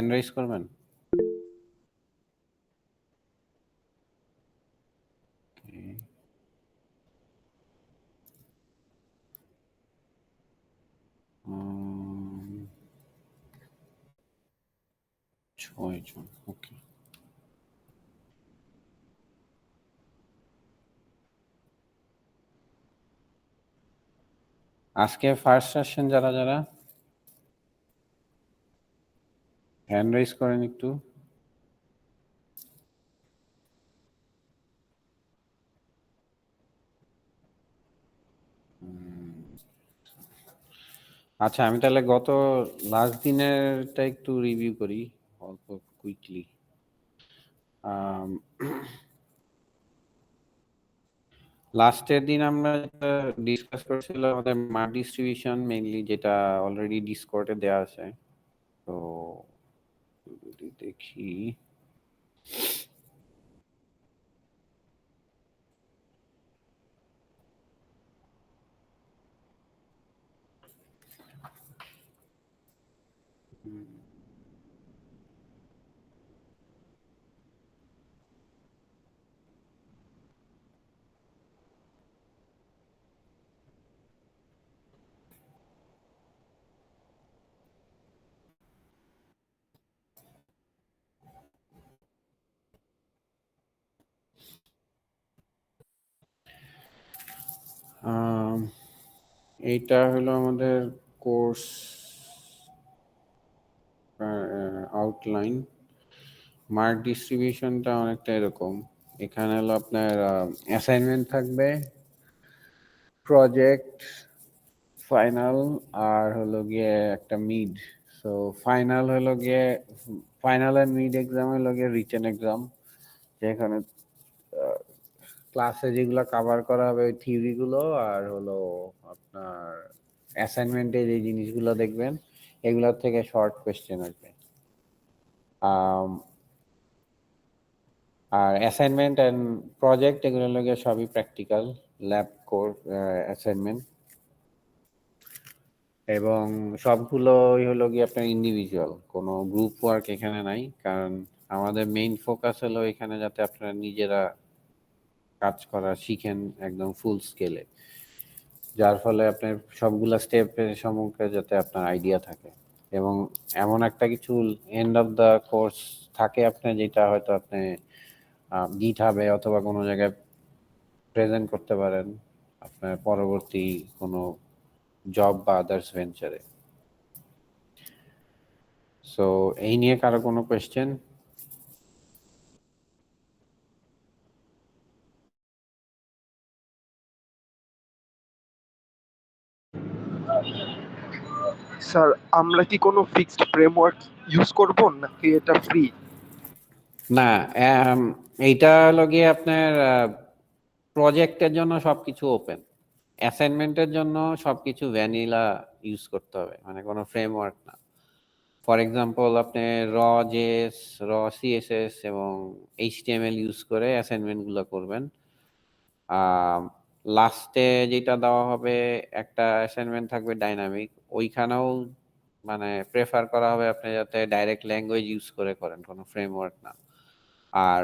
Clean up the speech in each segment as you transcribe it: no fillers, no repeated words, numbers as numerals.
Hand rise করবেন? উম, 6 জন, ওকে। আজকে first session যারা যারা হ্যান্ড রাইজ করেন একটু। আচ্ছা, আমি তাহলে গত লাস্ট দিনেরটা একটু রিভিউ করি অল্প কুইকলি। লাস্টের দিন আমরা ডিসকাস করছিলাম আমাদের মার্ক ডিস্ট্রিবিউশন মেইনলি, যেটা অলরেডি ডিসকর্ডে দেওয়া আছে। তো যদি দেখি, এইটা হলো আমাদের কোর্স আউটলাইন। মার্ক ডিস্ট্রিবিউশনটা অনেকটা এরকম। এখানে হলো আপনার অ্যাসাইনমেন্ট থাকবে, প্রজেক্ট, ফাইনাল, আর হলো গিয়ে একটা মিড। সো ফাইনাল হলো গিয়ে, ফাইনাল এন্ড মিড এক্সাম হলো গিয়ে রিটেন এক্সাম, যেখানে ক্লাসে যেগুলো কভার করা হবে ওই থিওরিগুলো, আর হলো আপনার অ্যাসাইনমেন্টে যে জিনিসগুলো দেখবেন এগুলোর থেকে শর্ট কোয়েশ্চেন আসবে। আর অ্যাসাইনমেন্ট অ্যান্ড প্রজেক্ট এগুলো লাগে সবই প্র্যাকটিক্যাল ল্যাব কোর্স অ্যাসাইনমেন্ট, এবং সবগুলোই হলো গিয়ে আপনার ইন্ডিভিজুয়াল, কোনো গ্রুপ ওয়ার্ক এখানে নাই। কারণ আমাদের মেইন ফোকাস হলো এখানে যাতে আপনারা নিজেরা কাজ করা শিখেন একদম ফুল স্কেলে, যার ফলে আপনার সবগুলা স্টেপের সম্পর্কে যাতে আপনার আইডিয়া থাকে, এবং এমন একটা কিছু এন্ড অফ দ্য কোর্স থাকে আপনার, যেটা হয়তো আপনি গিটহাবে অথবা কোনো জায়গায় প্রেজেন্ট করতে পারেন আপনার পরবর্তী কোনো জব বা আদার্স ভেঞ্চারে। সো এই নিয়ে কারো কোনো কোয়েশ্চেন? স্যার, আমরা কি কোনো ফিক্সড ফ্রেমওয়ার্ক ইউজ করব নাকি এটা ফ্রি? না, এইটা হলো গিয়ে আপনার প্রজেক্টের জন্য সবকিছু ওপেন, অ্যাসাইনমেন্টের জন্য সবকিছু ভ্যানিলা ইউজ করতে হবে, মানে কোনো ফ্রেমওয়ার্ক না। ফর এক্সাম্পল আপনি র জেএস, র সিএসএস এবং এইচটিএমএল ইউজ করে অ্যাসাইনমেন্টগুলো করবেন। লাস্টে যেটা দেওয়া হবে একটা অ্যাসাইনমেন্ট থাকবে ডাইনামিক, ওইখানেও মানে প্রেফার করা হবে আপনি যাতে ডাইরেক্ট ল্যাঙ্গুয়েজ ইউজ করে করেন, কোনো ফ্রেমওয়ার্ক না। আর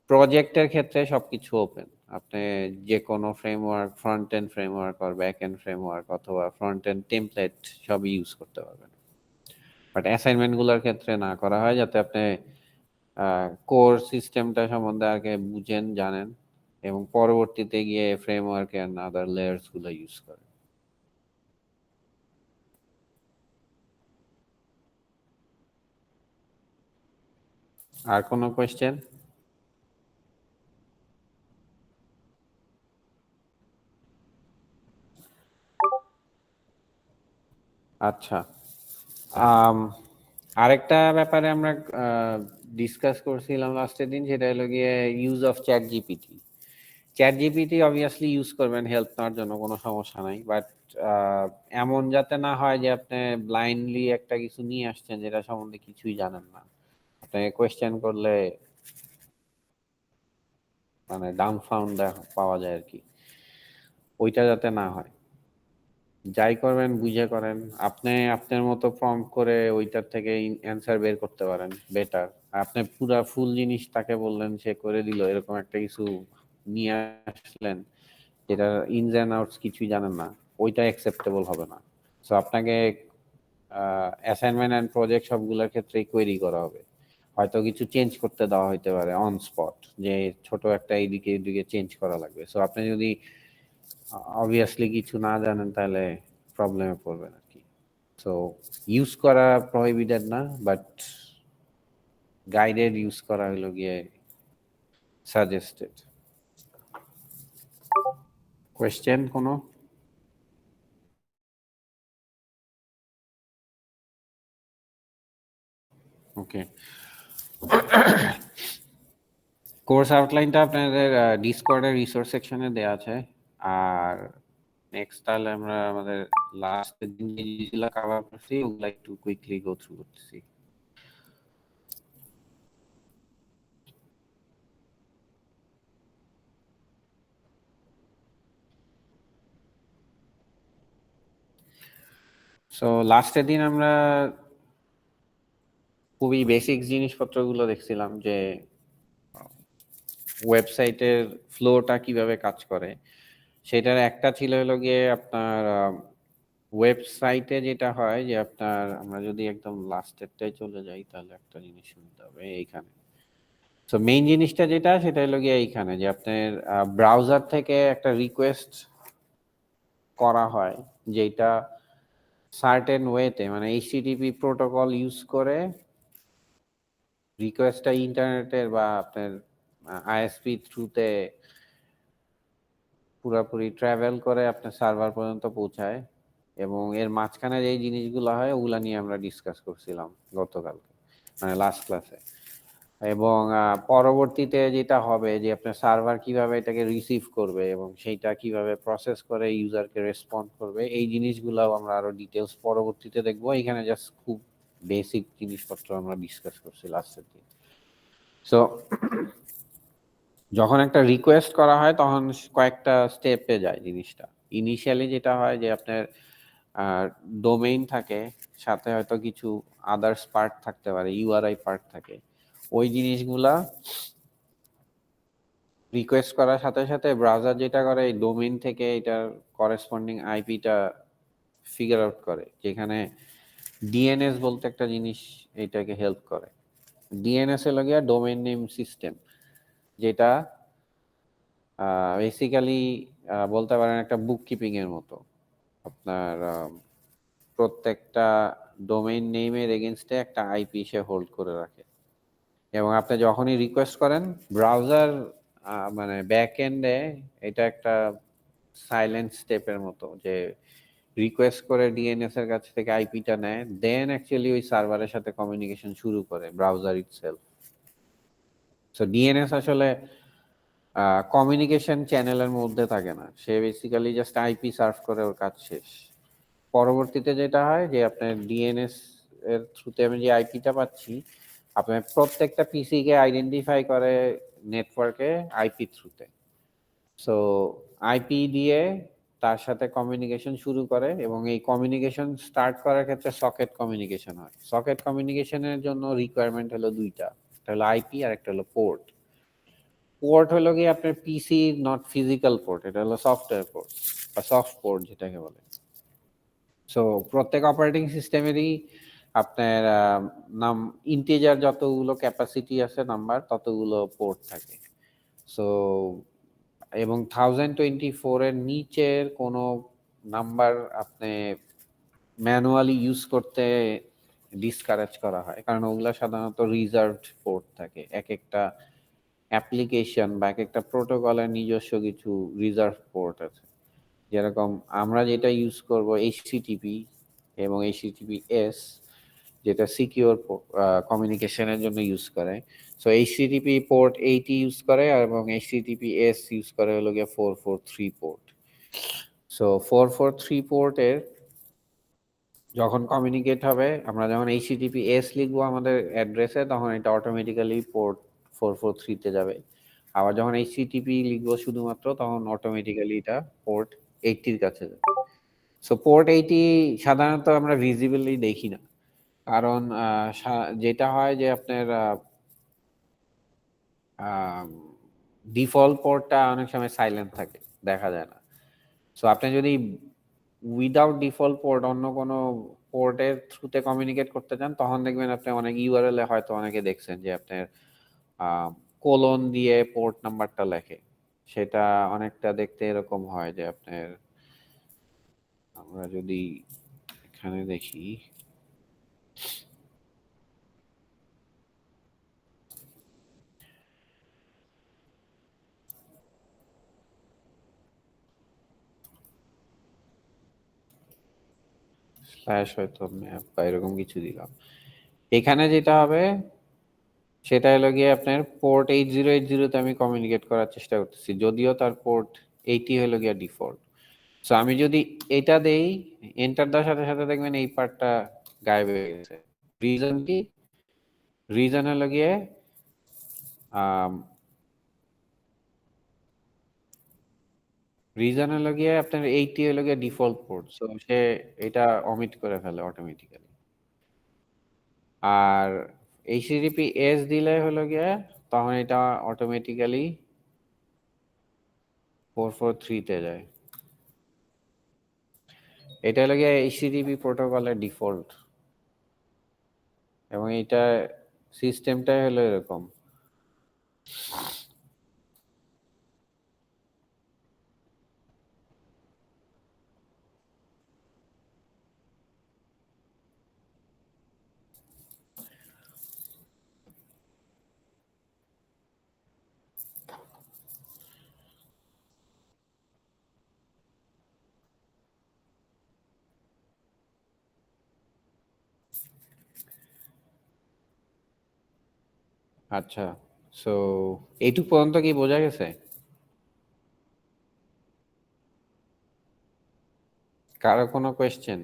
প্রজেক্টের ক্ষেত্রে সবকিছু ওপেন, আপনি যে কোনো ফ্রেমওয়ার্ক, ফ্রন্ট এন্ড ফ্রেমওয়ার্ক আর ব্যাক এন্ড ফ্রেমওয়ার্ক অথবা ফ্রন্ট এন্ড টেমপ্লেট সবই ইউজ করতে পারবেন। বাট অ্যাসাইনমেন্টগুলোর ক্ষেত্রে না করা হয়, যাতে আপনি কোর সিস্টেমটা সম্বন্ধে আগে বুঝেন, জানেন, এবং পরবর্তীতে গিয়ে ফ্রেমওয়ার্ক এন্ড আদার লেয়ার্স গুলো ইউজ করেন। আর কোনো কোয়েশ্চেন? আচ্ছা, আরেকটা ব্যাপারে আমরা ডিসকাস করছিলাম লাস্টের দিন, সেটা হলো গিয়ে use of chat GPT. Chat GPT obviously use করবেন হেল্প নেওয়ার জন্য, কোনো সমস্যা নাই। বাট এমন যাতে না হয় যে আপনি ব্লাইন্ডলি একটা কিছু নিয়ে আসছেন যেটা সম্বন্ধে কিছুই জানেন না, আপনাকে কোয়েশ্চেন করলে মানে ডাউনফাউন্ড পাওয়া যায় আর কি, ওইটা যাতে না হয়। যাই করবেন বুঝে করেন। আপনি আপনার মতো প্রম্পট করে ওইটার থেকে অ্যান্সার বের করতে পারেন বেটার। আপনি পুরা ফুল জিনিস তাকে বললেন, সে করে দিল, এরকম একটা কিছু নিয়ে আসলেন যেটা ইনস অ্যান্ড আউটস কিছুই জানেন না, ওইটা অ্যাকসেপ্টেবল হবে না। সো আপনাকে অ্যাসাইনমেন্ট অ্যান্ড প্রজেক্ট সবগুলোর ক্ষেত্রে কোয়েরি করা হবে। হয়তো কিছু চেঞ্জ করতে দেওয়া হতে পারে অন স্পট, যে ছোট একটা এইদিকে এদিকে চেঞ্জ করা লাগবে। সো আপনি যদি অবভিয়াসলি কিছু না জানেন তাহলে প্রবলেমে পড়বেন আর কি। সো ইউজ করা প্রহিবিটেড না, বাট গাইডেড ইউজ করা হলো গিয়ে সাজেস্টেড। কোয়েশ্চেন কোনো? ওকে, কোর্স আউটলাইনটা আপনাদের ডিসকর্ডের রিসোর্স সেকশনে দেওয়া আছে। আর নেক্সট তাহলে আমরা আমাদের লাস্ট দিন যেগুলো কভার করছি ওগুলো একটু কুইকলি গো থ্রু করতেছি। সো লাস্টের দিন আমরা খুবই বেসিক জিনিসপত্রগুলো দেখছিলাম, যে ওয়েবসাইটের ফ্লোটা কিভাবে কাজ করে। সেটার একটা ছিল হলো গিয়ে আপনার ওয়েবসাইটে যেটা হয় যে আপনার, আমরা যদি একদম লাস্টেরটাই চলে যাই তাহলে একটা জিনিস শুনতে হবে এইখানে। সো মেইন জিনিসটা যেটা, সেটা হলো গিয়ে এইখানে, যে আপনার ব্রাউজার থেকে একটা রিকোয়েস্ট করা হয়, যেটা সার্টেন ওয়েতে, মানে এইচটিটিপি প্রোটোকল ইউজ করে রিকোয়েস্টটা ইন্টারনেটের বা আপনার আইএসপি থ্রুতে পুরোপুরি ট্রাভেল করে আপনার সার্ভার পর্যন্ত পৌঁছায়। এবং এর মাঝখানে যেই জিনিসগুলো হয় ওগুলা নিয়ে আমরা ডিসকাস করছিলাম গতকালকে, মানে লাস্ট ক্লাসে। এবং পরবর্তীতে যেটা হবে যে আপনার সার্ভার কিভাবে এটাকে রিসিভ করবে এবং সেইটা কিভাবে প্রসেস করে ইউজারকে রেসপন্ড করবে, এই জিনিসগুলোও আমরা আরো ডিটেলস পরবর্তীতে দেখবো। এখানে জাস্ট খুব বেসিক জিনিসপত্র আমরা ডিসকাস করছি লাস্টের দিন। সো যখন একটা রিকোয়েস্ট করা হয় তখন কয়েকটা স্টেপে যায় জিনিসটা। ইনিশিয়ালি যেটা হয় যে আপনার ডোমেইন থাকে, সাথে হয়তো কিছু আদার্স পার্ট থাকতে পারে, ইউআরআই পার্ট থাকে। ওই জিনিসগুলা রিকোয়েস্ট করার সাথে সাথে ব্রাউজার যেটা করে, এই ডোমেইন থেকে এটার করেসপন্ডিং আইপিটা ফিগার আউট করে, যেখানে ডিএনএস বলতে একটা জিনিস এটাকে হেল্প করে। ডিএনএস এর লাগিয়া ডোমেইন নেম সিস্টেম, যেটা বেসিক্যালি বলতে পারেন একটা বুক কিপিং এর মতো। আপনার প্রত্যেকটা ডোমেইন নেমের এগেনস্টে একটা আইপি সে হোল্ড করে রাখে। এবং আপনি যখনই রিকোয়েস্ট করেন, ব্রাউজার মানে ব্যাক এন্ডে এটা একটা সাইলেন্ট স্টেপের মতো, যে রিকোয়েস্ট করে ডিএনএস এর কাছ থেকে আইপিটা নেয়, দেন অ্যাকচুয়ালি ওই সার্ভারের সাথে কমিউনিকেশন শুরু করে ব্রাউজার ইটসেলফ। সো ডিএনএস আসলে কমিউনিকেশন চ্যানেলের মধ্যে থাকে না, সে বেসিক্যালি জাস্ট আইপি সার্ভ করে, ওর কাজ শেষ। পরবর্তীতে যেটা হয় যে আপনার ডিএনএস এর থ্রুতে আমি যে আইপিটা পাচ্ছি, আপনার প্রত্যেকটা পিসি কে আইডেন্টিফাই করে নেটওয়ার্কে আইপি থ্রুতে। সো আইপি দিয়ে তার সাথে কমিউনিকেশন শুরু করে, এবং এই কমিউনিকেশন স্টার্ট করার ক্ষেত্রে সকেট কমিউনিকেশন হয়। সকেট কমিউনিকেশনের জন্য রিকোয়ারমেন্ট হলো দুইটা, একটা হলো আইপি আর একটা হলো পোর্ট। পোর্ট হলো কি আপনার পিসি নট ফিজিক্যাল পোর্ট, এটা হলো সফটওয়্যার পোর্ট বা সফট পোর্ট যেটাকে বলে। সো প্রত্যেক অপারেটিং সিস্টেমেরই আপনার নাম ইন্টিজার যতগুলো ক্যাপাসিটি আছে নাম্বার, ততগুলো পোর্ট থাকে। সো এবং 1024 এর নিচের কোনো নাম্বার আপনি ম্যানুয়ালি ইউজ করতে ডিসকারেজ করা হয়, কারণ ওগুলা সাধারণত রিজার্ভড পোর্ট থাকে। এক একটা অ্যাপ্লিকেশন বা এক একটা প্রোটোকলের নিজস্ব কিছু রিজার্ভ পোর্ট আছে। যেরকম আমরা যেটা ইউজ করব এইচটিটিপি এবং এইচটিটিপিএস, যেটা সিকিউর কমিউনিকেশনের জন্য ইউজ করে। সো এইচটিটিপি পোর্ট 80 ইউজ করে, এবং এইচটিটিপিএস ইউজ করে হলো গিয়ে 443 পোর্ট। সো 443 পোর্টের যখন কমিউনিকেট হবে, আমরা যখন এইচটিটিপিএস লিখবো আমাদের অ্যাড্রেসে, তখন এটা অটোমেটিক্যালি পোর্ট 443 তে যাবে। আবার যখন এইচটিটিপি লিখবো শুধুমাত্র, তখন অটোমেটিক্যালি এটা পোর্ট 80 এর কাছে যাবে। সো পোর্ট 80 সাধারণত আমরা ভিজিবলি দেখি না, কারণ যেটা হয় যে আপনার ডিফল্ট পোর্টটা অনেক সময় সাইলেন্ট থাকে, দেখা যায় না। সো আপনি যদি উইদাউট ডিফল্ট পোর্ট অন্য কোনো পোর্টের থ্রুতে কমিউনিকেট করতে চান, তখন দেখবেন আপনি অনেক ইউআরএল এ হয়তো অনেকে দেখছেন যে আপনার কোলন দিয়ে পোর্ট নাম্বারটা লেখে। সেটা অনেকটা দেখতে এরকম হয় যে আপনার, আমরা যদি এখানে দেখি, স্ল্যাশ হয়তো ম্যাপ বা এরকম কিছু দিলাম, এখানে যেটা হবে সেটা হলো গিয়ে আপনার পোর্ট 8080 তে আমি কমিউনিকেট করার চেষ্টা করতেছি, যদিও তার পোর্ট 80 হলো গিয়ে ডিফল্ট। সো আমি যদি এটা দেই, এন্টার দেওয়ার সাথে সাথে দেখবেন এই পার্টটা গায়েব হয়ে গেছে। রিজন কি? রিজন হলো গিয়ে আপনার 80 হলো গিয়ে ডিফল্ট পোর্ট, সো সে এটা অমিট করে ফেলে অটোমেটিক্যালি। আর এইচটিটিপি এস দিলে হলো গিয়ে তখন এটা অটোমেটিক্যালি 443 তে যায়। এটা হলো গিয়ে এইচটিটিপি প্রোটোকলের ডিফল্ট, এবং এটা সিস্টেমটাই হলো এরকম। আচ্ছা, সো এইটুক পর্যন্ত কি বোঝা গেছে? কারো কোনো question?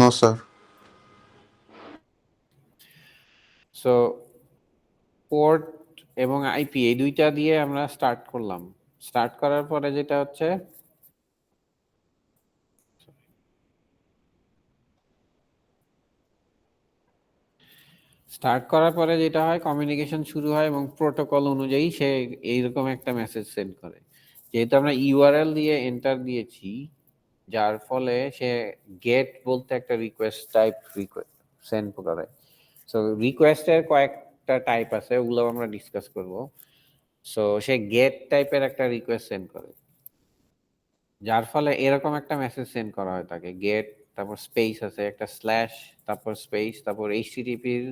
No, sir. So port এবং আইপি এই দুইটা দিয়ে আমরা স্টার্ট করলাম। স্টার্ট করার পরে যেটা হচ্ছে, কমিউনিকেশন শুরু হয় এবং প্রোটোকল অনুযায়ী সে এইরকম একটা মেসেজ সেন্ড করে। যেহেতু আমরা ইউআরএল দিয়ে এন্টার দিয়েছি, যার ফলে সে গেট বলতে একটা রিকোয়েস্ট টাইপ সেন্ড করে। সো রিকোয়েস্টের কয়েকটা টাইপ আছে, ওগুলো আমরা ডিসকাস করব। সো সে গেট টাইপের একটা রিকোয়েস্ট সেন্ড করে, যার ফলে এরকম একটা মেসেজ সেন্ড করা হয় তাকে। গেট, তারপর স্পেস আছে একটা স্ল্যাশ, তারপর স্পেস, তারপর এইচটিটিপির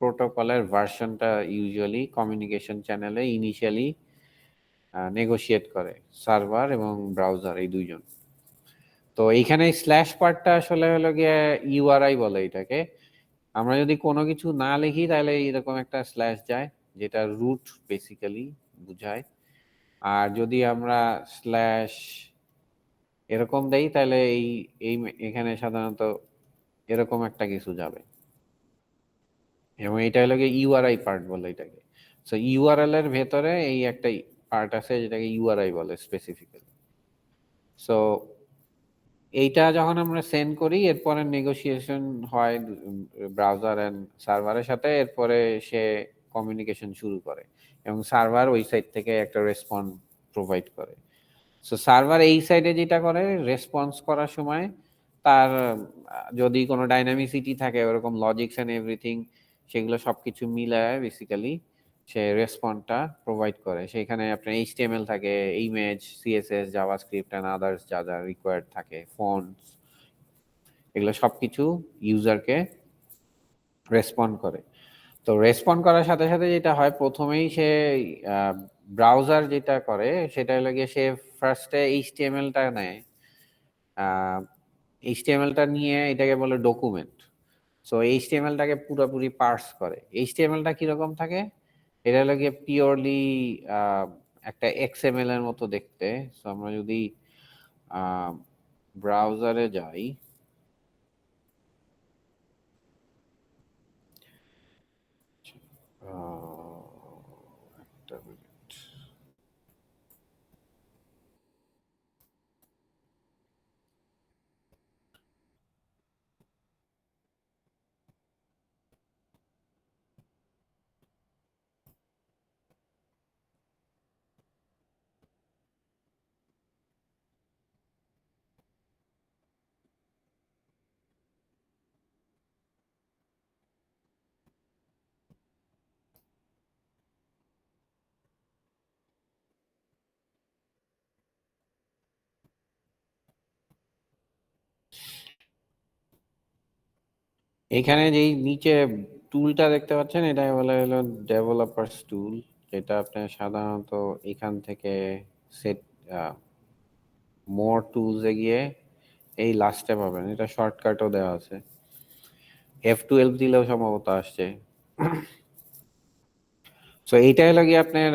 প্রোটোকলের ভার্সনটা ইউজুয়ালি কমিউনিকেশন চ্যানেলে ইনিশিয়ালি নেগোশিয়েট করে সার্ভার এবং ব্রাউজার এই দুইজন। তো এইখানে স্ল্যাশ পার্টটা আসলে হলো গিয়ে ইউআরআই বলে এটাকে। আমরা যদি কোনো কিছু না লিখি তাহলে এরকম একটা স্ল্যাশ যায়, যেটা রুট বেসিক্যালি বুঝায়। আর যদি আমরা স্ল্যাশ এরকম দেই তাহলে এই এই এখানে সাধারণত এরকম একটা কিছু যাবে, এবং এটা হলো গিয়ে ইউআরআই পার্ট বলে এটাকে। সো ইউআরএল এর ভেতরে এই একটা পার্ট আছে যেটাকে ইউআরআই বলে স্পেসিফিক্যালি। সো এইটা যখন আমরা সেন্ড করি, এরপরে নেগোসিয়েশন হয় ব্রাউজার এন্ড সার্ভারের সাথে, এরপরে সে কমিউনিকেশন শুরু করে এবং সার্ভার ওই সাইড থেকে একটা রেসপন্স প্রোভাইড করে। সো সার্ভার এই সাইডে যেটা করে, রেসপন্স করার সময় তার যদি কোনো ডাইনামিসিটি থাকে, ওরকম লজিক্স এন্ড এভরিথিং, সেগুলো সবকিছু মিলায় বেসিক্যালি সে রেসপন্সটা প্রোভাইড করে। সেখানে আপনার এইচটিএমএল থাকে, image, CSS, JavaScript and others যা যা রিকোয়ার্ড থাকে, ফন্টস, এগুলো সবকিছু ইউজারকে রেসপন্ড করে। তো রেসপন্ড করার সাথে সাথে যেটা হয়, প্রথমেই সে ব্রাউজার যেটা করে সেটা হলো গিয়ে সে ফার্স্টে এইচটিএমএলটা নেয়। এইচটিএমএলটা নিয়ে এটাকে বলে ডকুমেন্ট। সো এইচটিএমএলটাকে পুরোপুরি পার্স করে। এইচটিএমএলটা কিরকম থাকে? এটা হলো গিয়ে পিওরলি একটা এক্সএমএল এর মতো দেখতে। সো আমরা যদি ব্রাউজারে যাই, একটা মিনিট, এখানে যেই নিচে টুলটা দেখতে পাচ্ছেন এটা বলা হলো ডেভেলপারস টুল, যেটা আপনি সাধারণত এখান থেকে সেট মোর টুলসে গিয়ে এই লাস্টে পাবেন। এটা শর্টকাটও দেওয়া আছে, F12 দিলেও সম্ভবত আসছে। সো এইটা হলো গিয়ে আপনার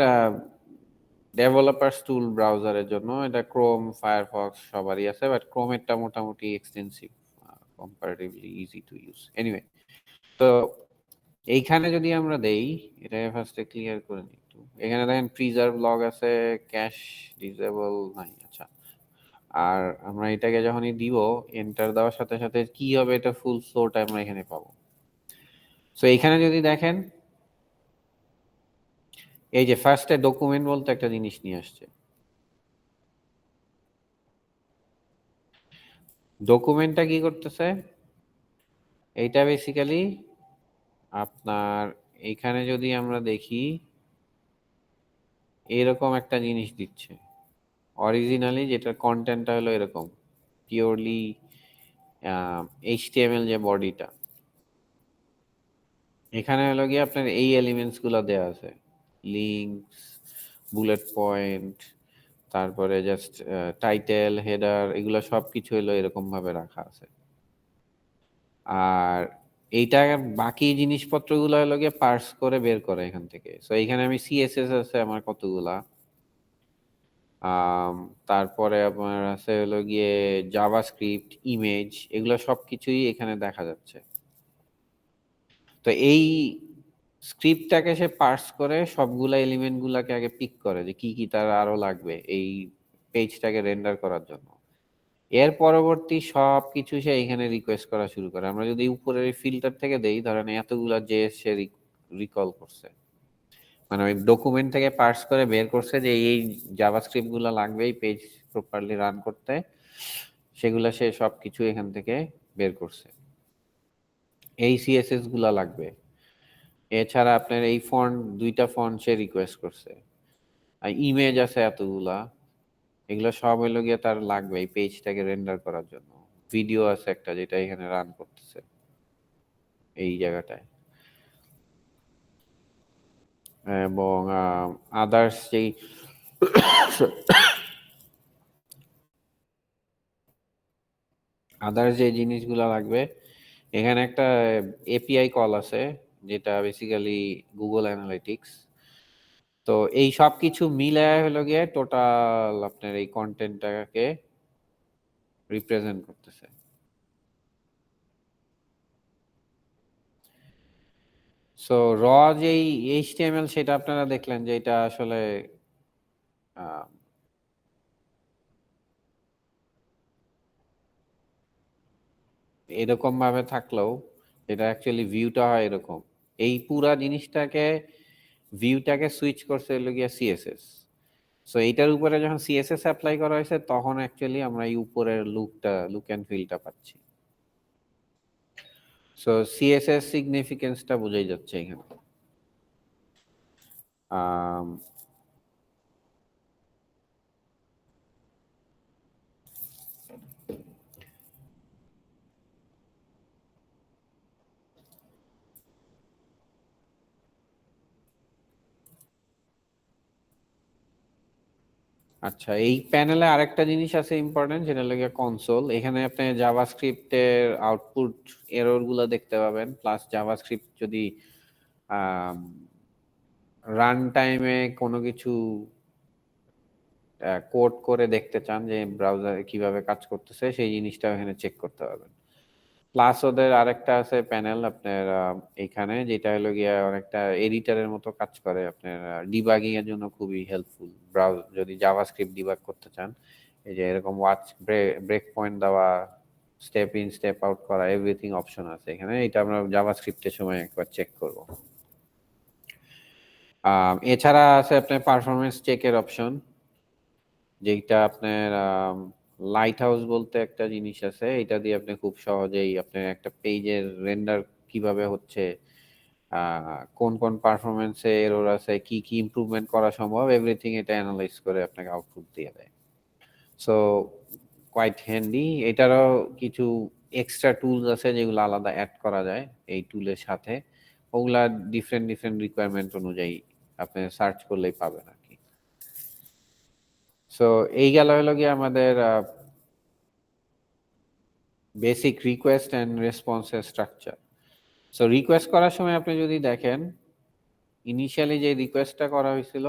ডেভেলপারস টুল ব্রাউজারের জন্য। এটা ক্রোম, ফায়ারফক্স সবারই আছে, বাট ক্রোমেরটা মোটামুটি extensive, comparatively easy to use. Anyway, তো এইখানে যদি আমরা দেই, এটা ফার্স্টে ক্লিয়ার করে নিই একটু। এখানে দেখেন প্রিজার্ভ লগ আছে, ক্যাশ ডিসেবল নাই। আচ্ছা, আর আমরা এটাকে যখনই দিব, এন্টার দেওয়ার সাথে সাথে কি হবে, এটা ফুল ফ্লোটা আমরা এখানে পাবো। সো এখানে যদি দেখেন, এই যে ফার্স্টে ডকুমেন্ট বলতে একটা জিনিস নিয়ে আসছে। ডকুমেন্টটা কি করতেছে, এইটা বেসিক্যালি আপনার এখানে যদি আমরা দেখি, এরকম একটা জিনিস দিচ্ছে। অরিজিনালি যেটার কন্টেন্টটা হলো এরকম, পিওরলি HTML যে বডিটা, এখানে হলো গিয়ে আপনার এই এলিমেন্টস গুলো দেওয়া আছে, লিঙ্কস, বুলেট পয়েন্ট, তারপরে জাস্ট টাইটেল, হেডার, এগুলো সব কিছু হলো এরকম ভাবে রাখা আছে। আর এইটা বাকি জিনিসপত্রগুলো হলো গিয়ে পার্স করে বের করে এখান থেকে। সো এখানে আমি CSS আছে আমার কতগুলা, তারপরে আপনার আছে হলো গিয়ে জাভাস্ক্রিপ্ট, ইমেজ, এগুলো সবকিছুই এখানে দেখা যাচ্ছে। তো এই স্ক্রিপ্টটাকে সে পার্স করে সবগুলা এলিমেন্ট গুলাকে আগে পিক করে যে কি কি তার আরো লাগবে এই পেজটাকে রেন্ডার করার জন্য। এর পরবর্তী সব কিছু সে এখানে রিকোয়েস্ট করা শুরু করে। আমরা যদি উপরের ফিল্টার থেকে দেই, ধরেন এতগুলা যে সে রিকল করছে, মানে ওই ডকুমেন্ট থেকে পার্স করে বের করছে যে এই জাভাস্ক্রিপ্ট গুলো লাগবে এই পেজ প্রপারলি রান করতে, সেগুলা সে সবকিছু এখান থেকে বের করছে। এই CSS গুলা লাগবে, এছাড়া আপনার এই ফন্ট, দুইটা ফন্ট সে রিকোয়েস্ট করছে, আর ইমেজ আছে এতগুলা, এগুলো সব হইলো গিয়ে তার লাগবে এই পেজটাকে রেন্ডার করার জন্য। ভিডিও আছে একটা যেটা এখানে রান করতেছে এই জায়গাটায়, এবং আদার্স যেই আদার্স যে জিনিসগুলো লাগবে, এখানে একটা API কল আছে যেটা বেসিক্যালি গুগল অ্যানালিটিক্স। তো এই সব কিছু মিলায় হলো গিয়ে টোটাল আপনার এই কন্টেন্টটাকে রিপ্রেজেন্ট করতেছে। সো র যেই HTML সেটা আপনারা দেখলেন যে এটা আসলে আহ, এরকম ভাবে থাকলেও এটা অ্যাকচুয়ালি ভিউটা হয় এরকম। এই পুরা জিনিসটাকে, ভিউটাকে সুইচ করছে হলো গিয়া CSS। সো এইটার উপরে যখন CSS অ্যাপ্লাই করা হয়েছে, তখন অ্যাকচুয়ালি আমরা এই উপরের লুক অ্যান্ড ফিলটা পাচ্ছি। সো CSS সিগনিফিকেন্সটা বোঝাই যাচ্ছে এখানে। আম, আচ্ছা, এই প্যানেলে আরেকটা জিনিস আছে ইম্পর্টেন্ট, যেটা লাগে কনসোল। এখানে আপনি জাভাস্ক্রিপ্টের আউটপুট এরর গুলো দেখতে পাবেন, প্লাস জাভাস্ক্রিপ্ট যদি রান টাইমে কোনো কিছু কোড করে দেখতে চান যে ব্রাউজারে কিভাবে কাজ করতেছে, সেই জিনিসটা এখানে চেক করতে পারবেন। প্লাস ওদের আরেকটা আছে প্যানেল আপনার এখানে, যেটা হলো গিয়া অনেকটা এডিটরের মতো কাজ করে, আপনার ডিবাগিং এর জন্য খুবই হেল্পফুল। যদি জাভাস্ক্রিপ্ট ডিবাগ করতে চান, এই যে এরকম ওয়াচ, ব্রেক পয়েন্ট দেওয়া, স্টেপ ইন স্টেপ আউট করা, এভরিথিং অপশন আছে এখানে। এটা আমরা জাভাস্ক্রিপ্টের সময় একবার চেক করব। এছাড়া আছে আপনার পারফরমেন্স চেকের অপশন, যেটা আপনার লাইট হাউস বলতে একটা জিনিস আছে, এটা দিয়ে আপনি খুব সহজেই আপনার একটা পেজের রেন্ডার কিভাবে হচ্ছে, কোন কোন পারফরমেন্সে এরর আছে, কি কি ইমপ্রুভমেন্ট করা সম্ভব, এভরিথিং এটা অ্যানালাইজ করে আপনাকে আউটপুট দিয়ে দেয়। So quite handy. এটারও কিছু এক্সট্রা টুলস আছে যেগুলো আলাদা অ্যাড করা যায় এই টুলের সাথে, ওগুলা ডিফারেন্ট ডিফারেন্ট রিকোয়ারমেন্ট অনুযায়ী আপনি সার্চ করলেই পাবেন আর কি। সো এই গেল হলো গিয়ে আমাদের বেসিক রিকোয়েস্ট অ্যান্ড রেসপন্সের স্ট্রাকচার। সো রিকোয়েস্ট করার সময় আপনি যদি দেখেন ইনিশিয়ালি যে রিকোয়েস্টটা করা হয়েছিল,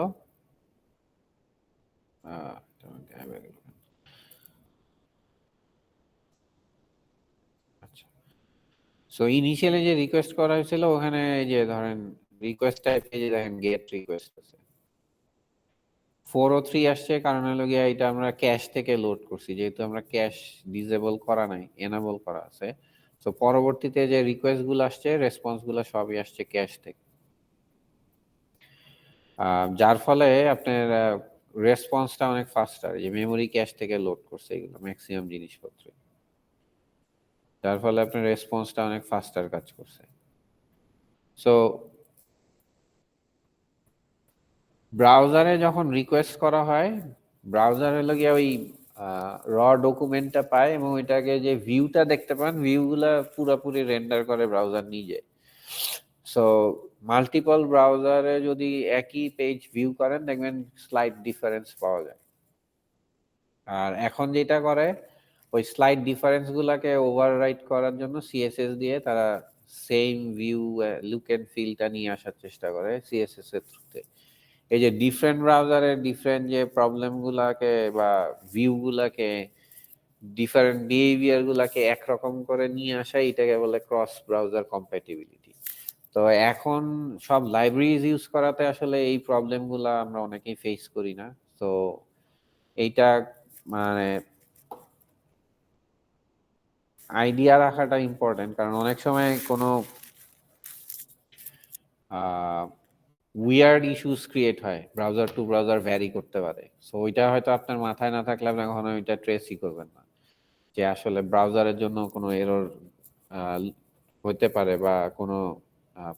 আচ্ছা, সো ইনিশিয়ালি যে রিকোয়েস্ট করা হয়েছিল ওখানে এই যে ধরেন রিকোয়েস্ট টাইপে যে দেখেন গেট রিকোয়েস্ট আছে 403 আসছে, কারণ হলো গিয়ে এটা আমরা ক্যাশ থেকে লোড করছি, যেহেতু আমরা ক্যাশ ডিসেবল করা নাই, এনাবল করা আছে। তো পরবর্তীতে যে রিকোয়েস্ট গুলো আসছে, রেসপন্স গুলো সবই আসছে ক্যাশ থেকে, যার ফলে আপনার রেসপন্সটা অনেক ফাস্টার, যে মেমোরি ক্যাশ থেকে লোড করছে এগুলো ম্যাক্সিমাম জিনিসপত্র, যার ফলে আপনার রেসপন্সটা অনেক ফাস্টার কাজ করছে। সো ব্রাউজারে যখন রিকোয়েস্ট করা হয়, ব্রাউজার হলো গিয়ে ওই র ডকুমেন্টটা পায় এবং ওইটাকে যে ভিউটা দেখতে পান, ভিউগুলা পুরোপুরি রেন্ডার করে ব্রাউজার নিজে। সো মাল্টিপল ব্রাউজারে যদি একই পেজ ভিউ করেন দেখবেন স্লাইড ডিফারেন্স পাওয়া যায়। আর এখন যেটা করে ওই স্লাইড ডিফারেন্স গুলাকে ওভাররাইট করার জন্য সিএসএস দিয়ে তারা সেম ভিউ লুক এন্ড ফিলটা নিয়ে আসার চেষ্টা করে সিএসএস এর থ্রুতে। এই যে ডিফারেন্ট ব্রাউজারের ডিফারেন্ট যে প্রবলেম গুলাকে বা ভিউ গুলাকে, ডিফারেন্ট বিহেভিয়ার গুলাকে একরকম করে নিয়ে আসা, এটাকে বলে ক্রস ব্রাউজার কম্প্যাটিবিলিটি। তো এখন সব লাইব্রেরিজ ইউজ করাতে আসলে এই প্রবলেম গুলা আমরা অনেকেই ফেস করি না। তো এইটা মানে আইডিয়া রাখাটা ইম্পর্টেন্ট, কারণ অনেক সময় কোনো উইয়ার্ড ইস্যুস ক্রিয়েট হয়, ব্রাউজার টু ব্রাউজার ভ্যারি করতে পারে। সো ওইটা হয়তো আপনার মাথায় না থাকলে আপনি কখনো ওইটা ট্রেসই করবেন না, যে আসলে ব্রাউজারের জন্য কোনো এরর হতে পারে বা কোনো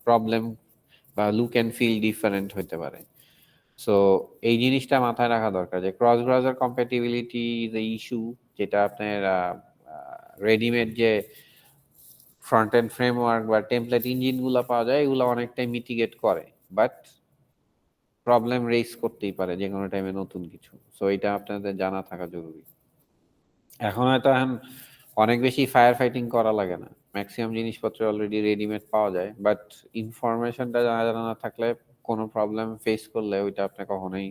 প্রবলেম বা লুক অ্যান্ড ফিল ডিফারেন্ট হতে পারে। সো এই জিনিসটা মাথায় রাখা দরকার যে cross browser compatibility is a issue, যেটা আপনার রেডিমেড যে ফ্রন্ট এন্ড ফ্রেমওয়ার্ক বা টেমপ্লেট ইঞ্জিন গুলো পাওয়া যায়, এগুলো অনেকটাই মিটিগেট করে, বাট প্রবলেম রেজ করতেই পারে যে কোনো টাইমে নতুন কিছু। সো এটা আপনাদের জানা থাকা জরুরি। এখন হয়তো অনেক বেশি ফায়ার ফাইটিং করা লাগে না, ম্যাক্সিমাম জিনিসপত্র অলরেডি রেডিমেড পাওয়া যায়, বাট ইনফরমেশনটা জানা না থাকলে কোনো প্রবলেম ফেস করলে ওইটা আপনি কখনোই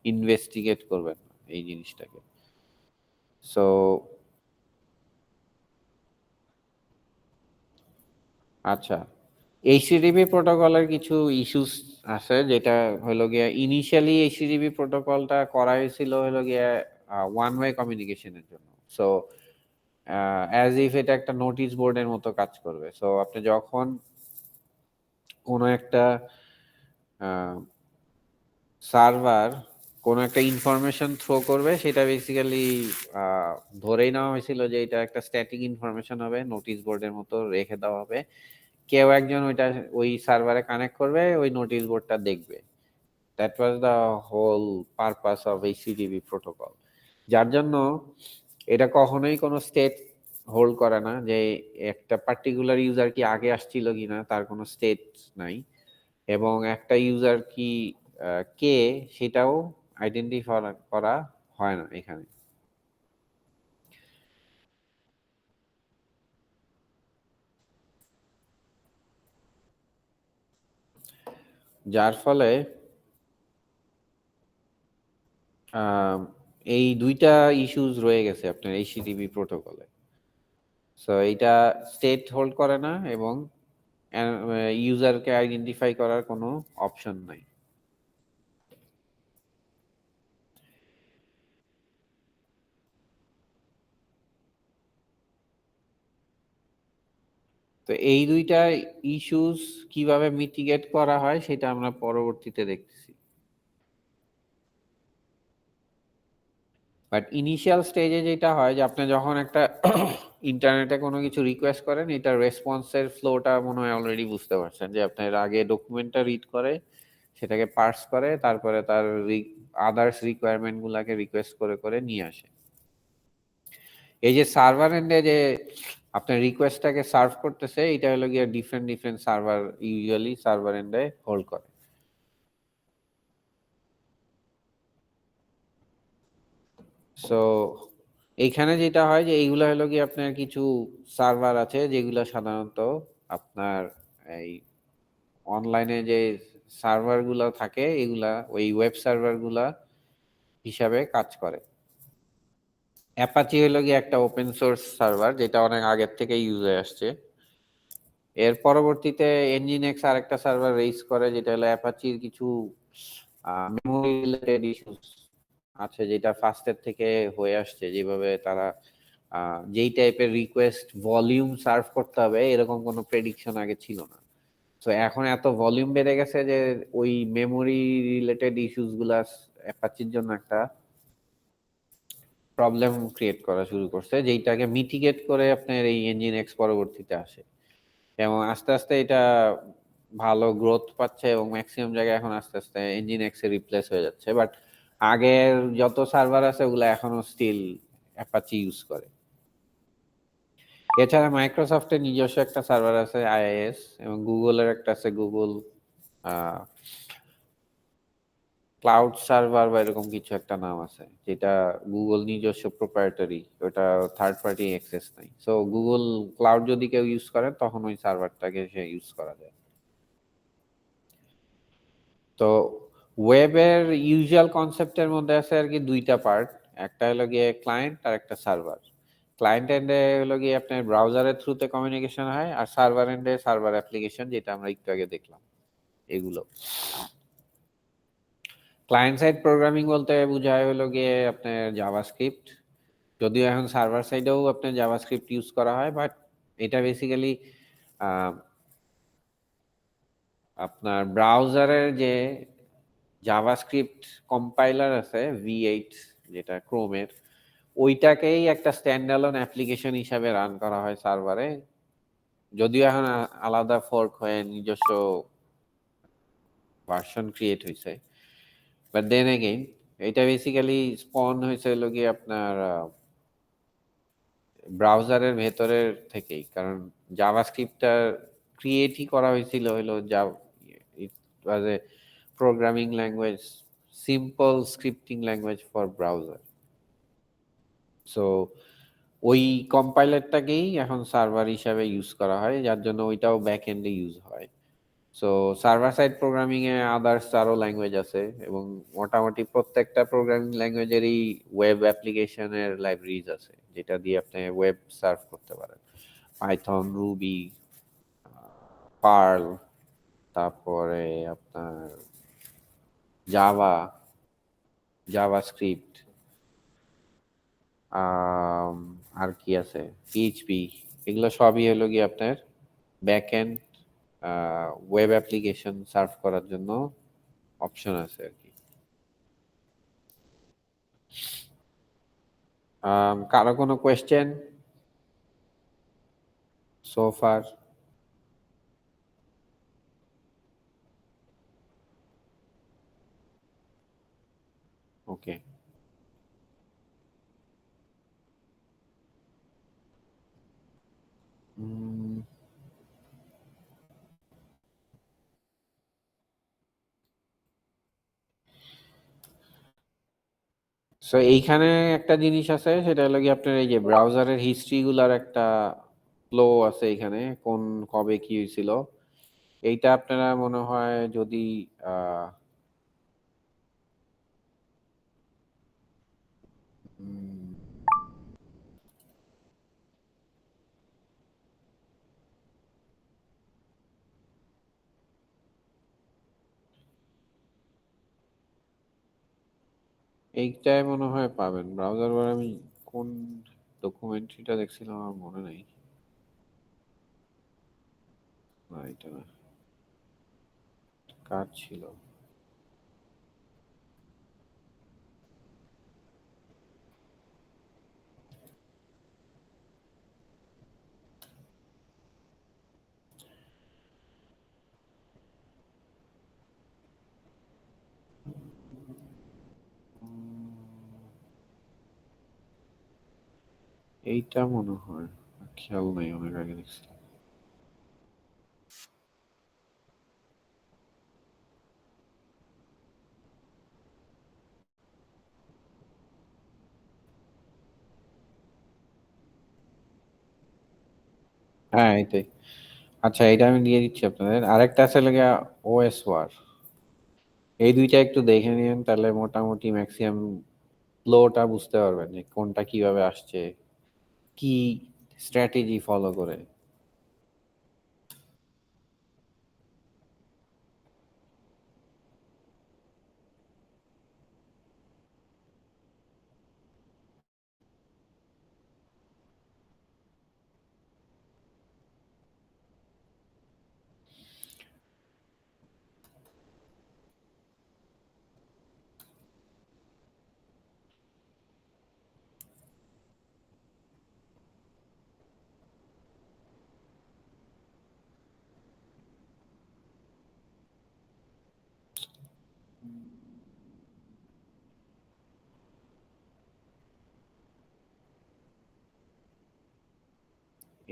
ইনভেস্টিগেট করবেন না এই জিনিসটাকে। সো আচ্ছা, এইচটিটিপি প্রোটোকলের কিছু ইস্যুস আছে, যেটা হলো গিয়া ইনিশিয়ালি এইচটিটিপি প্রোটোকলটা করা হয়েছিল হলো গিয়া ওয়ান ওয়ে কমিউনিকেশনের জন্য। সো অ্যাজ ইফ এটা একটা নোটিশ বোর্ডের মতো কাজ করবে। সো আপনি যখন কোনো একটা সার্ভার কোনো একটা ইনফরমেশন থ্রো করবে, সেটা বেসিক্যালি ধরেই নেওয়া হয়েছিল যে এটা একটা স্ট্যাটিক ইনফরমেশন হবে, নোটিশ বোর্ডের মতো রেখে দেওয়া হবে, কেউ একজন ওইটা ওই সার্ভারে কানেক্ট করবে, ওই নোটিশ বোর্ডটা দেখবে। That was the whole purpose of HTTP protocol. যার জন্য এটা কখনোই কোনো স্টেট হোল্ড করে না, যে একটা পার্টিকুলার ইউজার কি আগে আসছিল কিনা তার কোনো স্টেট নাই, এবং একটা ইউজার কি কে সেটাও আইডেন্টিফাই করা হয় না এখানে। যার ফলে এই দুইটা ইস্যুস রয়ে গেছে আপনার এইচটিটিপি প্রোটোকলে। সো এটা স্টেট হোল্ড করে না এবং ইউজারকে আইডেন্টিফাই করার কোনো অপশন নাই। তো এই দুইটা ইস্যুস কিভাবে মিটিগেট করা হয় সেটা আমরা পরবর্তীতে দেখতেছি। বাট ইনিশিয়াল স্টেজে যেটা হয় যে আপনি যখন একটা ইন্টারনেটে কোনো কিছু রিকোয়েস্ট করেন, এটা রেসপন্সের ফ্লোটা মনে হয় অলরেডি বুঝতে পারছেন, যে আপনার আগে ডকুমেন্টটা রিড করে, সেটাকে পার্স করে, তারপরে তার আদার্স রিকোয়ারমেন্ট গুলাকে রিকোয়েস্ট করে করে নিয়ে আসে। এই যে সার্ভার এন্ডে যে আপনার রিকোয়েস্টটাকে সার্ভ করতেছে, এটা হলো গিয়ে ডিফারেন্ট সার্ভার, ইউজুয়ালি সার্ভার এন্ডে হোল্ড করে। সো এইখানে যেটা হয় যে এইগুলা হলো কি আপনার কিছু সার্ভার আছে যেগুলো সাধারণত আপনার এই অনলাইনে যে সার্ভার গুলা থাকে এগুলা ওই ওয়েব সার্ভার গুলা হিসাবে কাজ করে। অ্যাপাচি হলো গিয়ে একটা ওপেন সোর্স সার্ভার যেটা অনেক আগের থেকে ইউজ হয়ে আসছে। এর পরবর্তীতে এনজিনএক্স আরেকটা সার্ভার রেইজ করে যেটা হলো অ্যাপাচির কিছু মেমোরি রিলেটেড ইস্যুস আছে যেটা ফাস্টের থেকে হয়ে আসছে, যেভাবে তারা যেই টাইপের রিকোয়েস্ট ভলিউম সার্ভ করতে হবে এরকম কোনো প্রেডিকশন আগে ছিল না। তো এখন এত ভলিউম বেড়ে গেছে যে ওই মেমোরি রিলেটেড ইস্যুস গুলা অ্যাপাচির জন্য একটা প্রবলেম ক্রিয়েট করা শুরু করছে, যেইটাকে মিটিগেট করে আপনার এই এনজিনএক্স পরবর্তীতে আসে এবং আস্তে আস্তে এটা ভালো গ্রোথ পাচ্ছে এবং ম্যাক্সিমাম জায়গায় এখন আস্তে আস্তে এনজিনএক্স এ রিপ্লেস হয়ে যাচ্ছে। বাট আগের যত সার্ভার আছে ওগুলো এখনো স্টিল অ্যাপাচি ইউজ করে। এছাড়া মাইক্রোসফটের নিজস্ব একটা সার্ভার আছে আইআইএস, এবং গুগলের একটা আছে গুগল ক্লাউড সার্ভার বা এরকম কিছু একটা নাম আছে, যেটা গুগল নিজস্ব প্রোপ্রাইটারি, ওটা থার্ড পার্টি অ্যাক্সেস নাই। সো গুগল ক্লাউড যদি কেউ ইউজ করে তখন ওই সার্ভারটাকে সে ইউজ করা যায়। তো ওয়েবের ইউজুয়াল কনসেপ্টের মধ্যে আছে আর কি দুইটা পার্ট, একটা হলো গিয়ে ক্লায়েন্ট আর একটা সার্ভার। ক্লায়েন্ট এন্ডে হলো গিয়ে আপনার ব্রাউজারের থ্রুতে কমিউনিকেশন হয়, আর সার্ভার এন্ডে সার্ভার অ্যাপ্লিকেশন যেটা আমরা একটু আগে দেখলাম এগুলো। ক্লায়েন্ট সাইড প্রোগ্রামিং বলতে বোঝায় হলো গিয়ে আপনার জাভাস্ক্রিপ্ট, যদিও এখন সার্ভার সাইডেও আপনার জাভাস্ক্রিপ্ট ইউজ করা হয়, বাট এটা বেসিক্যালি আপনার ব্রাউজারের যে জাভাস্ক্রিপ্ট কম্পাইলার আছে V8 যেটা ক্রোমের, ওইটাকেই একটা স্ট্যান্ডঅ্যালোন অ্যাপ্লিকেশন হিসাবে রান করা হয় সার্ভারে, যদিও এখন আলাদা ফর্ক হয়ে নিজস্ব ভার্সন ক্রিয়েট হয়েছে। বাট দেন এগেইন এটা বেসিক্যালি স্পন হয়েছে হলো গিয়ে আপনার ব্রাউজারের ভেতরের থেকেই, কারণ জাভাস্ক্রিপ্টটা ক্রিয়েটই করা হয়েছিল হলো it was a programming language, simple scripting language for browser. So ওই কম্পাইলারটাকেই এখন সার্ভার হিসাবে ইউজ করা হয়, যার জন্য ওইটাও ব্যাক এন্ডে ইউজ হয়। সো সার্ভার সাইড প্রোগ্রামিং এ আদার্স আরো ল্যাঙ্গুয়েজ আছে, এবং মোটামুটি প্রত্যেকটা প্রোগ্রামিং ল্যাঙ্গুয়েজেরই ওয়েব অ্যাপ্লিকেশনের লাইব্রেরিজ আছে যেটা দিয়ে আপনি ওয়েব সার্ভ করতে পারেন। পাইথন, রুবি, পার্ল, তারপরে আপনার জাভা, জাভাস্ক্রিপ্ট, আর কি আছে, পিএইচপি, এগুলো সবই হলো গিয়ে আপনার back end web application serve করার জন্য অপশন আছে আর কি। কারো কোনো কোয়েশ্চেন সো ফার? ওকে। সো এইখানে একটা জিনিস আছে, সেটা হলো কি আপনার এই যে ব্রাউজারের হিস্ট্রি গুলার একটা ফ্লো আছে এখানে, কোন কবে কি হয়েছিল এইটা আপনারা মনে হয় যদি আহ উম, এইটাই মনে হয় পাবেন ব্রাউজার বার। আমি কোন ডকুমেন্টরিটা দেখছিলাম আমার মনে নেই। না, এটা না, কার ছিল? এইটা মনে হয় খেয়াল নাই, অনেক আগে দেখছি। হ্যাঁ এটাই। আচ্ছা এটা আমি দিয়ে দিচ্ছি আপনাদের। আরেকটা আছে লাগে ওএস ওয়ার। এই দুইটা একটু দেখে নিন, তাহলে মোটামুটি ম্যাক্সিমাম ফ্লোটা বুঝতে পারবেন যে কোনটা কিভাবে আসছে, কি স্ট্র্যাটেজি ফলো করে।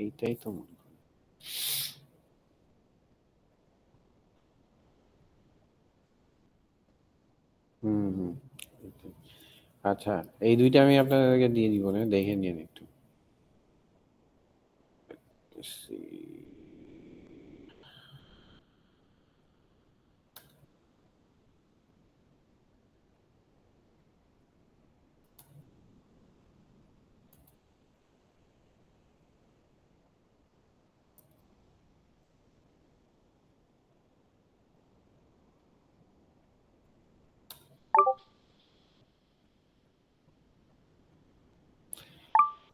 এইটাই তো মনে হয়। হুম হুম। আচ্ছা এই দুইটা আমি আপনাদেরকে দিয়ে দিব না, দেখে নিন একটু।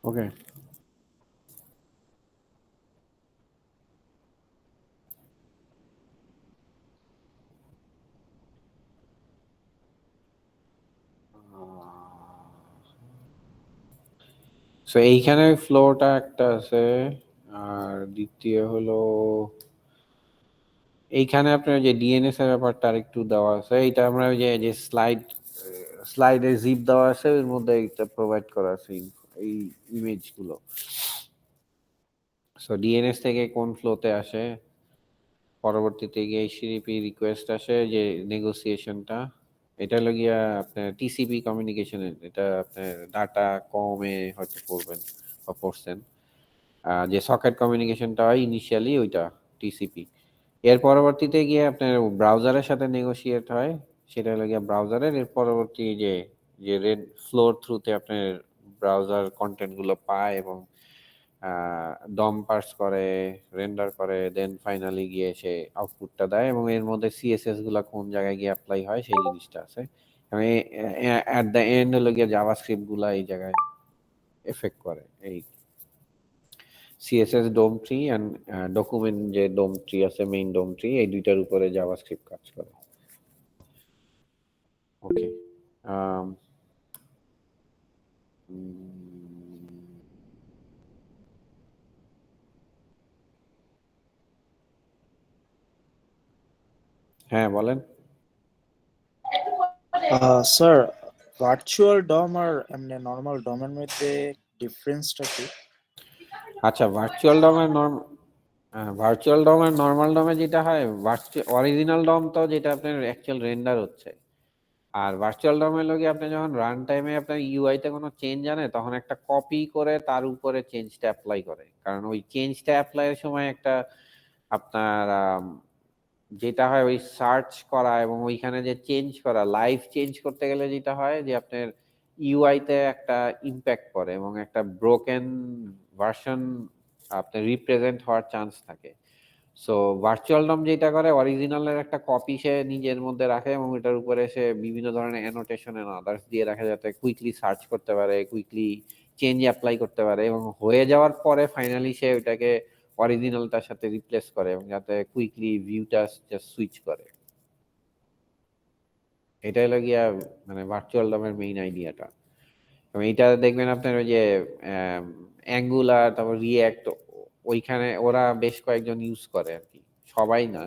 ওকে। সো এইখানে ফ্লোটা একটা আছে, আর দ্বিতীয় হলো এইখানে আপনার যে ডিএনএস এর ব্যাপারটা আরেকটু দেওয়া আছে। এটা আমরা ওই যে যে স্লাইডে জিপ দেওয়া আছে, এর মধ্যে এটা প্রোভাইড করা আছে এই ইমেজগুলো। সো ডিএনএস থেকে কোন ফ্লোতে আসে, পরবর্তীতে গিয়ে এইচটিটিপি রিকোয়েস্ট আসে যে নেগোসিয়েশনটা, এটা হলো গিয়া আপনার টিসিপি কমিউনিকেশনের, এটা আপনার ডাটা কমে হয়তো পড়বেন বা পড়ছেন। যে সকেট কমিউনিকেশনটা হয় ইনিশিয়ালি ওইটা টিসিপি। এর পরবর্তীতে গিয়ে আপনার ব্রাউজারের সাথে নেগোশিয়েট হয়, সেটা হলো গিয়ে ব্রাউজারের। এর পরবর্তী যে যে রেড ফ্লোর থ্রুতে আপনার ব্রাউজার কন্টেন্ট গুলো পায় এবং ডম পার্স করে, রেন্ডার করে, দেন ফাইনালি গিয়ে সে আউটপুটটা দেয়। এবং এর মধ্যে সিএসএস গুলা কোন জায়গায় গিয়ে অ্যাপ্লাই হয় সেই জিনিসটা আছে। এবং এট দ্য এন্ড হলো গিয়ে জাভাস্ক্রিপ্ট গুলা এই জায়গায় এফেক্ট করে। এই CSS DOM tree and document যে ডোম ট্রি আছে, মেইন ডোম ট্রি, এই দুইটার উপরে জাভাস্ক্রিপ্ট কাজ করে। ওকে। হ্যাঁ বলেন। স্যার, ভার্চুয়াল ডম আর এমনি নর্মাল ডমের মধ্যে ডিফারেন্সটা কি? আচ্ছা ভার্চুয়াল ডম আর নর্মাল ডমে যেটা হয়, অরিজিনাল ডম তো যেটা আপনার অ্যাকচুয়াল রেন্ডার হচ্ছে। আর ভার্চুয়াল ডম এর লগে আপনি যখন রান টাইমে আপনার ইউআই তে কোনো চেঞ্জ আনে, তখন একটা কপি করে তার উপরে চেঞ্জটা অ্যাপ্লাই করে। কারণ ওই চেঞ্জটা অ্যাপ্লাই এর সময় একটা আপনার যেটা হয় ওই সার্চ করা এবং ওইখানে যে চেঞ্জ করা, লাইভ চেঞ্জ করতে গেলে যেটা হয় যে আপনার ইউআই তে একটা ইম্প্যাক্ট পড়ে এবং একটা ব্রোকেন ভার্সন আপনার রিপ্রেজেন্ট হওয়ার চান্স থাকে। সো ভার্চুয়াল ডম যেটা করে, অরিজিনালের একটা কপি সে নিজের মধ্যে রাখে এবং এটার উপরে সে বিভিন্ন ধরনের অ্যানোটেশন এন্ড আদার্স দিয়ে রাখে, যাতে কুইকলি সার্চ করতে পারে, কুইকলি চেঞ্জ অ্যাপ্লাই করতে পারে এবং হয়ে যাওয়ার পরে ফাইনালি সে ওইটাকে অরিজিনালটার সাথে রিপ্লেস করে এবং যাতে কুইকলি ভিউটা জাস্ট সুইচ করে। এটাই হলো গিয়া মানে ভার্চুয়াল ডমের মেইন আইডিয়াটা। এবং এইটা দেখবেন আপনার ওই যে অ্যাঙ্গুলার, তারপর রিয়্যাক্ট, ওইখানে ওরা বেশ কয়েকজন ইউজ করে আর কি, সবাই না।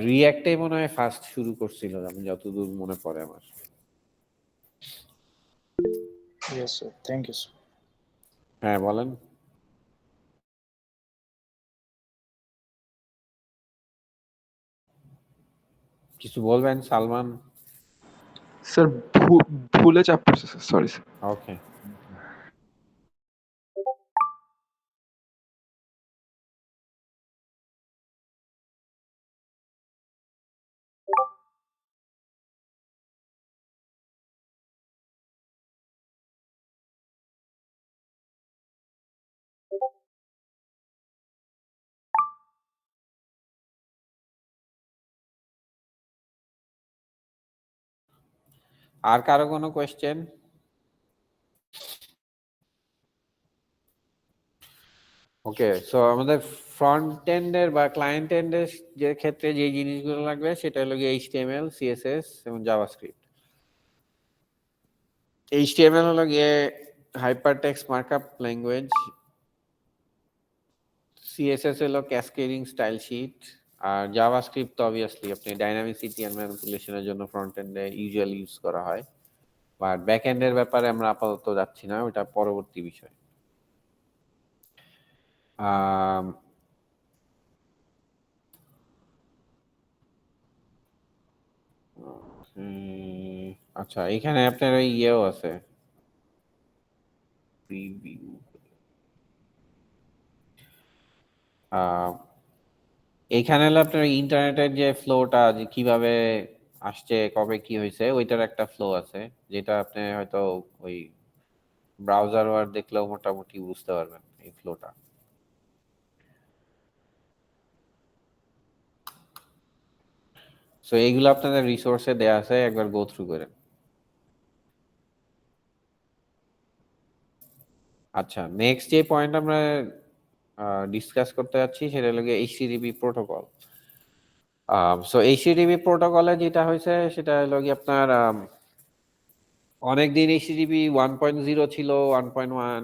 রিয়্যাক্টে মনে হয় ফার্স্ট শুরু করছিল, আমি যতদূর মনে পড়ে আমার। Yes sir, thank you sir. হ্যাঁ বলেন। কিছু বলবেন সালমান? স্যার ভুলে চাপ পড়ছে স্যার, সরি স্যার। ওকে। আর কারো কোনো কোয়েশ্চেন? ওকে, সো আমাদের ফ্রন্ট এন্ডের বা ক্লায়েন্ট এন্ডের যে ক্ষেত্রে যে জিনিসগুলো লাগবে সেটা হলো গিয়ে এইচটিএমএল, সিএসএস এবং জাভাস্ক্রিপ্ট। এইচটিএমএল হলো গিয়ে হাইপারটেক্সট মার্কআপ ল্যাঙ্গুয়েজ, সিএসএস হলো ক্যাসকেডিং স্টাইল শিট, আর জাভাস্ক্রিপ্ট তো অবভিয়াসলি আপনি ডাইনামিসিটি এন্ড ম্যানিপুলেশনের জন্য ফ্রন্ট এন্ডে ইউজুয়ালি ইউজ করা হয়। বাট ব্যাক এন্ডের ব্যাপারে আমরা আপাতত যাচ্ছি না, ওটা পরবর্তী বিষয়। আম, আচ্ছা, এখানে আপনার ওই ইয়েও আছে, প্রিভিউ। এইখানে হলো আপনার ইন্টারনেটের যে ফ্লোটা, যে কিভাবে আসছে, কবে কি হয়েছে, ওইটার একটা ফ্লো আছে, যেটা আপনি হয়তো ওই ব্রাউজার ওয়ার দেখলেও মোটামুটি বুঝতে পারবেন এই ফ্লোটা। সো এইগুলো আপনাদের রিসোর্সে দেয়া আছে, একবার গো থ্রু করেন। আচ্ছা, নেক্সট যে পয়েন্ট আমরা ডিসকাস করতে যাচ্ছি সেটা হলো এইচটিটিপি প্রোটোকল। সো এইচটিটিপি প্রোটোকলে যেটা হয়েছে সেটা হলো কি আপনার অনেকদিন এইচটিটিপি 1.0 ছিল, 1.1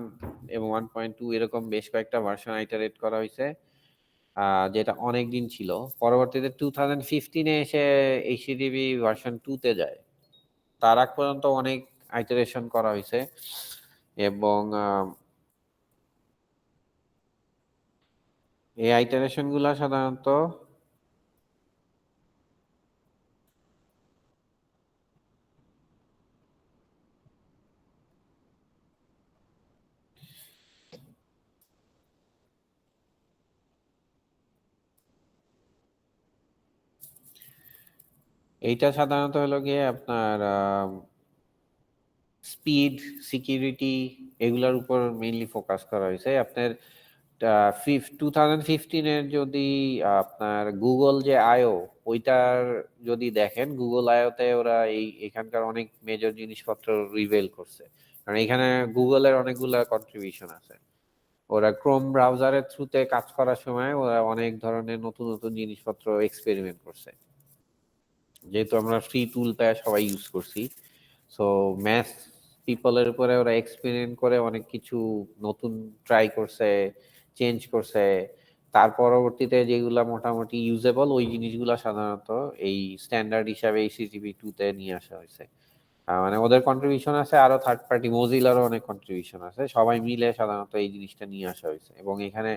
এবং 1.2 এরকম বেশ কয়েকটা ভার্সন আইটারেট করা হয়েছে, যেটা অনেক দিন ছিল। পরবর্তীতে 2015-এ এসে এইচটিটিপি ভার্সন 2 তে যায়। তার আগ পর্যন্ত অনেক আইটারেশন করা হয়েছে এবং এই আইটারেশন গুলা সাধারণত এইটা সাধারণত হলো গিয়ে আপনার স্পিড, সিকিউরিটি এগুলোর উপর মেইনলি ফোকাস করা হয়েছে। আপনার 2015-এর যদি আপনার গুগল যে আয়ো, ওইটার যদি দেখেন, গুগল আয়োতে ওরা এখানকার অনেক মেজর জিনিসপত্র রিভেল করছে, কারণ এখানে গুগলের অনেকগুলা কন্ট্রিবিউশন আছে। ওরা ক্রোম ব্রাউজারের থ্রুতে কাজ করার সময় ওরা অনেক ধরনের নতুন নতুন জিনিসপত্র এক্সপেরিমেন্ট করছে, যেহেতু আমরা ফ্রি টুল প্যাচ সবাই ইউজ করছি। সো ম্যাথ পিপলের উপরে ওরা এক্সপেরিমেন্ট করে অনেক কিছু নতুন ট্রাই করছে, চেঞ্জ করছে। তার পরবর্তীতে যেগুলা মোটামুটি ইউজেবল, ওই জিনিসগুলা সাধারণত এই স্ট্যান্ডার্ড হিসাবে এইচটিটিপি 2 তে নিয়ে আসা হয়েছে। মানে ওদের কন্ট্রিবিউশন আছে, আরো থার্ড পার্টি মোজিলারও অনেক কন্ট্রিবিউশন আছে, সবাই মিলে সাধারণত এই জিনিসটা নিয়ে আসা হয়েছে। এবং এখানে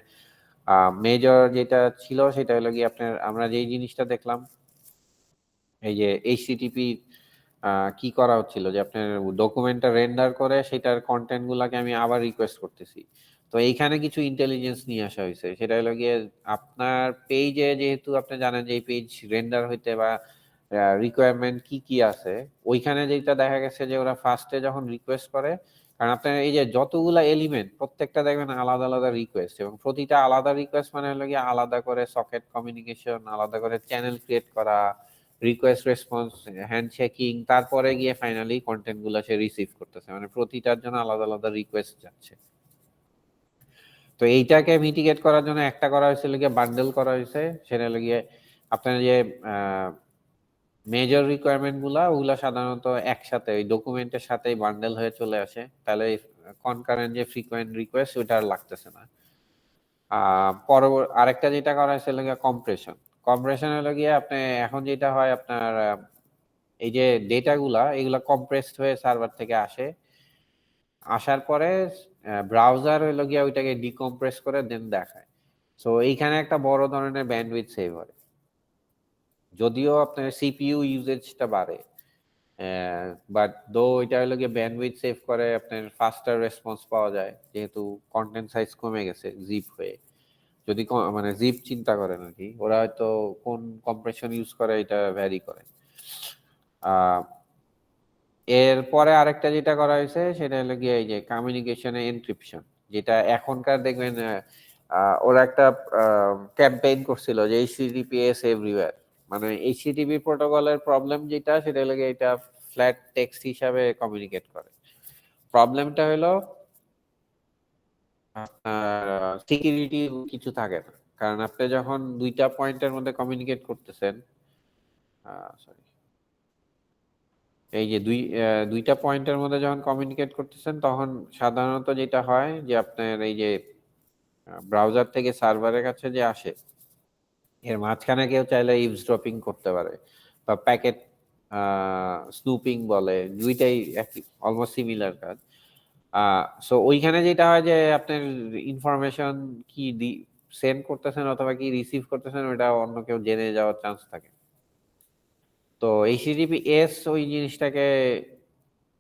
মেজর যেটা ছিল সেটা হলো কি আপনার, আমরা যেই জিনিসটা দেখলাম, এই যে এইচটিটিপি কি করা হচ্ছিল, যে আপনার ডকুমেন্টটা রেন্ডার করে সেটার কন্টেন্ট গুলাকে আমি আবার রিকোয়েস্ট করতেছি। তো এইখানে কিছু ইন্টেলিজেন্স নিয়ে আসা হয়েছে, সেটা হলো গিয়ে আপনার পেজে, যেহেতু আপনি জানেন যে এই পেজ রেন্ডার হইতে বা রিকোয়ারমেন্ট কি কি আছে, ওইখানে যেটা দেখা গেছে যে ওরা ফার্স্টে যখন রিকোয়েস্ট করে, কারণ আপনার এই যে যতগুলা এলিমেন্ট, প্রত্যেকটা দেখবেন আলাদা আলাদা রিকোয়েস্ট, এবং প্রতিটা আলাদা রিকোয়েস্ট মানে হলো গিয়ে আলাদা করে সকেট কমিউনিকেশন, আলাদা করে চ্যানেল ক্রিয়েট করা, রিকোয়েস্ট রেসপন্স, হ্যান্ডশেকিং, তারপরে গিয়ে ফাইনালি কন্টেন্ট গুলো সে রিসিভ করতেছে, মানে প্রতিটার জন্য আলাদা আলাদা রিকোয়েস্ট যাচ্ছে। তো এইটাকে মিটিগেট করার জন্য একটা করা হয়েছিল গিয়ে বান্ডেল করা হয়েছে, সেটা হলো গিয়ে আপনার যে মেজর রিকোয়ারমেন্ট গুলা, ওগুলা সাধারণত একসাথে ওই ডকুমেন্টের সাথেই বান্ডেল হয়ে চলে আসে, তাহলে কনকারেন্ট যে ফ্রিকোয়েন্ট রিকোয়েস্ট ওইটা আর লাগতেছে না। আরেকটা যেটা করা হয়েছিল গিয়ে কম্প্রেশন। কম্প্রেশন হলো গিয়ে আপনি এখন যেটা হয় আপনার, এই যে ডেটা গুলা, এগুলা কম্প্রেসড হয়ে সার্ভার থেকে আসে, আসার পরে ব্রাউজার হলো গিয়ে ওইটাকে ডিকম্প্রেস করে দেন দেখায়। সো এইখানে একটা বড় ধরনের ব্যান্ডউইথ সেভ হয়, যদিও আপনার সিপিইউ ইউজেজটা বাড়ে, বাট দো এটা হলো গিয়ে ব্যান্ডউইথ সেভ করে, আপনার ফাস্টার রেসপন্স পাওয়া যায় যেহেতু কন্টেন্ট সাইজ কমে গেছে জিপ হয়ে। যদি মানে জিপ চিন্তা করেন আর কি, ওরা হয়তো কোন কম্প্রেশন ইউজ করে এটা ভ্যারি করে। এরপরে আরেকটা যেটা করা হয়েছে সেটা হলো গিয়ে এই যে কমিউনিকেশনে এনক্রিপশন, যেটা এখনকার দেখবেন ওরা একটা ক্যাম্পেইন করছিল যে এইচটিটিপিএস এভরিওয়্যার, মানে এইচটিটিপি প্রোটোকলের প্রবলেম যেটা সেটা হলো গিয়ে এটা ফ্ল্যাট টেক্সট হিসাবে কমিউনিকেট করে। প্রবলেমটা হলো সিকিউরিটি কিছু থাকে না, কারণ আপনি যখন দুইটা পয়েন্টের মধ্যে কমিউনিকেট করতেছেন, সরি এই যে দুইটা পয়েন্টের মধ্যে যখন কমিউনিকেট করতেছেন তখন সাধারণত যেটা হয় যে আপনার এই যে ব্রাউজার থেকে সার্ভারের কাছে যে আসে, এর মাঝখানে কেউ চাইলে ইভসড্রপিং করতে পারে বা প্যাকেট স্নুপিং বলে, দুইটাই একই অলমোস্ট সিমিলার কাজ। সো ওইখানে যেটা হয় যে আপনার ইনফরমেশন কি সেন্ড করতেছেন অথবা কি রিসিভ করতেছেন ওটা অন্য কেউ জেনে যাওয়ার চান্স থাকে। তো এইচটিটিপিএস ওই জিনিসটাকে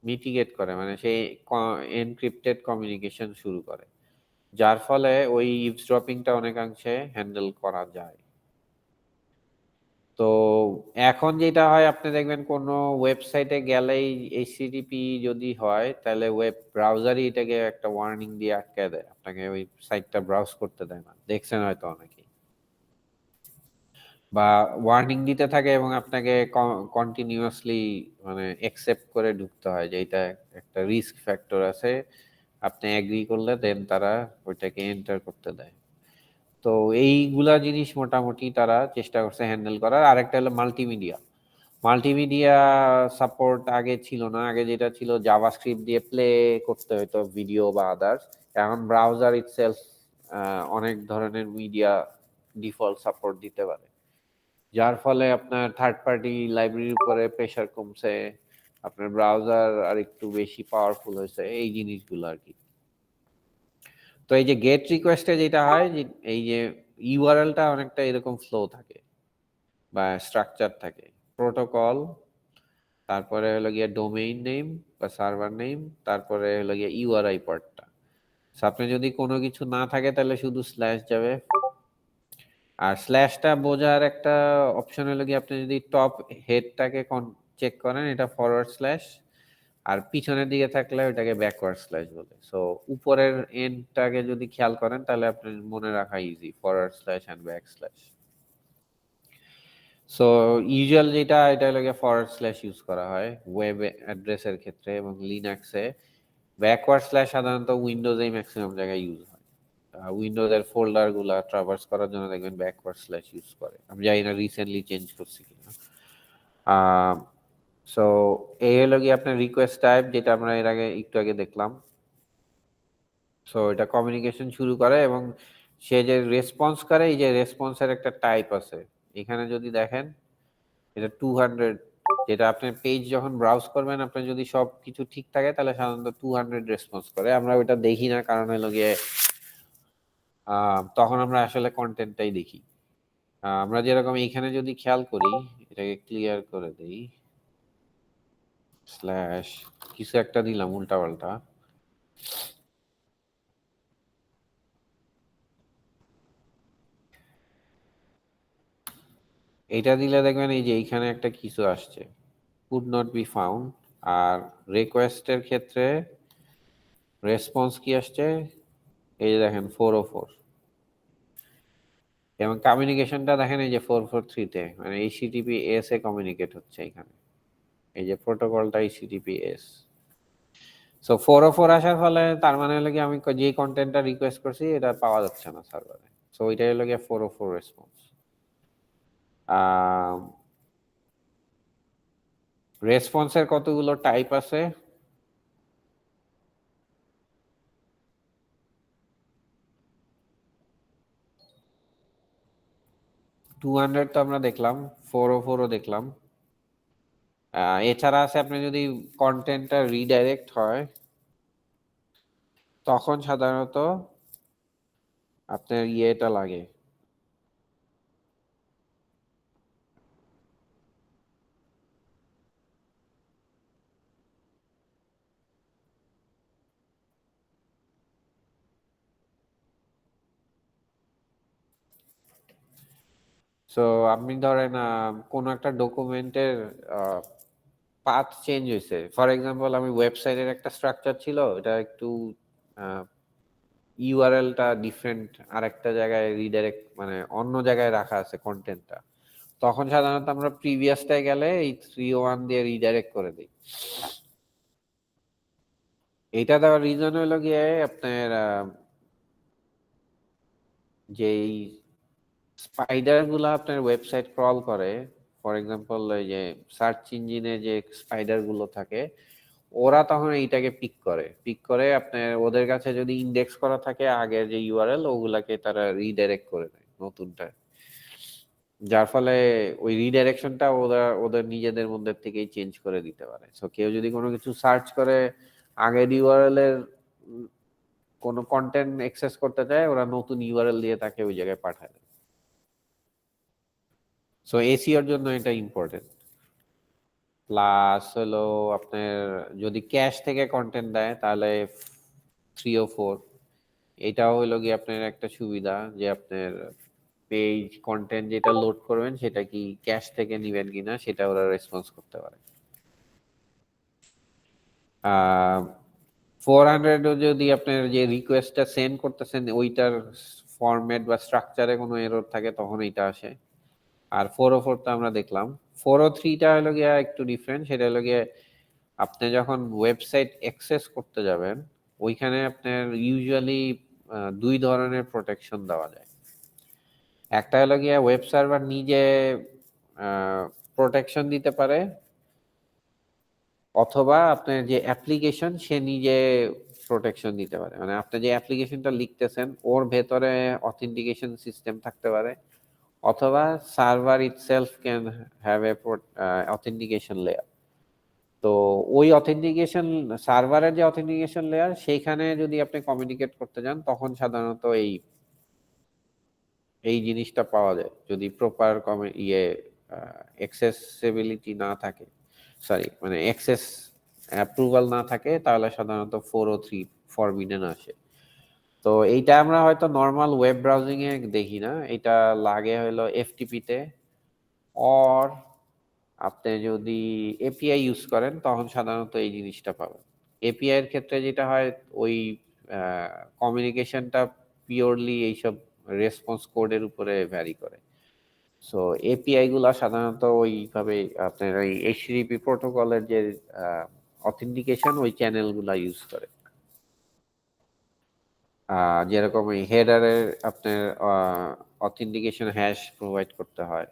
মিটিগেট করে, মানে সেই এনক্রিপ্টেড কমিউনিকেশন শুরু করে, যার ফলে ওই ইভসড্রপিংটা অনেকাংশে হ্যান্ডেল করা যায়। তো এখন যেটা হয় আপনি দেখবেন কোনো ওয়েবসাইটে গেলেই এইচটিটিপি যদি হয় তাহলে ওয়েব ব্রাউজারই এটাকে একটা ওয়ার্নিং দিয়ে আটকে দেয়, আপনাকে ওই সাইটটা ব্রাউজ করতে দেয় না, দেখছেন হয়তো অনেকেই, বা ওয়ার্নিং দিতে থাকে এবং আপনাকে কন্টিনিউয়াসলি মানে অ্যাকসেপ্ট করে ঢুকতে হয় যে এটা একটা রিস্ক ফ্যাক্টর আছে, আপনি এগ্রি করলে দেন তারা ওইটাকে এন্টার করতে দেয়। তো এইগুলা জিনিস মোটামুটি তারা চেষ্টা করছে হ্যান্ডেল করার। আরেকটা হলো মাল্টিমিডিয়া। মাল্টিমিডিয়া সাপোর্ট আগে ছিল না, আগে যেটা ছিল জাভাস্ক্রিপ্ট দিয়ে প্লে করতে হতো ভিডিও বা আদার্স, এখন ব্রাউজার ইটসেলফ অনেক ধরনের মিডিয়া ডিফল্ট সাপোর্ট দিতে পারে, যার ফলে আপনার থার্ড পার্টি লাইব্রেরির উপরে প্রেশার কমছে, আপনার ব্রাউজার আর একটু বেশি পাওয়ারফুল হয়েছে, এই জিনিসগুলো আর কি। তো এই যে গেট রিকোয়েস্টে যেটা হয় যে এই যে ইউআরএলটা অনেকটা এরকম ফ্লো থাকে বা স্ট্রাকচার থাকে, প্রোটোকল, তারপরে হলো গিয়ে ডোমেইন নেম বা সার্ভার নেম, তারপরে হলো গিয়ে ইউআরআই পার্টটা। আপনি যদি কোনো কিছু না থাকে তাহলে শুধু স্ল্যাশ যাবে, আর স্ল্যাশটা বোঝার একটা অপশন হলো গিয়ে আপনি যদি টপ হেডটাকে চেক করেন এটা ফরওয়ার্ড স্ল্যাশ, আর পিছনের দিকে থাকলে ওটাকে ব্যাকওয়ার্ড স্ল্যাশ বলে। সো উপরের এন্ডটাকে যদি খেয়াল করেন তাহলে আপনি মনে রাখা easy, forward slash and back slash. So usual যেটা এটা লাগে ফরওয়ার্ড স্ল্যাশ ইউজ করা হয় ওয়েব অ্যাড্রেসের ক্ষেত্রে, এবং লিনাক্সে ব্যাকওয়ার্ড স্ল্যাশ সাধারণত উইন্ডোজেই ম্যাক্সিমাম জায়গায় ইউজ হয়। উইন্ডোজের ফোল্ডার গুলা ট্রাভার্স করার জন্য দেখবেন ব্যাকওয়ার্ড স্ল্যাশ ইউজ করে, আমি জানি না রিসেন্টলি চেঞ্জ করছি কিনা। সো এই হলো গিয়ে আপনার রিকোয়েস্ট টাইপ, যেটা আমরা এর আগে একটু আগে দেখলাম। সো এটা কমিউনিকেশন শুরু করে এবং সে যে রেসপন্স করে, এই যে রেসপন্সের একটা টাইপ আছে এখানে যদি দেখেন, এটা 200, যেটা আপনার পেজ যখন ব্রাউজ করবেন আপনার যদি সব কিছু ঠিক থাকে তাহলে সাধারণত 200 রেসপন্স করে। আমরা ওইটা দেখি না, কারণ হলো গিয়ে তখন আমরা আসলে কন্টেন্টটাই দেখি। আমরা যেরকম এইখানে যদি খেয়াল করি, এটাকে ক্লিয়ার করে দেই, স্ল্যাশ কিছু একটা দিলাম উল্টা পাল্টা, এটা দিলে দেখবেন এই যে এইখানে একটা কিছু আসছে could not be found, আর রিকোয়েস্টের ক্ষেত্রে রেসপন্স কি আসছে এই যে দেখেন 404, এবং কমিউনিকেশনটা দেখেন এই যে 443 তে, মানে এইচটিটিপিএস এ কমিউনিকেট হচ্ছে এখানে, এই যে প্রোটোকলটা এইচটিটিপিএস। সো 404 আসার ফলে তার মানে হলো কি আমি যে কন্টেন্টটা রিকোয়েস্ট করছি এটা পাওয়া যাচ্ছে না সার্ভারে, সো ওইটাই হলো গিয়ে 404 রেসপন্স। রেসপন্সের কতগুলো টাইপ আছে, টু 200 তো আমরা দেখলাম, 404ও দেখলাম। এছাড়া আছে আপনি যদি কন্টেন্টটা রিডাইরেক্ট হয় তখন সাধারণত আপনার ইয়েটা লাগে, সো আপনি ধরেন কোনো একটা ডকুমেন্টের পাথ চেঞ্জ হয়েছে। ফর এক্সাম্পল আমি ওয়েবসাইটের একটা স্ট্রাকচার ছিল, এটা একটু ইউআরএলটা ডিফারেন্ট, আরেকটা জায়গায় রিডাইরেক্ট মানে অন্য জায়গায় রাখা আছে কন্টেন্টটা, তখন সাধারণত আমরা প্রিভিয়াসটায় গেলে এই 301 দিয়ে রিডাইরেক্ট করে দিই। এটা দেওয়ার রিজন হলো গিয়ে আপনার যেই স্পাইডার গুলা আপনার ওয়েবসাইট ক্রল করে, ফর এক্সাম্পল এই যে সার্চ ইঞ্জিনে যে স্পাইডার গুলো থাকে, ওরা তখন এইটাকে পিক করে আপনার ওদের কাছে যদি ইন্ডেক্স করা থাকে আগের যে ইউআরএল, ওগুলাকে তারা রিডাইরেক্ট করে দেয় নতুনটা, যার ফলে ওই রিডাইরেকশনটা ওরা ওদের নিজেদের মধ্যে থেকেই চেঞ্জ করে দিতে পারে। সো কেউ যদি কোনো কিছু সার্চ করে আগের ইউআরএল এর কোনো কন্টেন্ট অ্যাক্সেস করতে চায়, ওরা নতুন ইউআরএল দিয়ে তাকে ওই জায়গায় পাঠায় দেয়। সো এসিওর জন্য এটা ইম্পর্টেন্ট। প্লাস হলো আপনার যদি ক্যাশ থেকে কন্টেন্ট দেয় তাহলে 304, এটাও হলো গিয়ে আপনার একটা সুবিধা যে আপনার পেজ কন্টেন্ট যেটা লোড করবেন সেটা কি ক্যাশ থেকে নিবেন কিনা সেটা ওরা রেসপন্স করতে পারে। 400 যদি আপনার যে রিকোয়েস্টটা সেন্ড করতেছেন ওইটার ফরম্যাট বা স্ট্রাকচারে কোনো এরর থাকে তখন এটা আসে। আর 404 তো আমরা দেখলাম। 403টা হলো গিয়ে একটু ডিফারেন্ট, সেটা হলো গিয়ে আপনি যখন ওয়েবসাইট অ্যাক্সেস করতে যাবেন ওইখানে আপনার ইউজুয়ালি দুই ধরনের প্রোটেকশন দেওয়া যায়। একটা হলো গিয়ে ওয়েব সার্ভার নিজে প্রোটেকশন দিতে পারে, অথবা আপনার যে অ্যাপ্লিকেশন সে নিজে প্রোটেকশন দিতে পারে। মানে আপনি যে অ্যাপ্লিকেশনটা লিখতেছেন ওর ভেতরে অথেন্টিকেশন সিস্টেম থাকতে পারে, অথবা server itself can have a authentication layer. তো ওই অথেন্টিকেশন সার্ভারের যে অথেন্টিকেশন লেয়ার সেইখানে যদি আপনি কমিউনিকেট করতে যান তখন সাধারণত এই এই জিনিসটা পাওয়া যায়। যদি প্রপার অ্যাক্সেসিবিলিটি না থাকে, সরি মানে অ্যাক্সেস অ্যাপ্রুভাল না থাকে, তাহলে সাধারণত 403 ফরবিডেন আসে। তো এইটা আমরা হয়তো নর্মাল ওয়েব ব্রাউজিং এ দেখি না, এটা লাগে হলো এফটিপি তে, অর আপনি যদি এপিআই ইউজ করেন তখন সাধারণত এই জিনিসটা পাবেন। এপিআই এর ক্ষেত্রে যেটা হয় ওই কমিউনিকেশনটা পিওরলি এইসব রেসপন্স কোডের উপরে ভ্যারি করে। সো এপিআই গুলা সাধারণত ওইভাবে আপনার ওই এইচটিটিপি প্রোটোকলের যে অথেন্টিকেশন ওই চ্যানেল গুলা ইউজ করে। যেরকম ওই হেডারের আপনার অথেন্টিকেশন হ্যাশ প্রোভাইড করতে হয়।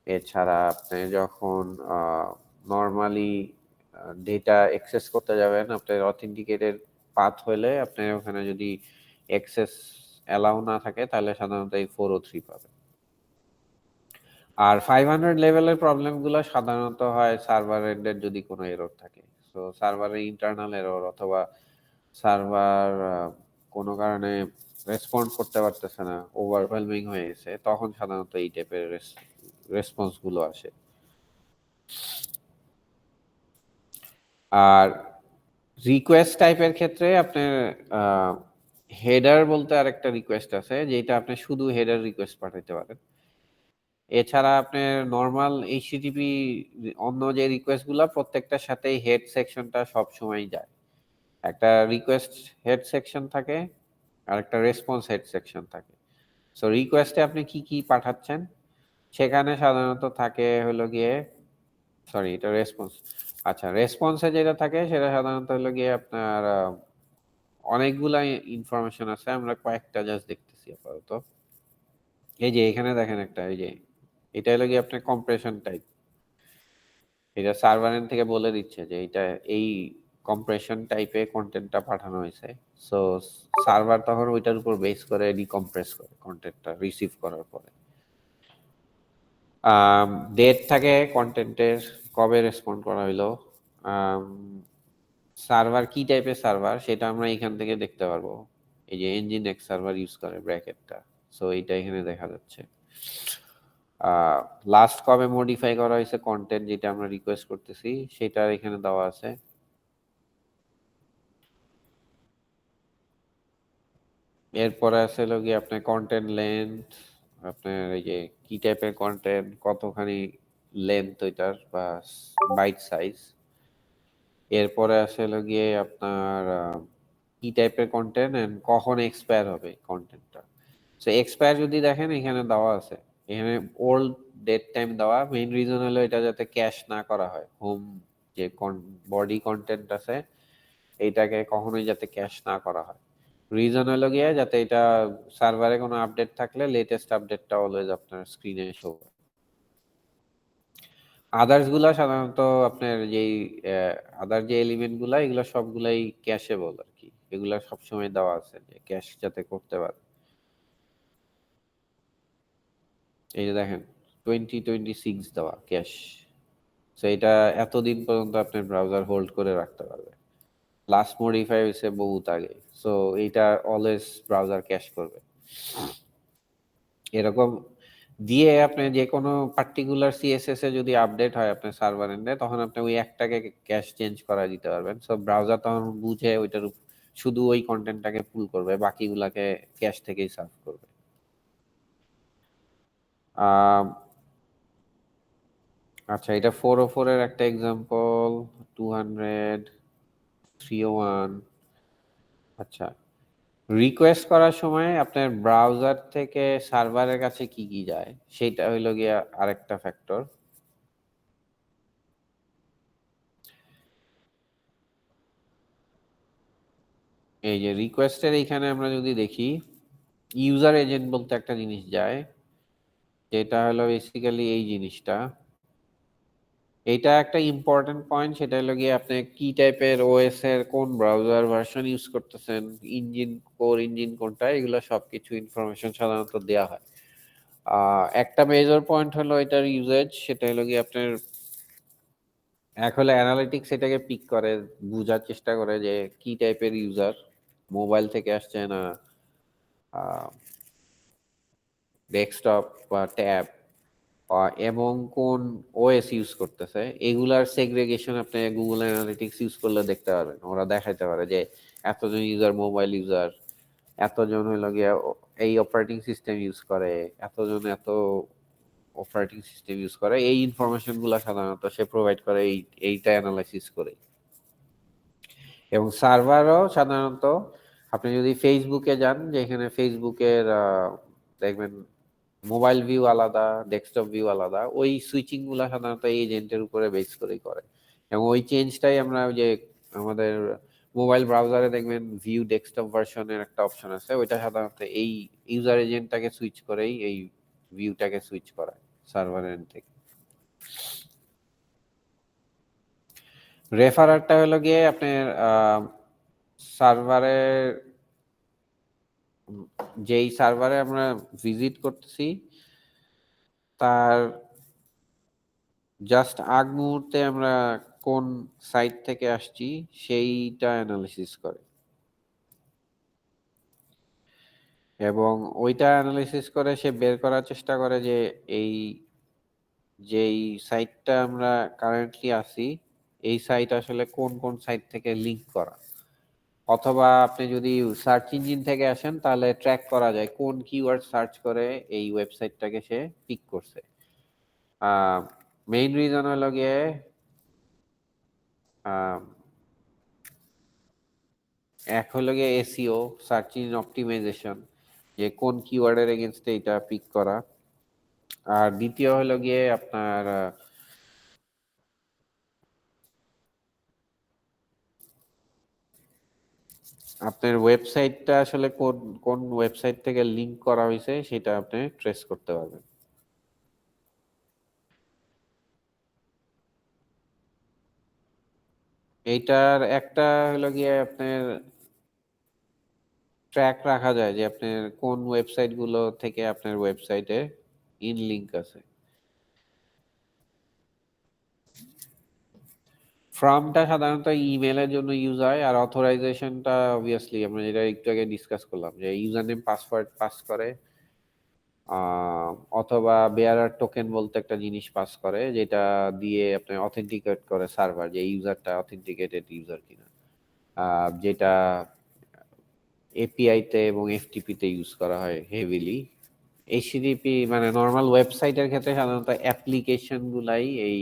এছাড়া আপনি যখন নর্মালি ডেটা অ্যাক্সেস করতে যাবেন আপনার অথেন্টিকেটেড পাথ হলে আপনার ওখানে যদি অ্যাক্সেস অ্যালাউ না থাকে তাহলে সাধারণত এই 403 পাবেন। আর 500 লেভেলের প্রবলেমগুলো সাধারণত হয় সার্ভার এন্ডের যদি কোনো এরর থাকে। সো সার্ভারের ইন্টারনাল এরর, অথবা সার্ভার কোনো কারণে রেসপন্ড করতে পারতেছে না, ওভারওয়েলমিং হয়ে গেছে, তখন সাধারণত এই টাইপের রেসপন্স গুলো আসে। আর রিকোয়েস্ট টাইপের ক্ষেত্রে আপনার হেডার বলতে আরেকটা রিকোয়েস্ট আছে যেটা আপনি শুধু হেডার রিকোয়েস্ট পাঠাতে পারেন। এছাড়া আপনার নর্মাল এইচটিটিপি অন্য যে রিকোয়েস্ট গুলা প্রত্যেকটার সাথে হেড সেকশনটা সব সময় যায়। একটা রিকোয়েস্ট হেড সেকশন থাকে আর একটা রেসপন্স হেড সেকশন থাকে। সো রিকোয়েস্টে আপনি কি কি পাঠাচ্ছেন সেখানে সাধারণত থাকে হলো গিয়ে, সরি এটা রেসপন্স, আচ্ছা রেসপন্সে যেটা থাকে সেটা সাধারণত হলো গিয়ে আপনার অনেকগুলা ইনফরমেশন আছে, আমরা কয়েকটা জাস্ট দেখতেছি আপাতত। এই যে এখানে দেখেন একটা, এই যে এটা হলো গিয়ে আপনার কম্প্রেশন টাইপ, এটা সার্ভার এন্ড থেকে বলে দিচ্ছে যে এটা এই কম্প্রেশন টাইপে কন্টেন্টটা পাঠানো হয়েছে। সো সার্ভার তখন ওইটার উপর বেস করে ডিকম্প্রেস করে কন্টেন্টটা রিসিভ করার পরে। ডেট থাকে কন্টেন্টের, কবে রেসপন্ড করা হইলো, সার্ভার কি টাইপের সার্ভার সেটা আমরা এখান থেকে দেখতে পারবো। এই যে nginx সার্ভার ইউজ করে ব্র্যাকেটটা, সো এটা এখানে দেখা যাচ্ছে। লাস্ট কবে মডিফাই করা হয়েছে কন্টেন্ট যেটা আমরা রিকোয়েস্ট করতেছি সেটা এখানে দেওয়া আছে। এরপরে আছে হলো গিয়ে আপনার কন্টেন্ট লেন্থ, আপনার এই যে কি টাইপের কন্টেন্ট, কতখানি লেন্থ ওইটার বা বাইট সাইজ। এরপরে আছে হলো গিয়ে আপনার কি টাইপের কন্টেন্ট এন্ড কখন এক্সপায়ার হবে কন্টেন্টটা। সো এক্সপায়ার যদি দেখেন এখানে দেওয়া আছে, এখানে ওল্ড ডেট টাইম দেওয়া। মেইন রিজন হলো এটা যাতে ক্যাশ না করা হয়। হোম যে বডি কন্টেন্ট আছে এইটাকে কখনোই যাতে ক্যাশ না করা হয়। রিজন হলো গিয়ে যাতে এটা সার্ভারে কোনো আপডেট থাকলে লেটেস্ট আপডেটটা অলওয়েজ আপনার স্ক্রিনে শো করে। আদার্স গুলা সাধারণত আপনার যেই আদার যে এলিমেন্ট গুলা এগুলো সবগুলাই ক্যাশেবল আর কি, এগুলা সবসময় দেওয়া আছে যে ক্যাশ যাতে করতে পারে। এই যে দেখেন 2026 দেওয়া ক্যাশ, তো এটা এতদিন পর্যন্ত আপনার ব্রাউজার হোল্ড করে রাখতে পারবে। লাস্ট মডিফাই হয়েছে বহুত আগে, সো এইটা অলওয়েজ ব্রাউজার ক্যাশ করবে। এরকম দিয়ে আপনি যে কোনো পার্টিকুলার সিএসএস এ যদি আপডেট হয় আপনার সার্ভার এন্ডে, তখন আপনি ওই একটাকে ক্যাশ চেঞ্জ করা দিতে পারবেন। সো ব্রাউজার তখন বুঝে ওইটার শুধু ওই কন্টেন্টটাকে পুল করবে, বাকিগুলাকে ক্যাশ থেকেই সার্ভ করবে। আচ্ছা, এটা 404 এর একটা এক্সাম্পল, 200, 301। আচ্ছা, রিকোয়েস্ট করার সময় আপনার ব্রাউজার থেকে সার্ভারের কাছে কি কি যায় সেটা হইলো গিয়া আরেকটা ফ্যাক্টর। এই যে রিকোয়েস্টের এইখানে আমরা যদি দেখি ইউজার এজেন্ট বলতে একটা জিনিস যায়, যেটা হলো বেসিক্যালি এই জিনিসটা। এটা একটা ইম্পর্টেন্ট পয়েন্ট, সেটা হলো গিয়ে আপনি কি টাইপের ওএস এর কোন ব্রাউজার ভার্সন ইউজ করতেছেন, ইঞ্জিন কোর ইঞ্জিন কোনটা, এগুলো সবকিছু ইনফরমেশন সাধারণত দেওয়া হয়। একটা মেজর পয়েন্ট হলো এটার ইউজেজ, সেটা হলো গিয়ে আপনার এক হলো অ্যানালিটিক্স এটাকে পিক করে, বোঝার চেষ্টা করে যে কি টাইপের ইউজার, মোবাইল থেকে আসছে না ডেস্কটপ বা ট্যাব, এবং কোন ওএস ইউজ করতেছে। এগুলার সেগ্রেগেশন আপনি গুগল অ্যানালিটিক্স ইউজ করলে দেখতে পারবেন। ওরা দেখাইতে পারে যে এতজন ইউজার মোবাইল ইউজার, এতজন হইলো গিয়া এই অপারেটিং সিস্টেম ইউজ করে, এতজন এত অপারেটিং সিস্টেম ইউজ করে। এই ইনফরমেশন গুলা সাধারণত সে প্রোভাইড করে এইটা অ্যানালাইসিস করে। এবং সার্ভারও সাধারণত আপনি যদি ফেসবুকে যান, যেখানে ফেসবুকের দেখবেন মোবাইল ভিউ আলাদা, ডেস্কটপ ভিউ আলাদা, ওই সুইচিং গুলা সাধারণত এই এজেন্টের উপরে বেস করেই করে। এবং ওই চেঞ্জটাই আমরা ওই যে আমাদের মোবাইল ব্রাউজারে দেখবেন ভিউ ডেস্কটপ ভার্সনের একটা অপশন আছে, ওইটা সাধারণত এই ইউজার এজেন্টটাকে সুইচ করেই এই ভিউটাকে সুইচ করায় সার্ভার এন্ড থেকে। রেফারারটা হলো গিয়ে আপনার সার্ভারের, যেই সার্ভারে আমরা ভিজিট করতেছি তার জাস্ট আগ মুহূর্তে আমরা কোন সাইট থেকে আসছি সেইটা অ্যানালিসিস করে, এবং ওইটা অ্যানালিসিস করে সে বের করার চেষ্টা করে যে এই যেই সাইটটা আমরা কারেন্টলি আছি এই সাইট আসলে কোন কোন সাইট থেকে লিংক করা। অথবা আপনি যদি সার্চ ইঞ্জিন থেকে আসেন তাহলে ট্র্যাক করা যায় কোন কিওয়ার্ড সার্চ করে এই ওয়েবসাইটটাকে সে পিক করছে। মেইন রিজন হলো গিয়ে এক হলো গিয়ে এসইও, সার্চ ইঞ্জিন অপটিমাইজেশন, যে কোন কিওয়ার্ডের এগেইনস্টে এটা পিক করা। আর দ্বিতীয় হলো গিয়ে আপনার আপনার ওয়েবসাইটটা আসলে কোন কোন ওয়েবসাইট থেকে লিংক করা হয়েছে সেটা আপনি ট্রেস করতে পারবেন। এইটার একটা হলো গিয়ে আপনার ট্র্যাক রাখা যায় যে আপনার কোন ওয়েবসাইট গুলো থেকে আপনার ওয়েবসাইটে ইন লিংক আছে। ফর্মটা সাধারণত ইমেলের জন্য ইউজ হয়, আর অথরাইজেশনটা অবভিয়াসলি আমরা যেটা একটু আগে ডিসকাস করলাম যে ইউজার নেম পাসওয়ার্ড পাস করে, অথবা বেয়ারার টোকেন বলতে একটা জিনিস পাস করে যেটা দিয়ে আপনি অথেন্টিকেট করে সার্ভার যে ইউজারটা অথেন্টিকেটেড ইউজার কিনা, যেটা এপিআই তে এবং এফটিপি তে ইউজ করা হয় হেভিলি। এইচটিটিপি মানে নর্মাল ওয়েবসাইটের ক্ষেত্রে সাধারণত অ্যাপ্লিকেশন গুলাই এই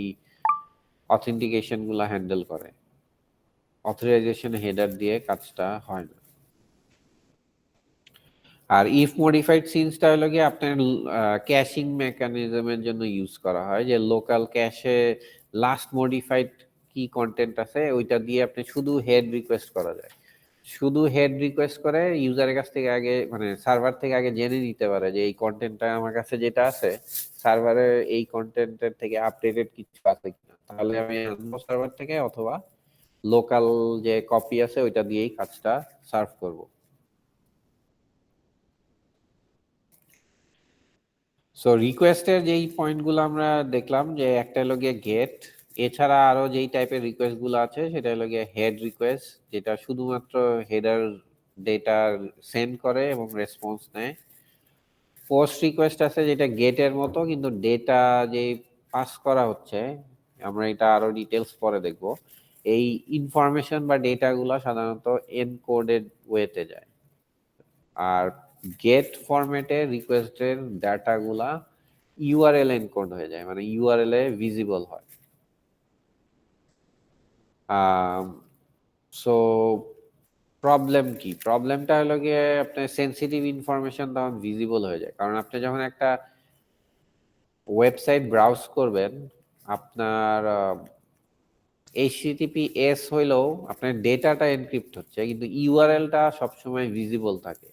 অথেন্টিকেশন গুলা হ্যান্ডেল করে, অথরাইজেশন হেডার দিয়ে কাজটা হয় না। আর ইফ মডিফাইড সিন্সটা হলো গিয়ে আপনার ক্যাশিং মেকানিজমের জন্য ইউজ করা হয়, যে লোকাল ক্যাশে লাস্ট মডিফাইড কি কন্টেন্ট আছে ওইটা দিয়ে আপনি শুধু হেড রিকোয়েস্ট করা যায়, শুধু হেড রিকোয়েস্ট করে ইউজারের কাছ থেকে আগে মানে সার্ভার থেকে আগে জেনে নিতে পারে যে এই কন্টেন্টটা আমার কাছে যেটা আছে সার্ভারে এই কন্টেন্টের থেকে আপডেটেড কিছু আছে কিনা, তাহলে আমি আনবো সার্ভার থেকে, অথবা লোকাল যে কপি আছে ওইটা দিয়েই কাজটা সার্ভ করব। সো রিকোয়েস্টের যেই পয়েন্টগুলো আমরা দেখলাম যে একটা হলো গিয়ে গেট, এছাড়া আরো যেই টাইপের রিকোয়েস্ট গুলো আছে সেটা হলো গিয়ে হেড রিকোয়েস্ট, যেটা শুধুমাত্র হেডার ডেটা সেন্ড করে এবং রেসপন্স নেয়। পোস্ট রিকোয়েস্ট আছে যেটা গেটের মতো কিন্তু ডেটা যে পাস করা হচ্ছে, আমরা এটা আরো ডিটেলস পরে দেখব, এই ইনফরমেশন বা ডেটাগুলো সাধারণত এনকোডেড ওয়েতে যায়। আর গেট ফরম্যাটে রিকোয়েস্টের ডাটাগুলা ইউআরএল এনকোড হয়ে যায়, মানে ইউআরএল এ ভিজিবল হয়। সো প্রবলেম কি? প্রবলেমটা হলো গিয়ে আপনার সেন্সিটিভ ইনফরমেশন তখন ভিজিবল হয়ে যায়, কারণ আপনি যখন একটা ওয়েবসাইট ব্রাউজ করবেন আপনার HTTPS হইলেও আপনার ডেটাটা এনক্রিপ্ট হচ্ছে কিন্তু ইউআরএলটা সবসময় ভিজিবল থাকে।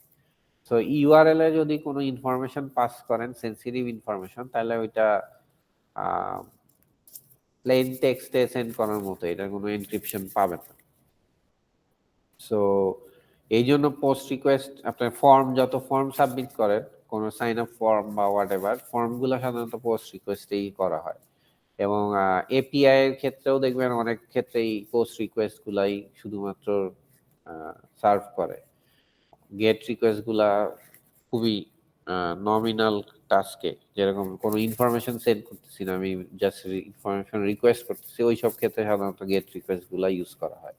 সো ইউআরএল এ যদি কোনো ইনফরমেশন পাস করেন সেন্সিটিভ ইনফরমেশন, তাহলে ওইটা প্লেন টেক্সটে সেন্ড করার মতো, এটা কোনো এনক্রিপশন পাবেন না। সো এই জন্য পোস্ট রিকোয়েস্ট আপনার ফর্ম, যত ফর্ম সাবমিট করেন কোনো সাইন আপ ফর্ম বা হোয়াট এভার, ফর্মগুলো সাধারণত পোস্ট রিকোয়েস্টেই করা হয়। এবং এপিআই এর ক্ষেত্রেও দেখবেন অনেক ক্ষেত্রেই পোস্ট রিকোয়েস্ট গুলাই শুধুমাত্র সার্ভ করে। গেট রিকোয়েস্ট গুলা খুবই নমিনাল টাস্কে, যেরকম কোনো ইনফরমেশন সেন্ড করতেছি না, আমি জাস্ট ইনফরমেশন রিকোয়েস্ট করতেছি, ওই সব ক্ষেত্রে সাধারণত গেট রিকোয়েস্ট গুলা ইউজ করা হয়।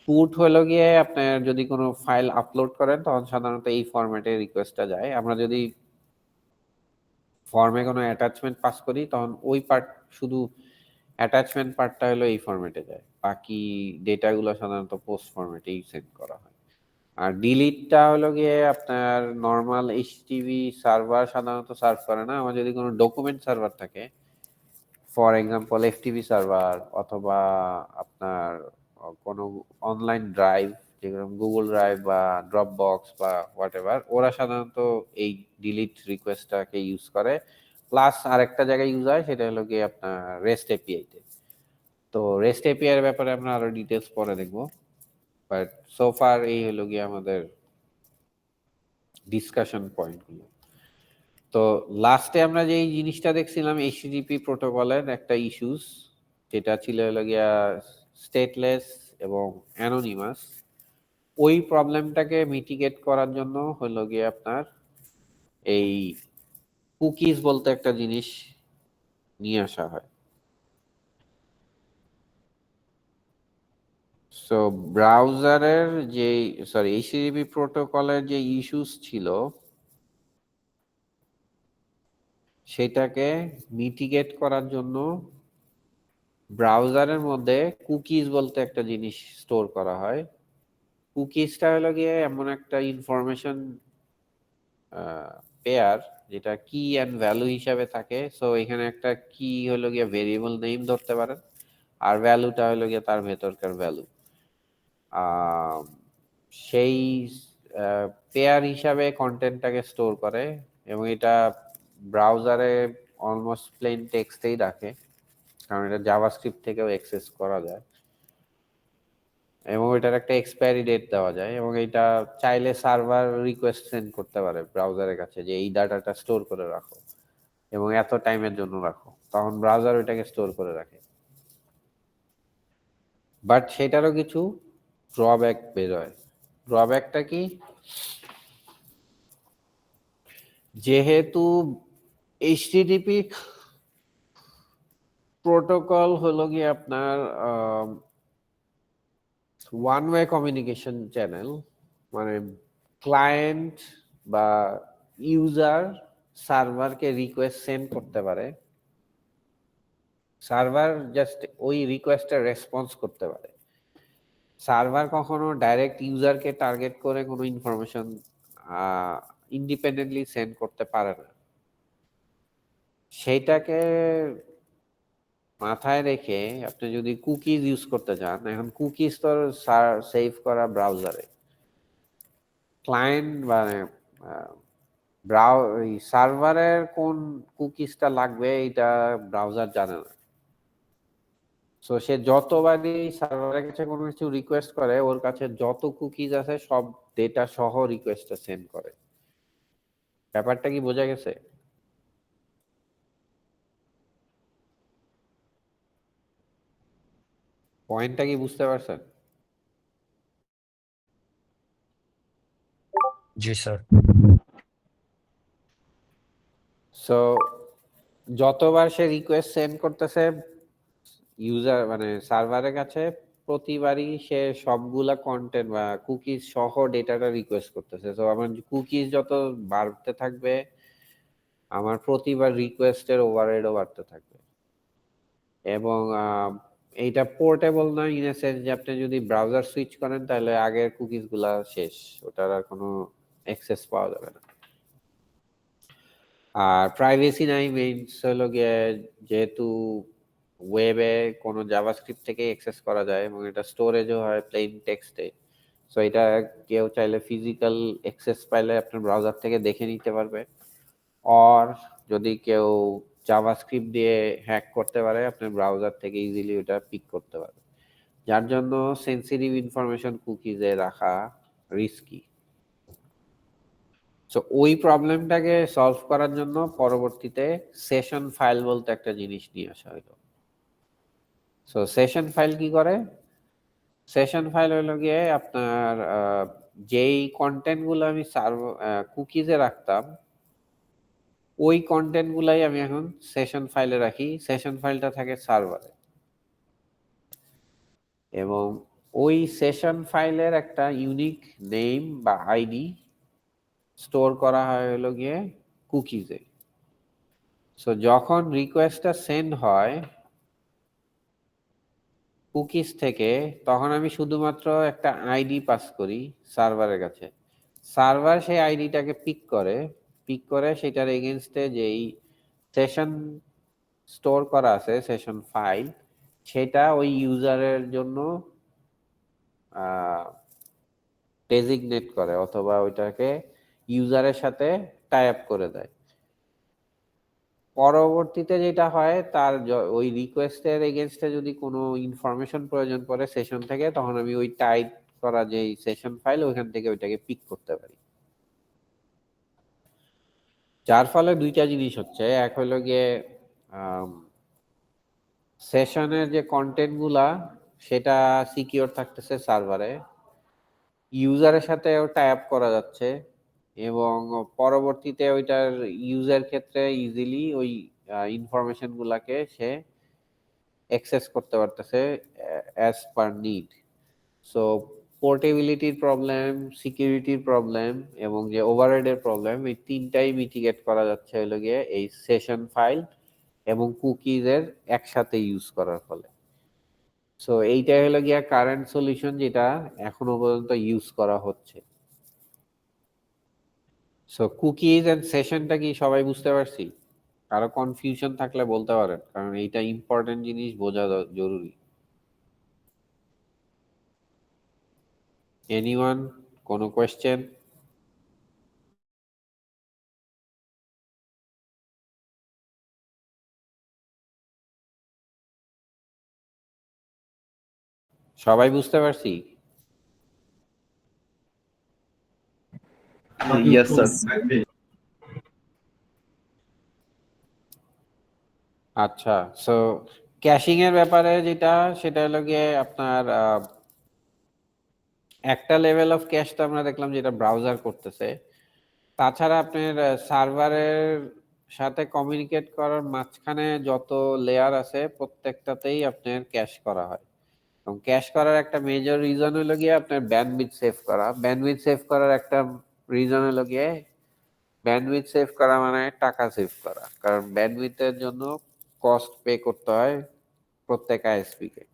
পুট হলো গিয়ে আপনার যদি কোনো ফাইল আপলোড করেন তখন সাধারণত এই ফরম্যাটে রিকোয়েস্টটা যায়। আমরা যদি ফর্মে কোনো অ্যাটাচমেন্ট পাস করি তখন ওই পার্ট, শুধু অ্যাটাচমেন্ট পার্টটা হলো এই ফরম্যাটে যায়, বাকি ডেটাগুলো সাধারণত পোস্ট ফরম্যাটেই সেন্ড করা হয়। আর ডিলিটটা হলো গিয়ে আপনার নর্মাল এইচটিটিপি সার্ভার সাধারণত সার্ভ করে না। আমার যদি কোনো ডকুমেন্ট সার্ভার থাকে, ফর এক্সাম্পল এফটিপি সার্ভার অথবা আপনার কোনো অনলাইন ড্রাইভ যেরকম গুগল ড্রাইভ বা ড্রপ বক্স বা হোয়াট এভার, ওরা সাধারণত এই ডিলিট রিকোয়েস্টটাকে ইউজ করে। প্লাস আরেকটা জায়গায় ইউজ হয় সেটা হলো গিয়ে আপনার রেস্ট এপিআই তে। তো রেস্ট এপিআই এর ব্যাপারে আমরা আরো ডিটেলস পরে দেখবো, বাট সো ফার এই হলো গিয়ে আমাদের ডিসকাশন পয়েন্টগুলো। তো লাস্টে আমরা যে জিনিসটা দেখছিলাম এইচটিটিপি প্রোটোকলের একটা ইস্যুস, যেটা ছিল হলো গিয়া স্টেটলেস এবং অ্যানোনিমাস, ওই প্রবলেমটাকে মিটিগেট করার জন্য হলো গিয়ে আপনার এই কুকিজ বলতে একটা জিনিস নিয়ে আসা হয়। সো ব্রাউজারের যে এইচটিটিপি প্রোটোকলের যে ইস্যুস ছিল সেটাকে মিটিগেট করার জন্য ব্রাউজারের মধ্যে কুকিজ বলতে একটা জিনিস স্টোর করা হয়। কুকিজটা হলো গিয়ে এমন একটা ইনফরমেশন পেয়ার যেটা কি অ্যান্ড ভ্যালু হিসাবে থাকে। সো এখানে একটা কি হলো গিয়ে ভেরিয়েবল নেম ধরতে পারেন, আর ভ্যালুটা হলো গিয়ে তার ভেতরকার ভ্যালু। সেই পেয়ার হিসাবে কন্টেন্টটাকে স্টোর করে এবং এটা ব্রাউজারে অলমোস্ট প্লেন টেক্সটেই রাখে, কারণ এটা জাভাস্ক্রিপ্ট থেকেও অ্যাক্সেস করা যায় এবং এটার একটা এক্সপায়ারি ডেট দেওয়া যায় এবং এটা চাইলে সার্ভার রিকোয়েস্ট সেন্ড করতে পারে ব্রাউজারের কাছে যে এই ডাটাটা স্টোর করে রাখো এবং এত টাইমের জন্য রাখো, তখন ব্রাউজার ওইটাকে স্টোর করে রাখে। বাট সেটারও কিছু ড্রব্যাক বেরোয়। ড্রব্যাকটা কি? যেহেতু এইচটিটিপি প্রোটোকল হলো গিয়ে আপনার ওয়ান ওয়ে কমিউনিকেশন চ্যানেল, মানে ক্লায়েন্ট বা ইউজার সার্ভারকে রিকোয়েস্ট সেন্ড করতে পারে, সার্ভার জাস্ট ওই রিকোয়েস্টের রেসপন্স করতে পারে। সার্ভার কখনো ডাইরেক্ট ইউজারকে টার্গেট করে কোনো ইনফরমেশন ইন্ডিপেন্ডেন্টলি সেন্ড করতে পারে না। সেইটাকে মাথায় রেখে আপনি যদি কুকিজ ইউজ করতে চান, এখন কুকিজ তো সেভ করা ব্রাউজারে, ক্লায়েন্ট মানে সার্ভারের কোন কুকিজটা লাগবে এটা ব্রাউজার জানে না। সো সে যতবারই সার্ভারের কাছে কোনো কিছু রিকোয়েস্ট করে, ওর কাছে যত কুকিজ আছে সব ডেটা সহ রিকোয়েস্টটা সেন্ড করে। ব্যাপারটা কি বোঝা গেছে? পয়েন্টটা কি বুঝতে পারছেন? জি স্যার। সো যতবার সে রিকোয়েস্ট সেন্ড করতেছে ইউজার মানে সার্ভারের কাছে, প্রতিবারই সে সবগুলা কন্টেন্ট বা কুকিজ সহ ডেটাটা রিকোয়েস্ট করতেছে। তো আমার কুকিজ যত বাড়তে থাকবে, আমার প্রতিবার রিকোয়েস্টের ওভারহেডও বাড়তে থাকবে। এবং এইটা পোর্টেবল না, ইন এ সেন্স যে আপনি যদি ব্রাউজার সুইচ করেন তাহলে আগের কুকিজ গুলা শেষ, ওটার আর কোনো অ্যাক্সেস পাওয়া যাবে না। আর প্রাইভেসি নাই মিনস হলো গিয়ে, যেহেতু ওয়েবে কোনো জাভাস্ক্রিপ্ট থেকে অ্যাক্সেস করা যায় এবং এটা স্টোরেজও হয় প্লেন টেক্সটে, সো এটা কেউ চাইলে ফিজিক্যাল অ্যাক্সেস পাইলে আপনার ব্রাউজার থেকে দেখে নিতে পারবে। আর যদি কেউ জাভাস্ক্রিপ্ট দিয়ে হ্যাক করতে পারে, আপনার ব্রাউজার থেকে ইজিলি ওটা পিক করতে পারবে, যার জন্য সেন্সিটিভ ইনফরমেশন কুকিজে রাখা রিস্কি। সো ওই প্রবলেমটাকে সলভ করার জন্য পরবর্তীতে সেশন ফাইল বলতে একটা জিনিস নিয়ে আসা হলো। সো সেশন ফাইল কি করে? সেশন ফাইল হলো গিয়ে আপনার যেই কন্টেন্ট গুলো আমি কুকিজে রাখতাম, ওই কন্টেন্ট গুলাই আমি এখন সেশন ফাইলে রাখি। সেশন ফাইলটা থাকে সার্ভারে, এবং ওই সেশন ফাইলের একটা ইউনিক নেম বা আইডি স্টোর করা হয় হলো গিয়ে কুকিজে। সো যখন রিকোয়েস্টটা সেন্ড হয় কুকিজ থেকে, তখন আমি শুধুমাত্র একটা আইডি পাস করি সার্ভারের কাছে। সার্ভার সেই আইডিটাকে পিক করে সেটার এগেনস্টে যেই সেশন স্টোর করা আছে সেশন ফাইল, সেটা ওই ইউজারের জন্য ডেজিগনেট করে অথবা ওইটাকে ইউজারের সাথে টাই আপ করে দেয়। পরবর্তীতে যেটা হয়, তার ওই রিকোয়েস্টের এগেনস্টে যদি কোনো ইনফরমেশন প্রয়োজন পড়ে সেশন থেকে, তখন আমি ওই টাইপ করা যে সেশন ফাইল ওইখান থেকে ওইটাকে পিক করতে পারি। যার ফলে দুইটা জিনিস হচ্ছে, এক হলো গিয়ে সেশনের যে কন্টেন্ট গুলা সেটা সিকিউর থাকতেছে সার্ভারে, ইউজারের সাথে টাই আপ করা যাচ্ছে, এবং পরবর্তীতে ওইটার ইউজার ক্ষেত্রে ইজিলি ওই ইনফরমেশন গুলাকে সে অ্যাক্সেস করতে পারতেছে অ্যাজ পার নিড। সো পোর্টেবিলিটির প্রবলেম, সিকিউরিটির প্রবলেম এবং যে ওভারহেডের প্রবলেম, এই তিনটাই মিটিগেট করা যাচ্ছে হলো গিয়ে এই সেশন ফাইল এবং কুকিজের একসাথে ইউজ করার ফলে। সো এইটাই হলো গিয়া কারেন্ট সলিউশন যেটা এখনো পর্যন্ত ইউজ করা হচ্ছে। সো কুকিজ এন্ড সেশনটা কি সবাই বুঝতে পারছি? কারো কনফিউশন থাকলে বলতে পারেন, কারণ এইটা ইম্পর্টেন্ট জিনিস, বোঝা জরুরি। এনিওয়ান, কোনো কোয়েশ্চেন? সবাই বুঝতে পারছি? Yes, sir. আচ্ছা, সো ক্যাশিং এর ব্যাপারে যেটা, সেটা হলো গিয়ে আপনার একটা লেভেল অফ ক্যাশ তো আমরা দেখলাম যেটা ব্রাউজার করতেছে। তাছাড়া আপনার সার্ভারের সাথে কমিউনিকেট করার মাঝখানে যত লেয়ার আছে প্রত্যেকটাতেই আপনার ক্যাশ করা হয়। এবং ক্যাশ করার একটা মেজর রিজন হলো গিয়ে আপনার ব্যান্ডউইথ সেভ করা। ব্যান্ডউইথ সেভ করার একটা রিজন হলো গিয়ে, ব্যান্ডউইথ সেভ করা মানে টাকা সেভ করা, কারণ ব্যান্ডউইথের জন্য কস্ট পে করতে হয় প্রত্যেক আইএসপি কে।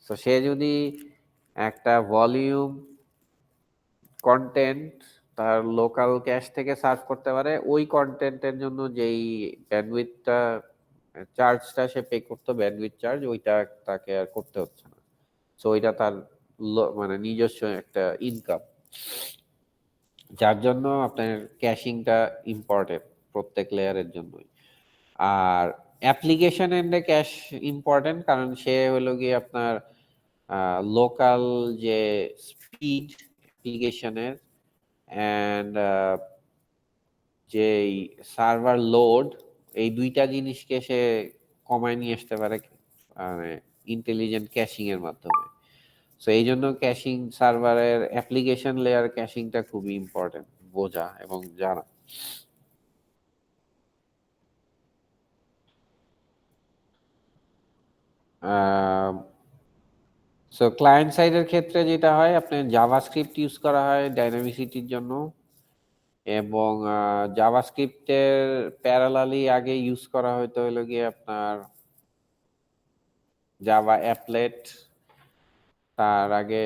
তো সে যদি একটা ভলিউম কন্টেন্ট তার লোকাল ক্যাশ থেকে সার্ভ করতে পারে, ওই কন্টেন্টের জন্য যেই ব্যান্ডউইথটা চার্জটা সে পে করতো, ব্যান্ডউইথ চার্জ, ওইটা তাকে আর করতে হচ্ছে না। সো ওইটা তার মানে নিজস্ব একটা ইনকাম, যার জন্য আপনার ক্যাশিংটা ইম্পর্টেন্ট প্রত্যেক লেয়ারের জন্যই। আর অ্যাপ্লিকেশন এন্ডে ক্যাশ ইম্পর্টেন্ট, কারণ সে হলো গিয়ে আপনার লোকাল যে স্পিড অ্যাপ্লিকেশনের অ্যান্ড যে সার্ভার লোড, এই দুইটা জিনিসকে সে কমায় নিয়ে আসতে পারে মানে ইন্টেলিজেন্ট ক্যাশিং এর মাধ্যমে। সো এই জন্য ক্যাশিং, সার্ভারের অ্যাপ্লিকেশন লেয়ার ক্যাশিংটা খুবই ইম্পর্টেন্ট বোঝা এবং জানা। সো ক্লায়েন্ট সাইডের ক্ষেত্রে যেটা হয়, আপনার জাভাস্ক্রিপ্ট ইউজ করা হয় ডাইনামিসিটির জন্য, এবং জাভাস্ক্রিপ্টের প্যারালালি আগে ইউজ করা হয়তো হলো গিয়ে আপনার জাভা অ্যাপলেট। তার আগে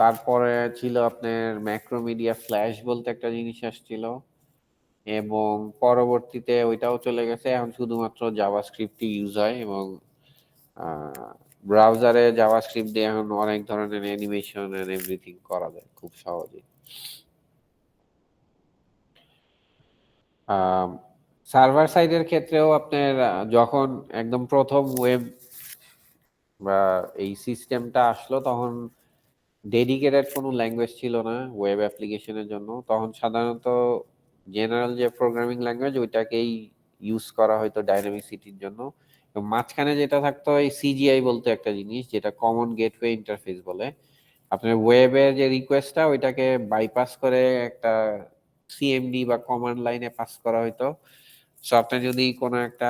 তারপরে ছিল আপনার ম্যাক্রোমিডিয়া ফ্ল্যাশ বলতে একটা জিনিস আসছিল, এবং পরবর্তীতে ওইটাও চলে গেছে, এখন শুধুমাত্র জাভাস্ক্রিপ্টই ইউজ হয়। এবং ব্রাউজারে জাভাস্ক্রিপ্ট দিয়ে এখন অনেক ধরনের অ্যানিমেশন এন্ড এভরিথিং করা যায় খুব সহজেই। সার্ভার সাইডের ক্ষেত্রেও আপনার যখন একদম প্রথম ওয়েব বা এই সিস্টেমটা আসলো, তখন ডেডিকেটেড কোনো ল্যাঙ্গুয়েজ ছিল না ওয়েব অ্যাপ্লিকেশনের জন্য। তখন সাধারণত জেনারেল যে প্রোগ্রামিং ল্যাঙ্গুয়েজ ওইটাকেই ইউজ করা হয়তো ডাইনামিসিটির জন্য। এবং মাঝখানে যেটা থাকতো এই সিজিআই বলতে একটা জিনিস, যেটা কমন গেটওয়ে ইন্টারফেস বলে। আপনার ওয়েবের যে রিকোয়েস্টটা ওইটাকে বাইপাস করে একটা সিএমডি বা কমান্ড লাইনে পাস করা হয়তো। সো আপনি যদি কোনো একটা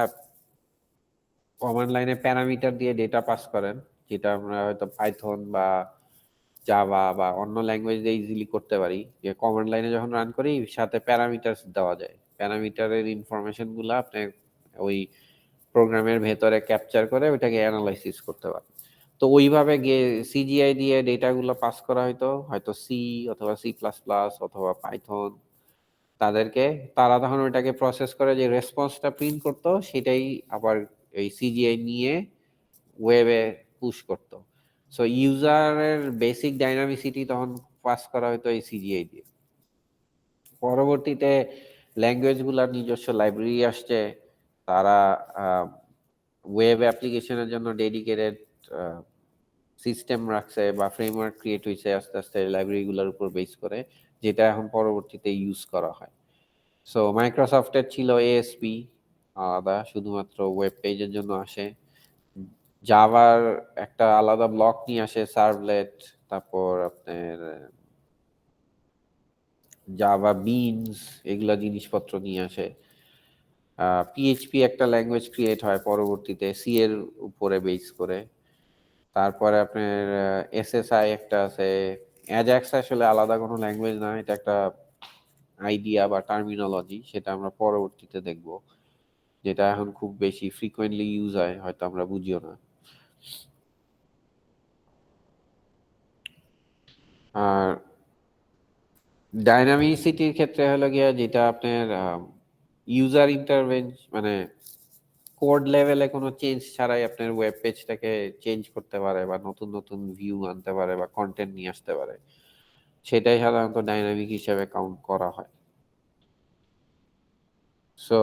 কমান্ড লাইনে প্যারামিটার দিয়ে ডেটা পাস করেন, যেটা আমরা হয়তো পাইথন বা জাভা বা অন্য ল্যাঙ্গুয়েজ দিয়ে ইজিলি করতে পারি, যে কমান্ড লাইনে যখন রান করি সাথে প্যারামিটার দেওয়া যায়, প্যারামিটারের ইনফরমেশন গুলা আপনি ওই প্রোগ্রামের ভেতরে ক্যাপচার করে ওইটাকে অ্যানালাইসিস করতে পারেন। তো ওইভাবে গিয়ে সিজিআই দিয়ে ডেটাগুলো পাস করা হয়তো, হয়তো সি অথবা সি প্লাস প্লাস অথবা পাইথন। তারা তখন ওইটাকে প্রসেস করে যে রেসপন্সটা প্রিন্ট করতো, সেটাই আবার এই সিজিআই নিয়ে ওয়েবে পুশ করতো। সো ইউজারের বেসিক ডাইনামিসিটি তখন পাস করা হয়তো এই সিজিআই দিয়ে। পরবর্তীতে ল্যাঙ্গুয়েজগুলোর নিজস্ব লাইব্রেরি আসছে, তারা ওয়েব অ্যাপ্লিকেশনের জন্য ডেডিকেটেড সিস্টেম রাখছে বা ফ্রেমওয়ার্ক ক্রিয়েট হয়েছে আস্তে আস্তে লাইব্রেরিগুলোর উপর বেস করে, যেটা এখন পরবর্তীতে ইউজ করা হয়। সো মাইক্রোসফটের ছিল এএসপি আলাদা, শুধুমাত্র ওয়েব পেজের জন্য আসে। জাভার একটা আলাদা ব্লক নিয়ে আসে, সার্ভলেট। তারপর আপনার জাভা বিনস, এগুলা জিনিসপত্র নিয়ে আসে। পিএইচপি একটা ল্যাঙ্গুয়েজ ক্রিয়েট হয় পরবর্তীতে সি এর উপরে বেস করে। তারপরে আপনার এসএসআই একটা আছে। অ্যাজাক্স আসলে আলাদা কোনো ল্যাঙ্গুয়েজ না, এটা একটা আইডিয়া বা টার্মিনোলজি, সেটা আমরা পরবর্তীতে দেখব, যেটা এখন খুব বেশি ফ্রিকোয়েন্টলি ইউজ হয়, হয়তো আমরা বুঝিও না। আর ডাইনামিসিটির ক্ষেত্রে হলো গিয়া যেটা আপনার ইউজার মানে কোড লেভেলে কোনো চেঞ্জ ছাড়াই আপনার ওয়েব পেজটাকে চেঞ্জ করতে পারে বা নতুন নতুন ভিউ আনতে পারে বা কন্টেন্ট নিয়ে আসতে পারে, সেটাই সাধারণত ডাইনামিক হিসেবে কাউন্ট করা হয়। সো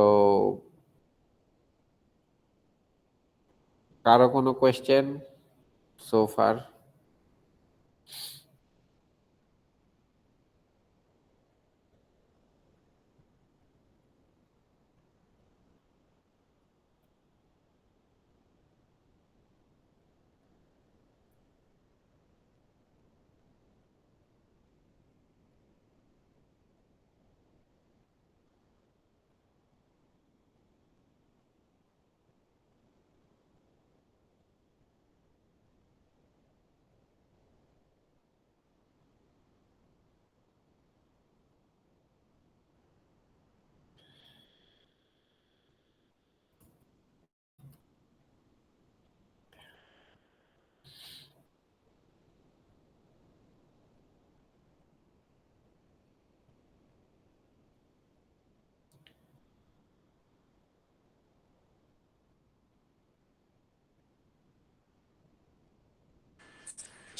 কারো কোনো কোয়েশ্চেন সো ফার?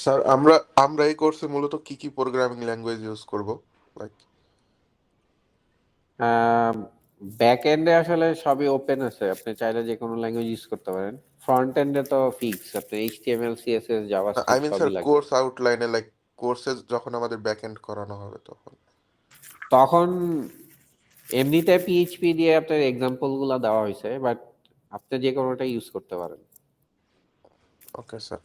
স্যার আমরা আমরা এই কোর্সে মূলত কি কি প্রোগ্রামিং ল্যাঙ্গুয়েজ ইউজ করব, লাইক? ব্যাক এন্ডে আসলে সবই ওপেন আছে, আপনি চাইলে যে কোনো ল্যাঙ্গুয়েজ ইউজ করতে পারেন। ফ্রন্ট এন্ডে তো ফিক্স, আপনি এইচটিএমএল সিএসএস আই জাভাস্ক্রিপ্ট মিন স্যার সবই লাগবে। কোর্স আউটলাইনে, লাইক কোর্সে যখন আমাদের ব্যাক এন্ড করানো হবে তখন। তখন এমনিতে পিএইচপি দিয়ে আপনার এক্সাম্পল গুলা দেওয়া হয়েছে, বাট আপনি যে কোনোটা ইউজ করতে পারেন। Okay sir.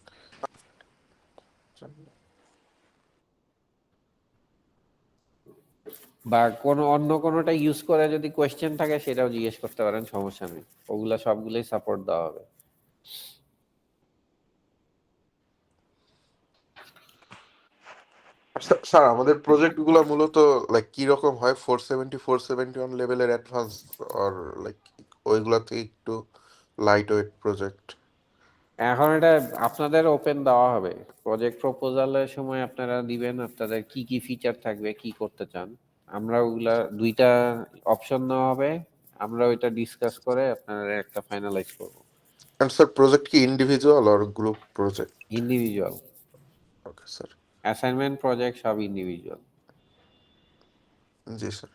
বা কোনো অন্য কোনোটা ইউজ করে যদি কোয়েশ্চেন থাকে সেটাও জিজ্ঞেস করতে পারেন, সমস্যা নেই, ওগুলা সবগুলোই সাপোর্ট দেওয়া হবে। স্যার আমাদের প্রজেক্ট গুলো মূলত লাইক কি রকম হয়, 471 লেভেলের অ্যাডভান্স, অর লাইক ওইগুলাতে একটু লাইট ওয়েট প্রজেক্ট? এখন এটা আপনাদের ওপেন দেওয়া হবে, প্রজেক্ট প্রপোজালের সময় আপনারা দিবেন আপনাদের কি কি ফিচার থাকবে, কি করতে চান। আমরা ওগুলা দুইটা অপশন দেওয়া হবে, আমরা ওইটা ডিসকাস করে আপনারা একটা ফাইনালাইজ করব। এন্ড স্যার প্রজেক্ট কি individual or group project? Individual, okay sir. Assignment project সব ইন্ডিভিজুয়াল। জি স্যার।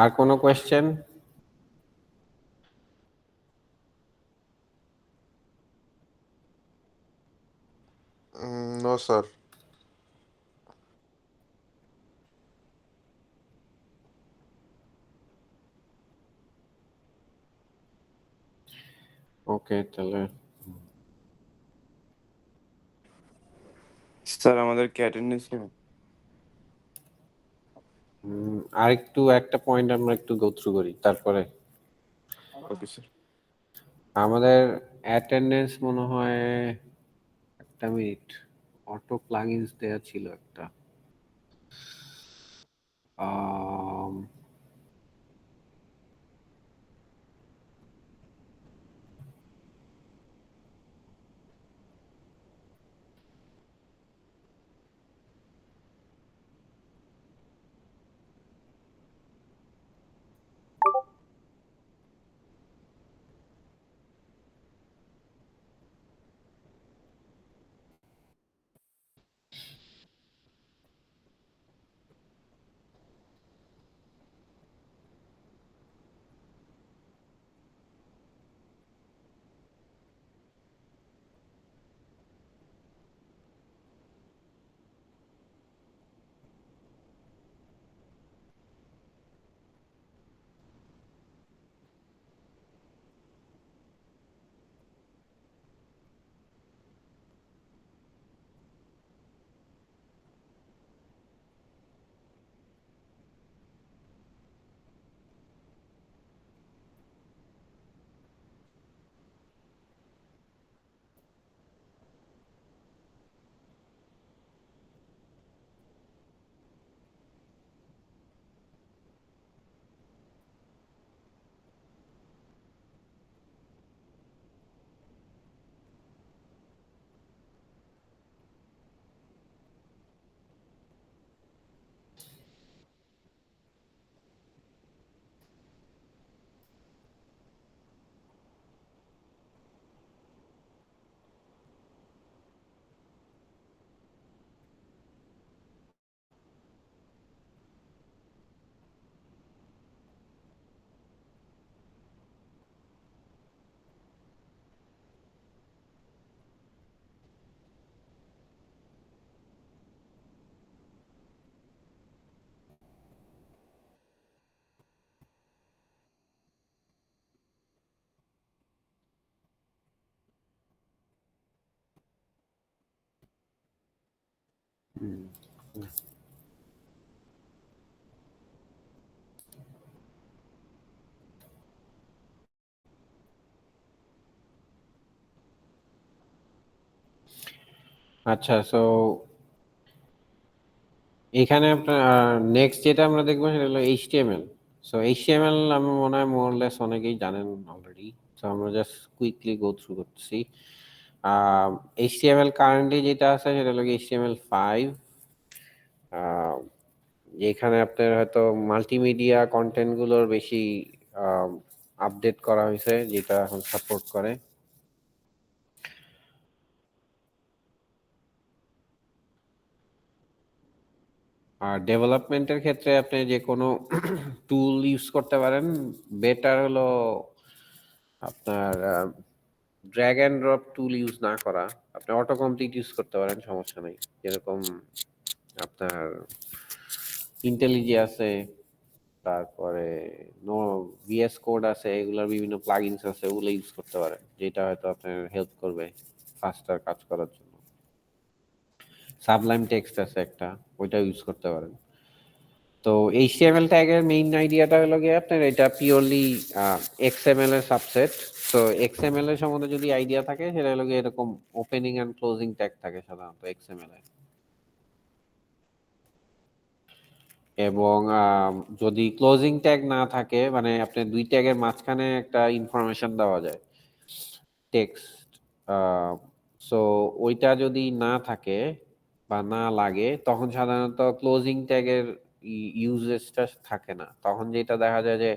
আর কোনো কোয়েশ্চেন? No sir. ওকে, তাহলে স্যার আমাদের কি অ্যাটেন্ডেন্স নেবে? আর একটু একটা পয়েন্ট আমরা একটু গো থ্রু করি তারপরে। Okay sir. আমাদের অ্যাটেন্ডেন্স মনে হয়, একটা মিনিট, অটো প্লাগইনস দেয়া ছিল একটা। আম, হুম। আচ্ছা, সো এখানে আপনার নেক্সট যেটা আমরা দেখবো সেটা হলো এইচটিএমএল। সো এইচটিএমএল আমার মনে হয় মোরলেস অনেকেই জানেন অলরেডি। সো আমরা জাস্ট কুইকলি গো থ্রু করতেছি। এইচটিএমএল কারেন্টলি যেটা আছে সেটা হলো HTML5। এখানে আপনার হয়তো মাল্টিমিডিয়া কন্টেন্ট গুলোর বেশি আপডেট করা হয়েছে, যেটা এখন সাপোর্ট করে। আর ডেভেলপমেন্টের ক্ষেত্রে আপনি যে কোনো টুল ইউজ করতে পারেন। বেটার হলো আপনার drag and drop tool use না করা। আপনি অটো কমপ্লিট ইউজ করতে পারেন, সমস্যা নেই। যেরকম আপনার ইন্টেলিজে আছে, তারপরে নো ভিএস কোড আছে, এগুলোর বিভিন্ন প্লাগইনস আছে, ওগুলো ইউজ করতে পারেন, যেটা হয়তো আপনার হেল্প করবে ফাস্টার কাজ করার জন্য। সাবলাইম টেক্সট আছে একটা, ওইটা ইউজ করতে পারেন। তো এইচটিএমএল ট্যাগের মেইন আইডিয়াটা হলো গিয়ে আপনার এটা পিওরলি এক্সএমএল এর সাবসেট। তো এক্সএমএল এর সম্বন্ধে যদি আইডিয়া থাকে সেটা হলো গিয়ে এরকম ওপেনিং এন্ড ক্লোজিং ট্যাগ থাকে সাধারণত এক্সএমএল এ। এবং যদি ক্লোজিং ট্যাগ না থাকে, মানে আপনি দুই ট্যাগের মাঝখানে একটা ইনফরমেশন দেওয়া যায়, টেক্সট, সো ওইটা যদি না থাকে বা না লাগে, তখন সাধারণত ক্লোজিং ট্যাগের ইউজেসটা থাকে না। তখন যেটা দেখা যায় যে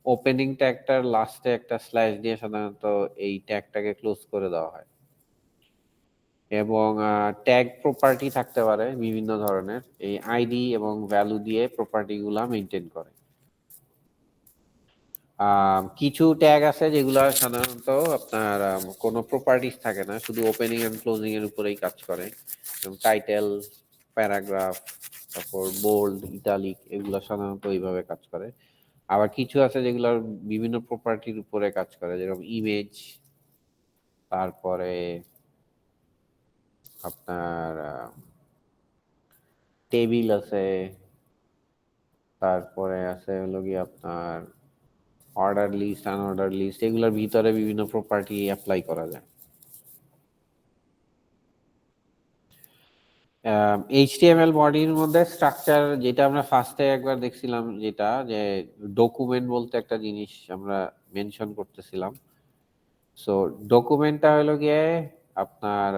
ওপেনিং ট্যাগটার লাস্টে একটা স্ল্যাশ দিয়ে সাধারণত এই ট্যাগটাকে ক্লোজ করে দেওয়া হয়। এবং ট্যাগ প্রপার্টি থাকতে পারে বিভিন্ন ধরনের, এই আইডি এবং ভ্যালু দিয়ে প্রপার্টি গুলা মেনটেন করে। কিছু ট্যাগ আছে যেগুলো সাধারণত আপনার কোনো প্রপার্টিস থাকে না, শুধু ওপেনিং এন্ড ক্লোজিং এর উপরেই কাজ করে। টাইটেল, প্যারাগ্রাফ, তারপর বোল্ড, ইটালিক, এগুলো সাধারণত এইভাবে কাজ করে। আবার কিছু আছে যেগুলোর বিভিন্ন প্রপার্টির উপরে কাজ করে, যেরকম ইমেজ, তারপরে আপনার টেবিল আছে, তারপরে আছে হলো কি আপনার অর্ডার লিস্ট, আনঅর্ডার লিস্ট, এগুলোর ভিতরে বিভিন্ন প্রপার্টি অ্যাপ্লাই করা যায়। এইচটিএমএল বডির মধ্যে স্ট্রাকচার যেটা আমরা ফার্স্টে একবার দেখছিলাম, যেটা যে ডকুমেন্ট বলতে একটা জিনিস আমরা মেনশন করতেছিলাম। সো ডকুমেন্টটা হলো গিয়ে আপনার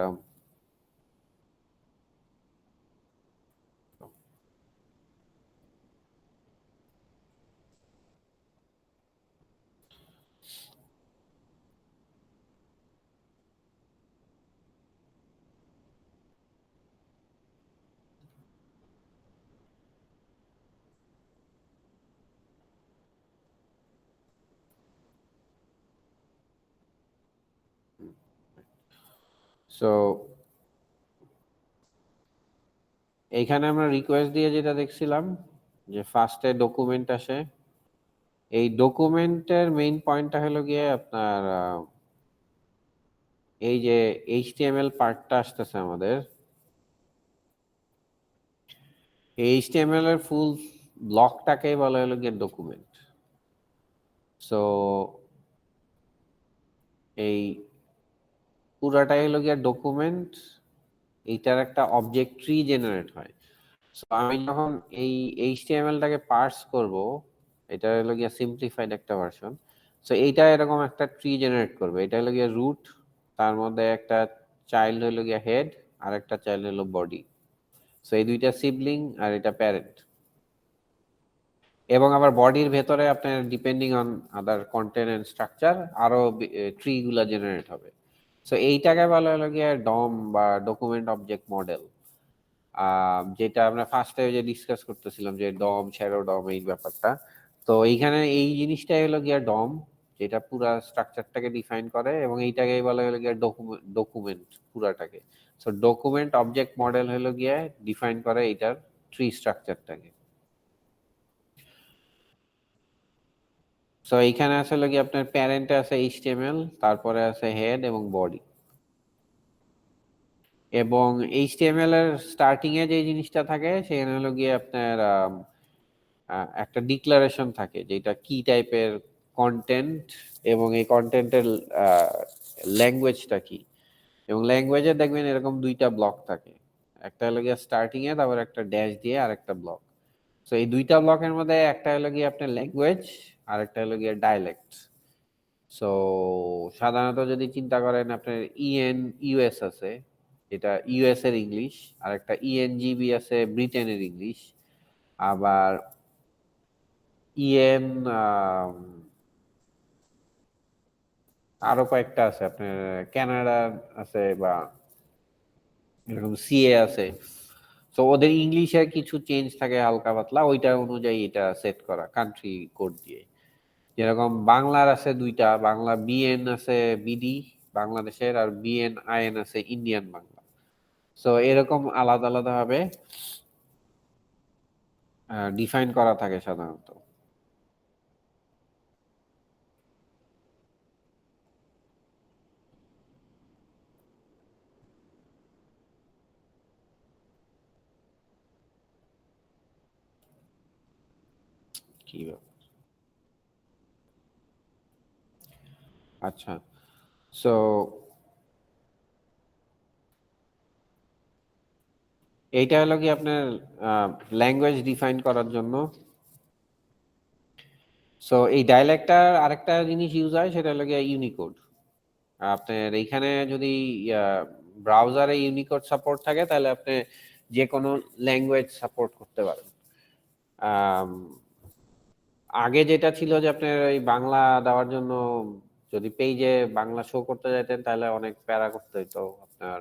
সো এইখানে আমরা রিকোয়েস্ট দিয়ে যেটা দেখছিলাম যে ফার্স্টে ডকুমেন্ট আসে। এই ডকুমেন্টের মেইন পয়েন্টটা হলো গিয়ে আপনার এই যে এইচটিএমএল পার্টটা আসতেছে আমাদের, এইচটিএমএল এর ফুল ব্লকটাকে বলা হলো গিয়ে ডকুমেন্ট। সো এই পুরাটাই হলো গিয়ে ডকুমেন্ট, এইটার একটা অবজেক্ট ট্রি জেনারেট হয়। সো আমি যখন এই এইচটিএমএলটাকে পার্স করব, এটা হলো গিয়ে সিম্পলিফাইড একটা ভার্সন। সো এইটা এরকম একটা ট্রি জেনারেট করবে। এটা হলো গিয়ে রুট, তার মধ্যে একটা চাইল্ড হলো গিয়ে হেড, আর একটা চাইল্ড হলো বডি। সো এই দুইটা সিবলিং আর এটা প্যারেন্ট। এবং আবার বডির ভেতরে আপনার depending on other content and structure আরো ট্রি গুলা জেনারেট হবে। সো এইটাকে বলা হলো গিয়ে ডম বা ডকুমেন্ট অবজেক্ট মডেল, যেটা আমরা ফার্স্টে যে ডিসকাস করতেছিলাম যে ডম, শ্যাডো ডম, এই ব্যাপারটা। তো এইখানে এই জিনিসটাই হলো গিয়া ডম, যেটা পুরা স্ট্রাকচারটাকে ডিফাইন করে, এবং এইটাকে বলা হলো গিয়া ডকুমেন্ট পুরাটাকে। সো ডকুমেন্ট অবজেক্ট মডেল হলো গিয়া ডিফাইন করে এইটার ট্রি স্ট্রাকচারটাকে। সো এইখানে আসলে কি আপনার প্যারেন্টে আছে এইচটিএমএল, তারপরে আছে হেড এবং বডি। এবং এইচটিএমএল এর স্টার্টিং এ যে জিনিসটা থাকে সেখানে হলো গিয়ে আপনার একটা ডিক্লারেশন থাকে যেটা কি টাইপের কন্টেন্ট এবং এই কন্টেন্টের ল্যাঙ্গুয়েজটা কি, এবং ল্যাঙ্গুয়েজে দেখবেন এরকম দুইটা ব্লক থাকে, একটা হলো গিয়ে স্টার্টিং এ, তারপর একটা ড্যাশ দিয়ে আর একটা ব্লক। সো এই দুইটা ব্লকের মধ্যে একটা হলো গিয়ে আপনার ল্যাঙ্গুয়েজ আর একটা হলো গিয়ে ডায়ালেক্ট। সো সাধারণত যদি চিন্তা করেন আপনার ইউএস আছে, যেটা ইউএস এর ইংলিশ, আর একটা ইএনজিবি আছে ব্রিটেনের ইংলিশ, আবার ইএন আরো কয়েকটা আছে আপনার কানাডা আছে, বা এরকম সিএ আছে। তো ওদের ইংলিশে কিছু চেঞ্জ থাকে হালকা পাতলা, ওইটা অনুযায়ী এটা সেট করা কান্ট্রি কোড দিয়ে। যেরকম বাংলার আছে দুইটা, বাংলা বিএন আছে বিডি বাংলাদেশের, আর বিএন আইএন আছে ইন্ডিয়ান বাংলা। সো এরকম আলাদা আলাদা ভাবে ডিফাইন করা থাকে সাধারণত। কি ব্যাপার? আচ্ছা, সো এইটা হলো কি আপনার ল্যাঙ্গুয়েজ ডিফাইন করার জন্য। সো এই ডায়ালেক্টটার আরেকটা জিনিস ইউজ হয়, সেটা হলো গিয়ে ইউনিকোড। আপনার এইখানে যদি ব্রাউজারে ইউনিকোড সাপোর্ট থাকে তাহলে আপনি যে কোনো ল্যাঙ্গুয়েজ সাপোর্ট করতে পারেন। আম, আগে যেটা ছিল যে আপনার এই বাংলা দেওয়ার জন্য যদি পেজে বাংলা শো করতে যেতেন তাহলে অনেক প্যারা করতে হতো আপনার,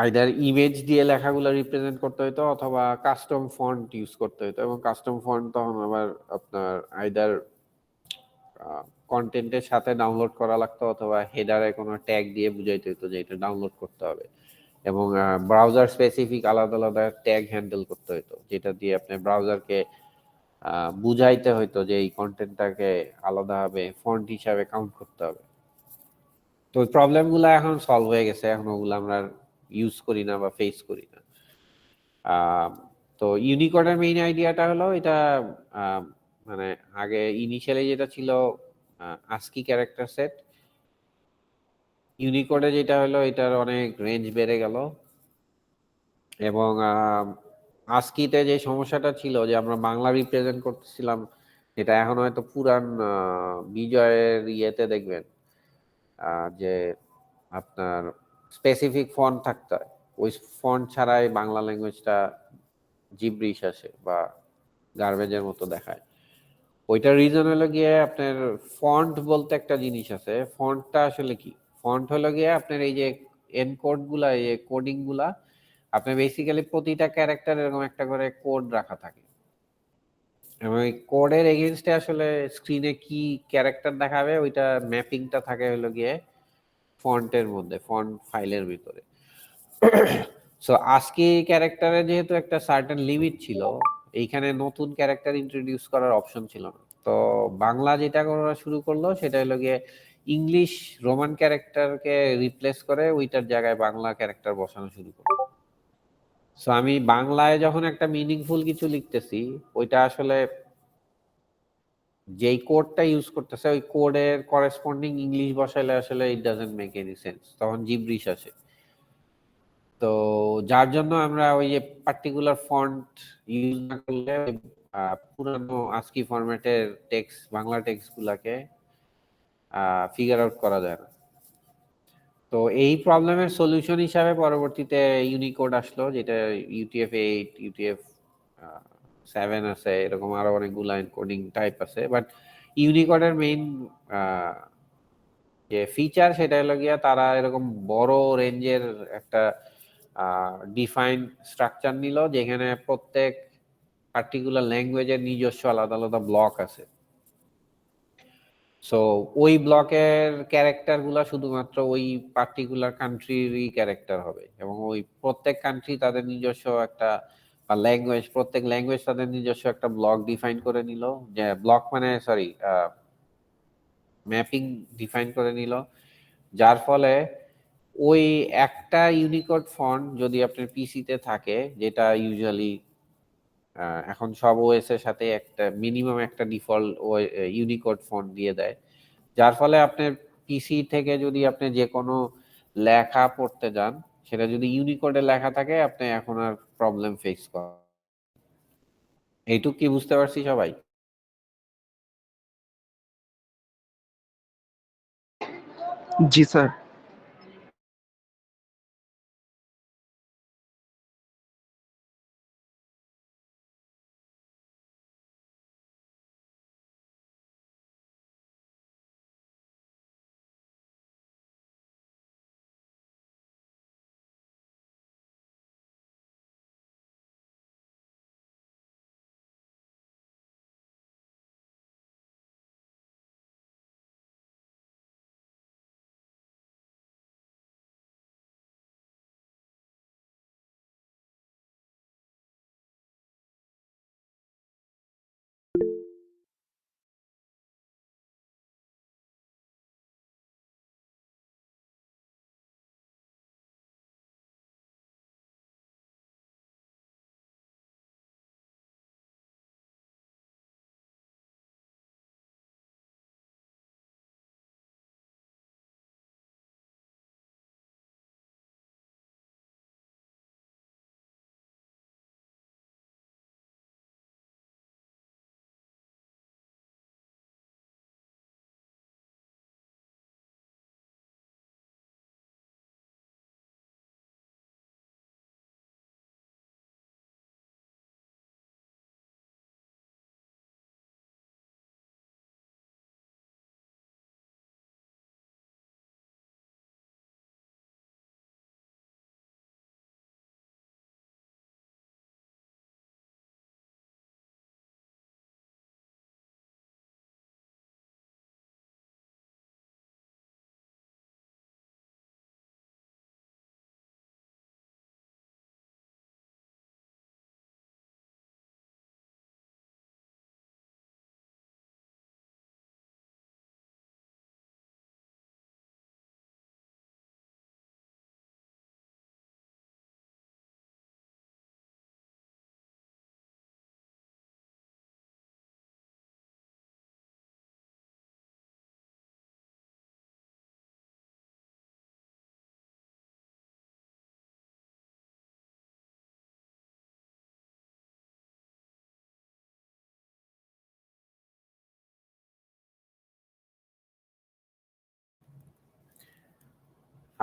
আইদার ইমেজ দিয়ে লেখাগুলো রিপ্রেজেন্ট করতে হতো অথবা কাস্টম ফন্ট ইউজ করতে হতো, এবং কাস্টম ফন্ট তখন আবার আপনার আইদার কন্টেন্টের সাথে ডাউনলোড করা লাগতো অথবা হেডারে কোনো ট্যাগ দিয়ে বুঝাইতে হতো যে এটা ডাউনলোড করতে হবে, এবং ব্রাউজার স্পেসিফিক আলাদা আলাদা ট্যাগ হ্যান্ডেল করতে হতো যেটা দিয়ে আপনি ব্রাউজারকে বুঝাইতে হতো যে এই কন্টেন্টটাকে আলাদাভাবে ফন্ট হিসাবে কাউন্ট করতে হবে। তো ওই প্রবলেমগুলো এখন সলভ হয়ে গেছে, এখন ওগুলো আমরা ইউজ করি না বা ফেস করি না। তো ইউনিকোডের মেইন আইডিয়াটা হলো এটা মানে আগে ইনিশিয়ালি যেটা ছিল আস্কি ক্যারেক্টার সেট, ইউনিকোডে যেটা হলো এটার অনেক রেঞ্জ বেড়ে গেল, এবং আস্কিতে যে সমস্যাটা ছিল যে আমরা বাংলা রিপ্রেজেন্ট করতেছিলাম, এটা এখন হয়তো পুরান বিজয়ের ইয়েতে দেখবেন যে আপনার স্পেসিফিক ফন্ট থাকতে হয়, ওই ফন্ট ছাড়াই বাংলা ল্যাঙ্গুয়েজটা জিব্রিশ আসে বা গার্বেজের মতো দেখায়। ওইটার রিজন হলো গিয়ে আপনার ফন্ট বলতে একটা জিনিস আছে, ফন্টটা আসলে কি? ফন্ট হলো গিয়ে আপনার এই যে এনকোড গুলা, এই কোডিং গুলা, আপনার বেসিক্যালি প্রতিটা ক্যারেক্টার এরকম একটা করে কোড রাখা থাকে, এবং এই কোডের এগেইনস্টে আসলে স্ক্রিনে কি ক্যারেক্টার দেখাবে ওইটা ম্যাপিংটা থাকে হলো গিয়ে ফন্টের মধ্যে, ফন্ট ফাইলের ভিতরে। সো আজকে ক্যারেক্টারে যেহেতু একটা সার্টেন লিমিট ছিল, এইখানে নতুন ক্যারেক্টার ইন্ট্রোডিউস করার অপশন ছিল না। তো বাংলা যেটা করা শুরু করলো সেটা হলো গিয়ে ইংলিশ রোমান ক্যারেক্টারকে রিপ্লেস করে ওইটার জায়গায় বাংলা ক্যারেক্টার বসানো শুরু করলো। সো আমি বাংলায় যখন একটা মিনিংফুল কিছু লিখতেছি, ওইটা আসলে যেই কোডটা ইউজ করতেছে ওই কোডের করেসপন্ডিং ইংলিশ বসাইলে আসলে it doesn't make any sense, তখন জিব্রিশ আসে। তো যার জন্য আমরা ওই যে পার্টিকুলার ফন্ট ইউজ না করলে পুরানো আস্কি ফরম্যাটের টেক্সট, বাংলা টেক্সট গুলাকে ফিগার আউট করা যায় না। তো এই প্রবলেমের সলিউশন হিসাবে পরবর্তীতে ইউনিকোড আসলো, যেটা UTF-8, UTF-7 আছে, এরকম আরো অনেকগুলো এনকোডিং টাইপ আছে। বাট ইউনিকোডের মেইন যে ফিচার সেটা হলো গিয়া তারা এরকম বড় রেঞ্জের একটা ডিফাইন স্ট্রাকচার নিল, যেখানে প্রত্যেক পার্টিকুলার ল্যাঙ্গুয়েজের নিজস্ব আলাদা আলাদা ব্লক আছে। সো ওই ব্লকের ক্যারেক্টার গুলা শুধুমাত্র ওই পার্টিকুলার কান্ট্রিরই ক্যারেক্টার হবে, এবং ওই প্রত্যেক কান্ট্রি তাদের নিজস্ব একটা ল্যাঙ্গুয়েজ, প্রত্যেক ল্যাঙ্গুয়েজ তাদের নিজস্ব একটা ব্লক ডিফাইন করে নিল, যে ব্লক মানে সরি ম্যাপিং ডিফাইন করে নিল, যার ফলে ওই একটা ইউনিকোড ফন্ট যদি আপনার পিসিতে থাকে, যেটা ইউজুয়ালি এখন সব ওএস এর সাথে একটা মিনিমাম একটা ডিফল্ট ইউনিকোড ফন্ট দিয়ে দেয়, যার ফলে আপনার পিসি থেকে যদি আপনি যে কোনো লেখা পড়তে যান, সেটা যদি ইউনিকোডে লেখা থাকে, আপনি এখন আর প্রবলেম ফেস করেন। এইটুক কি বুঝতে পারছি সবাই? জি স্যার।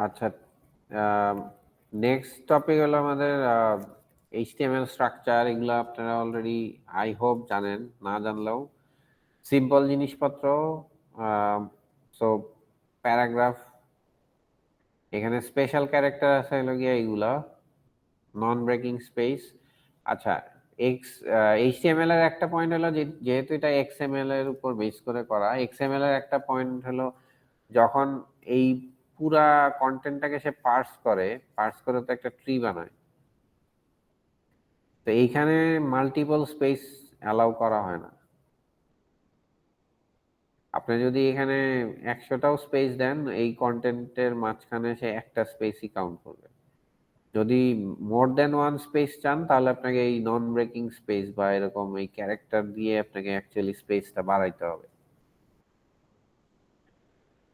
আচ্ছা, নেক্সট টপিক হলো আমাদের এইচটিএমএল স্ট্রাকচার। এগুলো আপনারা অলরেডি আই হোপ জানেন, না জানলেও সিম্পল জিনিসপত্র। সো প্যারাগ্রাফ, এখানে স্পেশাল ক্যারেক্টার আছে হলো গিয়ে এইগুলা, নন ব্রেকিং স্পেস। আচ্ছা, এইচটিএমএল এর একটা পয়েন্ট হলো যেহেতু এটা এক্সএমএল এর উপর বেস করে করা, এক্সএমএল এর একটা পয়েন্ট হলো যখন এই পুরা কন্টেন্টটাকে সে পার্স করে তো একটা ট্রি বানায়। তো এইখানে মাল্টিপল স্পেস অ্যালাউ করা হয় না। আপনি যদি এখানে 100টাও স্পেস দেন, এই কন্টেন্টের মাঝখানে সে একটা স্পেসই কাউন্ট করবে। যদি মোর দেন ওয়ান স্পেস চান, তাহলে আপনাকে এই নন ব্রেকিং স্পেস বা এরকম এই ক্যারেক্টার দিয়ে আপনাকে অ্যাকচুয়ালি স্পেসটা বাড়াইতে হবে।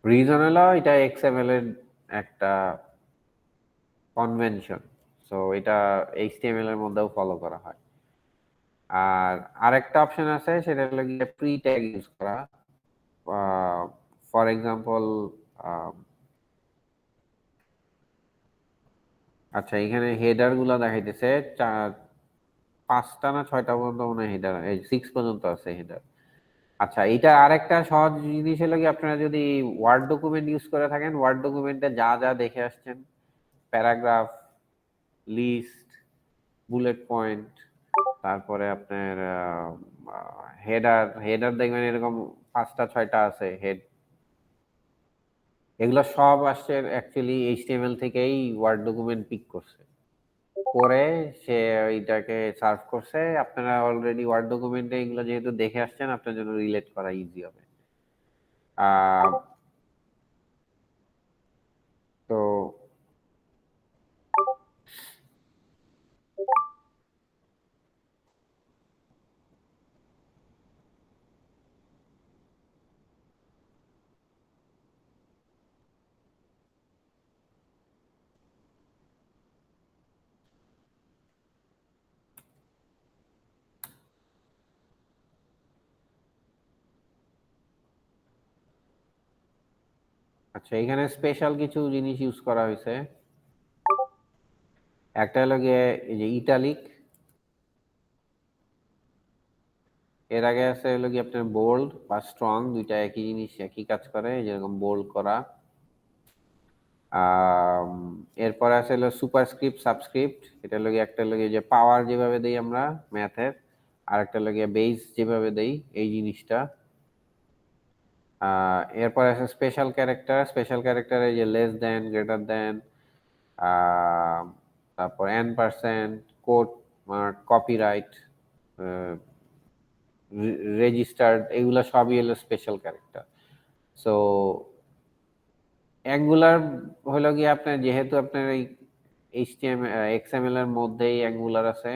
রিজন হলো এটা এক্সএমএল এর একটা কনভেনশন, সো এটা এইচটিএমএল এর মধ্যেও ফলো করা হয়। আর আরেকটা অপশন আছে, সেটা হলো গিয়ে প্রি ট্যাগ ইউজ করা। ফর এক্সাম্পল, আচ্ছা এখানে হেডার গুলা দেখাইতেছে 5টা না 6টা পর্যন্ত মনে হয় হেডার, এই 6 পর্যন্ত আছে হেডার। আচ্ছা, এটা আরেকটা সহজ জিনিস হলো কি, আপনারা যদি ওয়ার্ড ডকুমেন্ট ইউজ করে থাকেন, ওয়ার্ড ডকুমেন্টে যা যা দেখে আসছেন, প্যারাগ্রাফ, লিস্ট, বুলেট পয়েন্ট, তারপরে আপনার হেডার হেডার দেখবেন এরকম 5টা 6টা আছে হেড। এগুলো সব আসছে অ্যাকচুয়ালি এইচটিএমএল থেকেই ওয়ার্ড ডকুমেন্ট পিক করছে, করে সে এইটাকে সার্ভ করছে। আপনারা অলরেডি ওয়ার্ড ডকুমেন্টে এগুলো যেহেতু দেখে আসছেন, আপনার জন্য রিলেট করা ইজি হবে। তো আচ্ছা, এখানে স্পেশাল কিছু জিনিস ইউজ করা হয়েছে। একটা হলো গিয়ে এই যে ইটালিক, এর আগে আছে হলো গিয়ে আপনার বোল্ড বা স্ট্রং, দুইটা একই জিনিস, একই কাজ করে, যেরকম বোল্ড করা। এরপর আছে হলো সুপারস্ক্রিপ্ট, সাবস্ক্রিপ্ট। এটা হলো গিয়ে একটা হলো গিয়ে যে পাওয়ার যেভাবে দেই আমরা ম্যাথের, আর একটা হলো গিয়ে বেস যেভাবে দেই এই জিনিসটা। এরপর আছে স্পেশাল ক্যারেক্টার। স্পেশাল ক্যারেক্টার এই যে লেস দেন, গ্রেটার দেন, তারপর %, কোড মার্ক, কপিরাইট, রেজিস্টার্ড, এগুলা সবই হলো স্পেশাল ক্যারেক্টার। সো অ্যাঙ্গুলার হলো গিয়ে আপনার, যেহেতু আপনার এই XML এর মধ্যেই অ্যাঙ্গুলার আছে,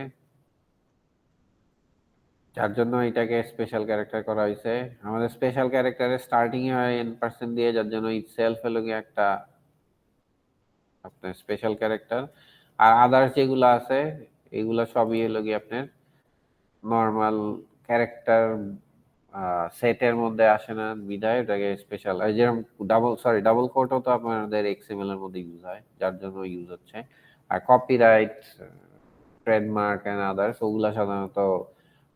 যার জন্য এটাকে স্পেশাল ক্যারেক্টার করা হয়েছে। আমাদের স্পেশাল ক্যারেক্টারের স্টার্টিং এ হয় n% দিয়ে, যার জন্য ইটসেলফ হলো গিয়ে একটা আপনার স্পেশাল ক্যারেক্টার। আর আদার্স যেগুলো আছে এগুলা সবই হলো গিয়ে আপনার নর্মাল ক্যারেক্টার সেটের মধ্যে আসে না, বিধায় এটাকে স্পেশাল। যেরকম ডাবল কোটও তো আপনাদের XML এর মধ্যে ইউজ হয়, যার জন্য ইউজ হচ্ছে। আর কপিরাইট, ট্রেডমার্ক এন্ড আদার্স, ওগুলা সাধারণত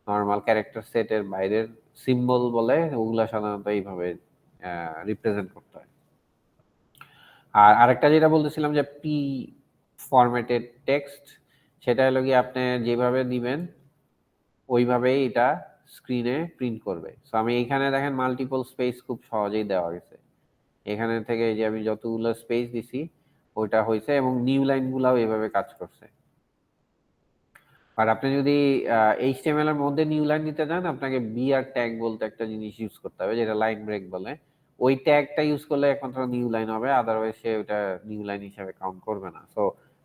নর্মাল ক্যারেক্টার সেটের বাইরের সিম্বল বলে, ওগুলা সাধারণত এইভাবে রিপ্রেজেন্ট করতে হয়। আর আরেকটা যেটা বলতেছিলাম যে পি ফরম্যাটেড টেক্সট, সেটা হলো গিয়ে আপনি যেভাবে দিবেন ওইভাবেই এটা স্ক্রিনে প্রিন্ট করবে। সো আমি এখানে দেখেন মাল্টিপল স্পেস খুব সহজেই দেওয়া গেছে। এখানে থেকে যে আমি যতগুলো স্পেস দিছি ওইটা হয়েছে, এবং নিউ লাইনগুলাও এভাবে কাজ করছে। আর আপনি যদি HTML এর মধ্যে নিউ লাইন নিতে চান, আপনাকে বিআর ট্যাগ বলতে একটা জিনিস ইউজ করতে হবে, যেটা লাইন ব্রেক বলে। ওই ট্যাগটা ইউজ করলে একমাত্র নিউ লাইন হবে, আদারওয়াইজ সে ওটা নিউ লাইন হিসেবে কাউন্ট করবে না। সো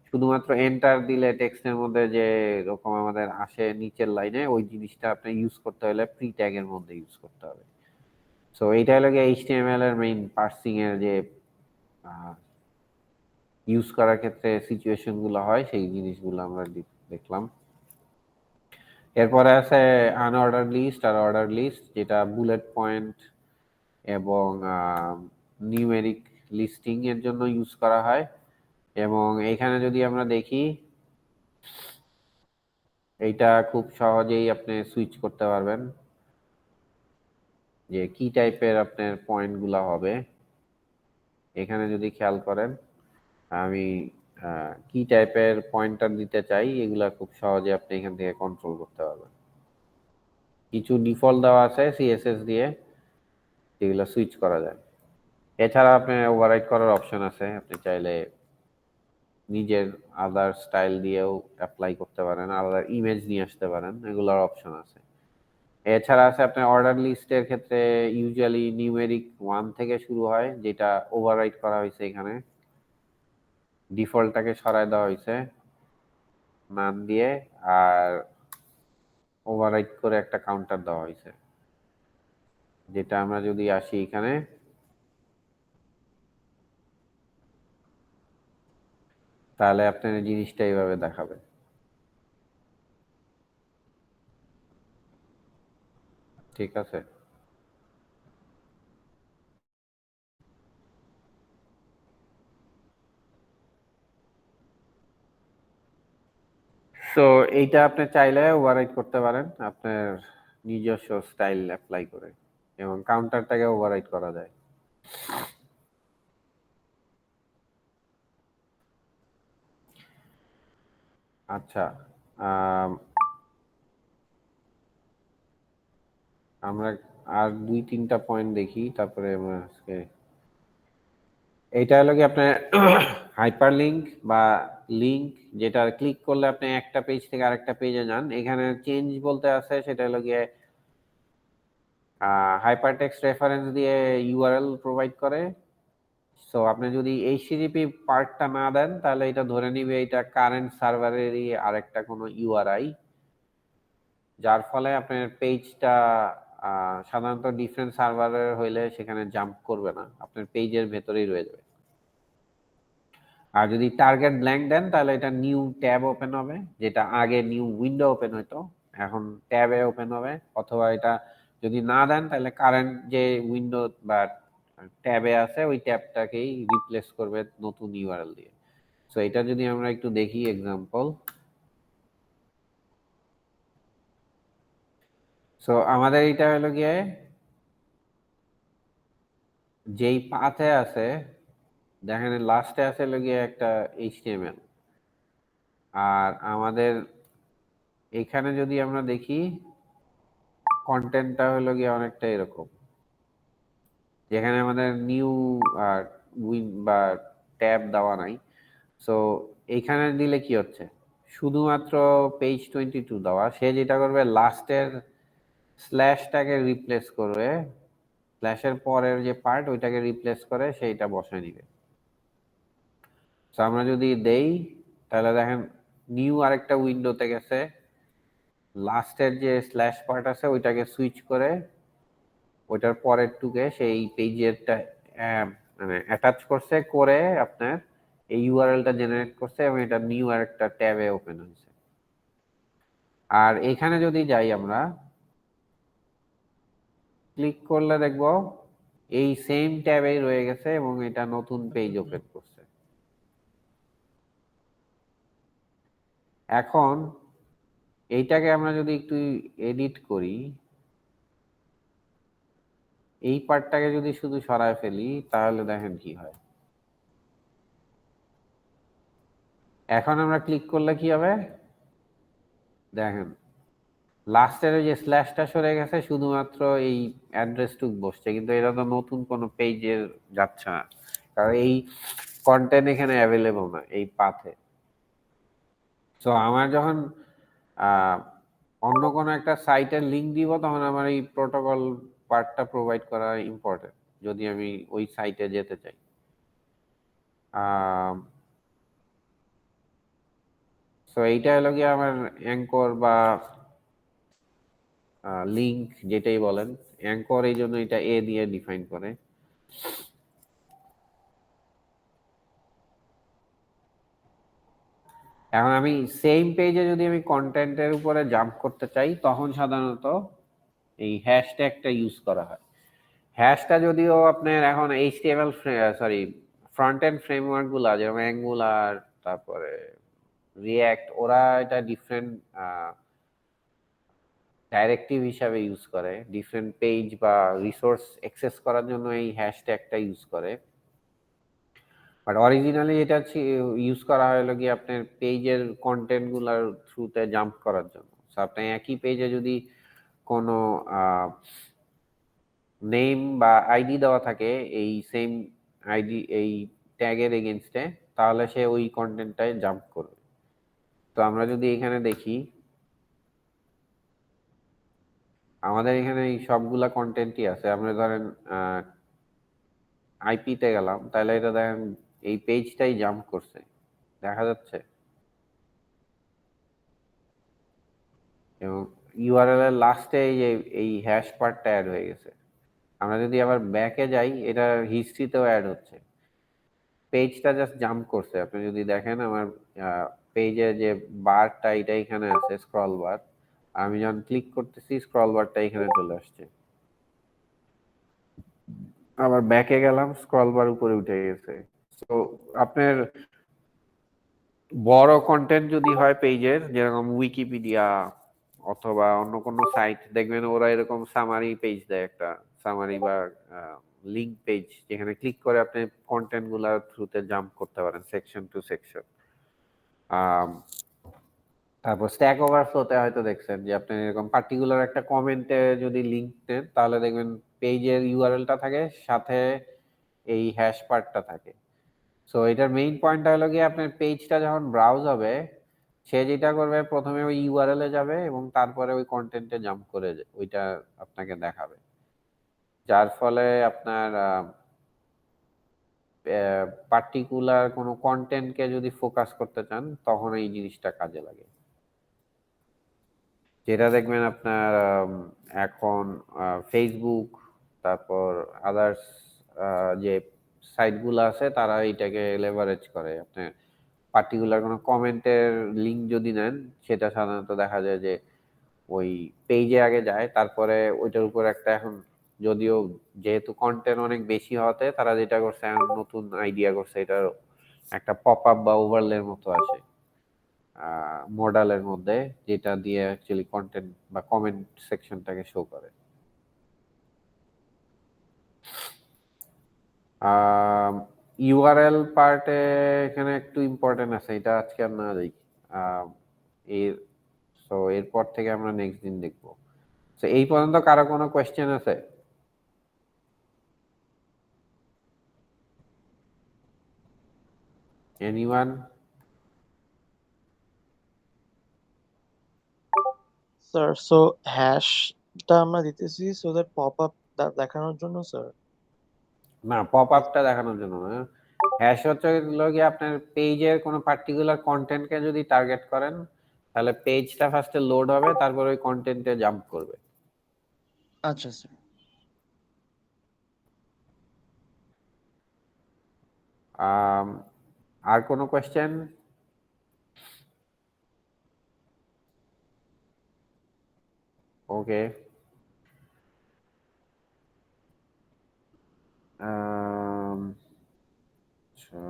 শুধুমাত্র এন্টার দিলে টেক্সটের মধ্যে যে রকম আমাদের আসে নিচের লাইনে, ওই জিনিসটা আপনি ইউজ করতে হলে প্রি ট্যাগের মধ্যে ইউজ করতে হবে। সো এইটা হলো গিয়ে HTML এর মেইন পার্সিং এর যে ইউজ করার ক্ষেত্রে সিচুয়েশন গুলো হয়, সেই জিনিসগুলো আমরা দেখলাম। এরপরে আছে আনঅর্ডার লিস্ট আর অর্ডার লিস্ট, যেটা বুলেট পয়েন্ট এবং নিউমেরিক লিস্টিং এর জন্য ইউজ করা হয়। এবং এখানে যদি আমরা দেখি, এইটা খুব সহজেই আপনি সুইচ করতে পারবেন যে কি টাইপের আপনার পয়েন্ট গুলা হবে। এখানে যদি খেয়াল করেন, আমি কি টাইপের পয়েন্টার দিতে চাই, এগুলা খুব সহজে আপনি এখান থেকে কন্ট্রোল করতে পারবেন। কিছু ডিফল্ট দেওয়া আছে CSS দিয়ে, যেগুলো সুইচ করা যায়। এছাড়া আপনি ওভাররাইট করার অপশন আছে, আপনি চাইলে নিজের আদার স্টাইল দিয়েও অ্যাপ্লাই করতে পারেন, আলাদা ইমেজ নিয়ে আসতে পারেন, এগুলোর অপশন আছে। এছাড়া আছে আপনার অর্ডার লিস্টের ক্ষেত্রে ইউজুয়ালি নিউমেরিক 1 থেকে শুরু হয়, যেটা ওভাররাইট করা হয়েছে এখানে। ডিফল্টটাকে সরায় দেওয়া হয়েছে নাম দিয়ে, আর ওভাররাইট করে একটা কাউন্টার দেওয়া হয়েছে, যেটা আমরা যদি আসি এখানে, তাহলে আপনার এই জিনিসটা এইভাবে দেখাবে। ঠিক আছে। সো এইটা আপনি চাইলে ওভাররাইট করতে পারেন আপনার নিজস্ব স্টাইল অ্যাপ্লাই করে, এবং কাউন্টারটাকে ওভাররাইট করা যায়। আচ্ছা, আম, আমরা আর 2-3টা পয়েন্ট দেখি, তারপরে আমরা আজকে এইটা হলো কি আপনার হাইপার লিঙ্ক বা লিঙ্ক, যেটা ক্লিক করলে আপনি একটা পেজ থেকে আরেকটা পেজে যান। এখানে চেঞ্জ বলতে আছে, সেটা হলো গিয়ে হাইপারটেক্সট রেফারেন্স দিয়ে ইউআরএল প্রোভাইড করে। সো আপনি যদি HTTP পার্টটা না দেন, তাহলে এটা ধরে নিবে এটা কারেন্ট সার্ভারেরই আরেকটা কোনো ইউআরআই, যার ফলে আপনার পেজটা সাধারণত ডিফারেন্ট সার্ভারের হইলে সেখানে জাম্প করবে না, আপনার পেজের ভেতরেই রয়ে যাবে। আর যদি টার্গেট ব্ল্যাঙ্ক দেন, তাহলে এটা নিউ ট্যাব ওপেন হবে, যেটা আগে নিউ উইন্ডো ওপেন হতো, এখন ট্যাবে ওপেন হবে। অথবা এটা যদি না দেন, তাহলে কারেন্ট যে উইন্ডো বা ট্যাবে আছে ওই ট্যাবটাকেই রিপ্লেস করবে নতুন ইউআরএল দিয়ে। সো এটা যদি আমরা একটু দেখি এক্সাম্পল, সো আমাদের এটা হলো গিয়ে যেই পাথে আছে, দেখেন লাস্টে আছে হলো গিয়ে একটা এইচটিএমএল, আর আমাদের এখানে যদি আমরা দেখি কন্টেন্টটা হলো গিয়ে অনেকটা এরকম, যেখানে আমাদের নিউ উইন বা ট্যাব দেওয়া নাই। সো এইখানে দিলে কি হচ্ছে, শুধুমাত্র পেজ 22 দেওয়া, সে যেটা করবে লাস্টের স্ল্যাশটাকে রিপ্লেস করবে, স্ল্যাশের পরের যে পার্ট ওইটাকে রিপ্লেস করে সেইটা বসে নিবে। তো আমরা যদি দেই তাহলে দেখেন নিউ আরেকটা উইন্ডোতে গেছে, লাস্টের যে স্ল্যাশ পার্ট আছে ওইটাকে সুইচ করে ওইটার পরের টুকে সেই পেজেরটা মানে অ্যাটাচ করছে, করে আপনার এই ইউআরএলটা জেনারেট করছে এবং এটা নিউ আরেকটা ট্যাবে ওপেন হয়েছে। আর এখানে যদি যাই আমরা ক্লিক করলে দেখব এই সেম ট্যাবেই রয়ে গেছে এবং এটা নতুন পেজ ওপেন করছে। এখন এইটাকে আমরা যদি একটু এডিট করি, এই পার্টটাকে যদি শুধু সরায় ফেলি তাহলে দেখেন কি হয়। এখন আমরা ক্লিক করলে কি হবে, দেখেন লাস্টের ওই যে স্ল্যাশটা সরে গেছে, শুধুমাত্র এই অ্যাড্রেসটুক বসছে, কিন্তু এটা তো নতুন কোনো পেজের যাচ্ছে না, কারণ এই কন্টেন্ট এখানে অ্যাভেলেবল না এই পাথে। সো আমার যখন অন্য কোনো একটা সাইটের লিঙ্ক দিব তখন আমার এই প্রোটোকল পার্টটা প্রোভাইড করা ইম্পর্টেন্ট যদি আমি ওই সাইটে যেতে চাই। সো এইটা হলো গিয়ে আমার অ্যাঙ্কর বা লিঙ্ক যেটাই বলেন, অ্যাঙ্কর এই জন্য এটা এ দিয়ে ডিফাইন করে। এখন আমি সেম পেজে যদি আমি কন্টেন্টের উপরে জাম্প করতে চাই তখন সাধারণত এই হ্যাশট্যাগটা ইউজ করা হয়। হ্যাশটা যদিও আপনার এখন HTML sorry front end framework গুলা যেমন অ্যাঙ্গুলার তারপরে রিঅ্যাক্ট, ওরা এটা ডিফারেন্ট ডাইরেক্টিভ হিসাবে ইউজ করে, ডিফারেন্ট পেজ বা রিসোর্স অ্যাক্সেস করার জন্য এই হ্যাশট্যাগটা ইউজ করে। বাট অরিজিনালি এটা ইউজ করা হলো কি আপনার পেজের কন্টেন্ট গুলার থ্রুতে জাম্প করার জন্য। সো আপনি একই পেজে যদি কোনো নেম বা আইডি দেওয়া থাকে এই সেম আইডি এই ট্যাগের এগেনস্টে, তাহলে সে ওই কন্টেন্টটায় জাম্প করবে। তো আমরা যদি এখানে দেখি আমাদের এখানে এই সবগুলা কন্টেন্টই আছে। আমরা ধরেন আইপিতে গেলাম, তাহলে এটা দেখেন এই পেজটাই জাম্প করছে, দেখা যাচ্ছে, এবং ইউআরএল এর লাস্টে এই হ্যাশ পার্টটা অ্যাড হয়ে গেছে। আমরা যদি আবার ব্যাকে যাই এটা হিস্ট্রিতেও অ্যাড হচ্ছে, পেজটা জাস্ট জাম্প করছে। আপনি যদি দেখেন আমার পেজে যে বারটা এটা এখানে আছে স্ক্রল বার, আমি যখন ক্লিক করতেছি স্ক্রল বারটা এখানে চলে আসছে, আবার ব্যাকে গেলাম স্ক্রল বার উপরে উঠে গেছে। তো আপনার বড় কন্টেন্ট যদি হয় পেজের, যেরকম উইকিপিডিয়া অথবা অন্য কোনো সাইট, দেখবেন ওরা এরকম সামারি পেজ দেয়, একটা সামারি বা লিংক পেজ, যেখানে ক্লিক করে আপনি কন্টেন্ট গুলার থ্রুতে জাম্প করতে পারেন সেকশন টু সেকশন। তারপর স্ট্যাক ওভারফ্লোতে হয়তো দেখছেন যে আপনি এরকম পার্টিকুলার একটা কমেন্টে যদি লিংক দেন তাহলে দেখবেন পেজের ইউআরএলটা থাকে সাথে এই হ্যাশ পার্টটা থাকে। সো এটার মেইন পয়েন্টটা হলো কি আপনার পেজটা যখন ব্রাউজ হবে সে যেটা করবে প্রথমে ওই ইউআরএল এ যাবে এবং তারপরে ওই কন্টেন্টে জাম্প করে ওইটা আপনাকে দেখাবে, যার ফলে আপনার পার্টিকুলার কোনো কন্টেন্টকে যদি ফোকাস করতে চান তখন এই জিনিসটা কাজে লাগে। যেটা দেখবেন আপনার এখন ফেসবুক তারপর আদার্স যে সাইটগুলো আছে তারা এইটাকে লেভারেজ করে। আপনার পার্টিকুলার কোনো কমেন্টের লিঙ্ক যদি নেন সেটা সাধারণত দেখা যায় যে ওই পেজে আগে যায়, তারপরে ওইটার উপর একটা এখন যদিও যেহেতু কন্টেন্ট অনেক বেশি হতে তারা যেটা করছে এখন নতুন আইডিয়া করছে, এটার একটা পপ আপ বা ওভারলের মতো আছে মডেলের মধ্যে, যেটা দিয়ে অ্যাকচুয়ালি কন্টেন্ট বা কমেন্ট সেকশনটাকে শো করে। ইউআরএল পার্টে এখানে একটু ইম্পর্টেন্ট আছে, এটা আজকে আর না দেখি। এর সো এরপর থেকে আমরা নেক্সট দিন দেখবো। তো এই পর্যন্ত কারো কোনো কোয়েশ্চেন আছে? এনিওয়ান? স্যার সো হ্যাশটা আমরা দিতেছি সো দ্যাট পপ আপ দেখানোর জন্য স্যার। না, পপ আপটা দেখানোর জন্য না। হ্যাশ হচ্ছে হলো গিয়ে আপনার পেজের কোনো পার্টিকুলার কন্টেন্টকে যদি টার্গেট করেন তাহলে পেজটা ফার্স্টে লোড হবে, তারপর ওই কন্টেন্টে জাম্প করবে। আচ্ছা স্যার। আর কোনো কোয়েশ্চেন? ওকে, আচ্ছা,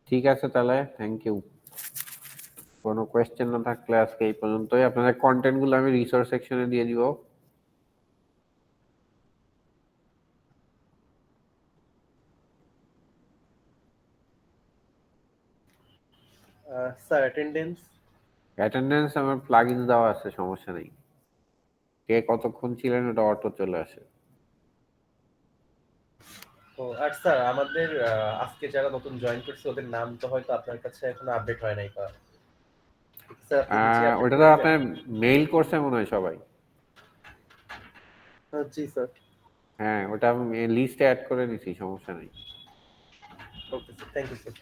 ঠিক আছে তাহলে, থ্যাংক ইউ। কোনো কোয়েশ্চেন না থাকলে আজকে এই পর্যন্তই। আপনাদের কন্টেন্ট গুলো আমি রিসোর্স সেকশনে দিয়ে দিব। Sir attendance? অ্যাটেন্ডেন্স আমার প্লাগইন দেওয়া আছে, সমস্যা নেই। কে কতক্ষণ ছিলেন ওটা অটো চলে আসে। ও আর স্যার আমাদের আজকে যারা নতুন জয়েন করছে ওদের নাম তো হয়তো আপনার কাছে এখনো আপডেট হয় নাই, বা স্যার আপনি নিচে আপডেট ওটা করে তো দিবেন? আপনার মেইল করছে মনে হয় সবাই। জি স্যার। হ্যাঁ, ওটা আমি লিস্টে অ্যাড করে দিছি, সমস্যা নেই। Okay sir, thank you sir.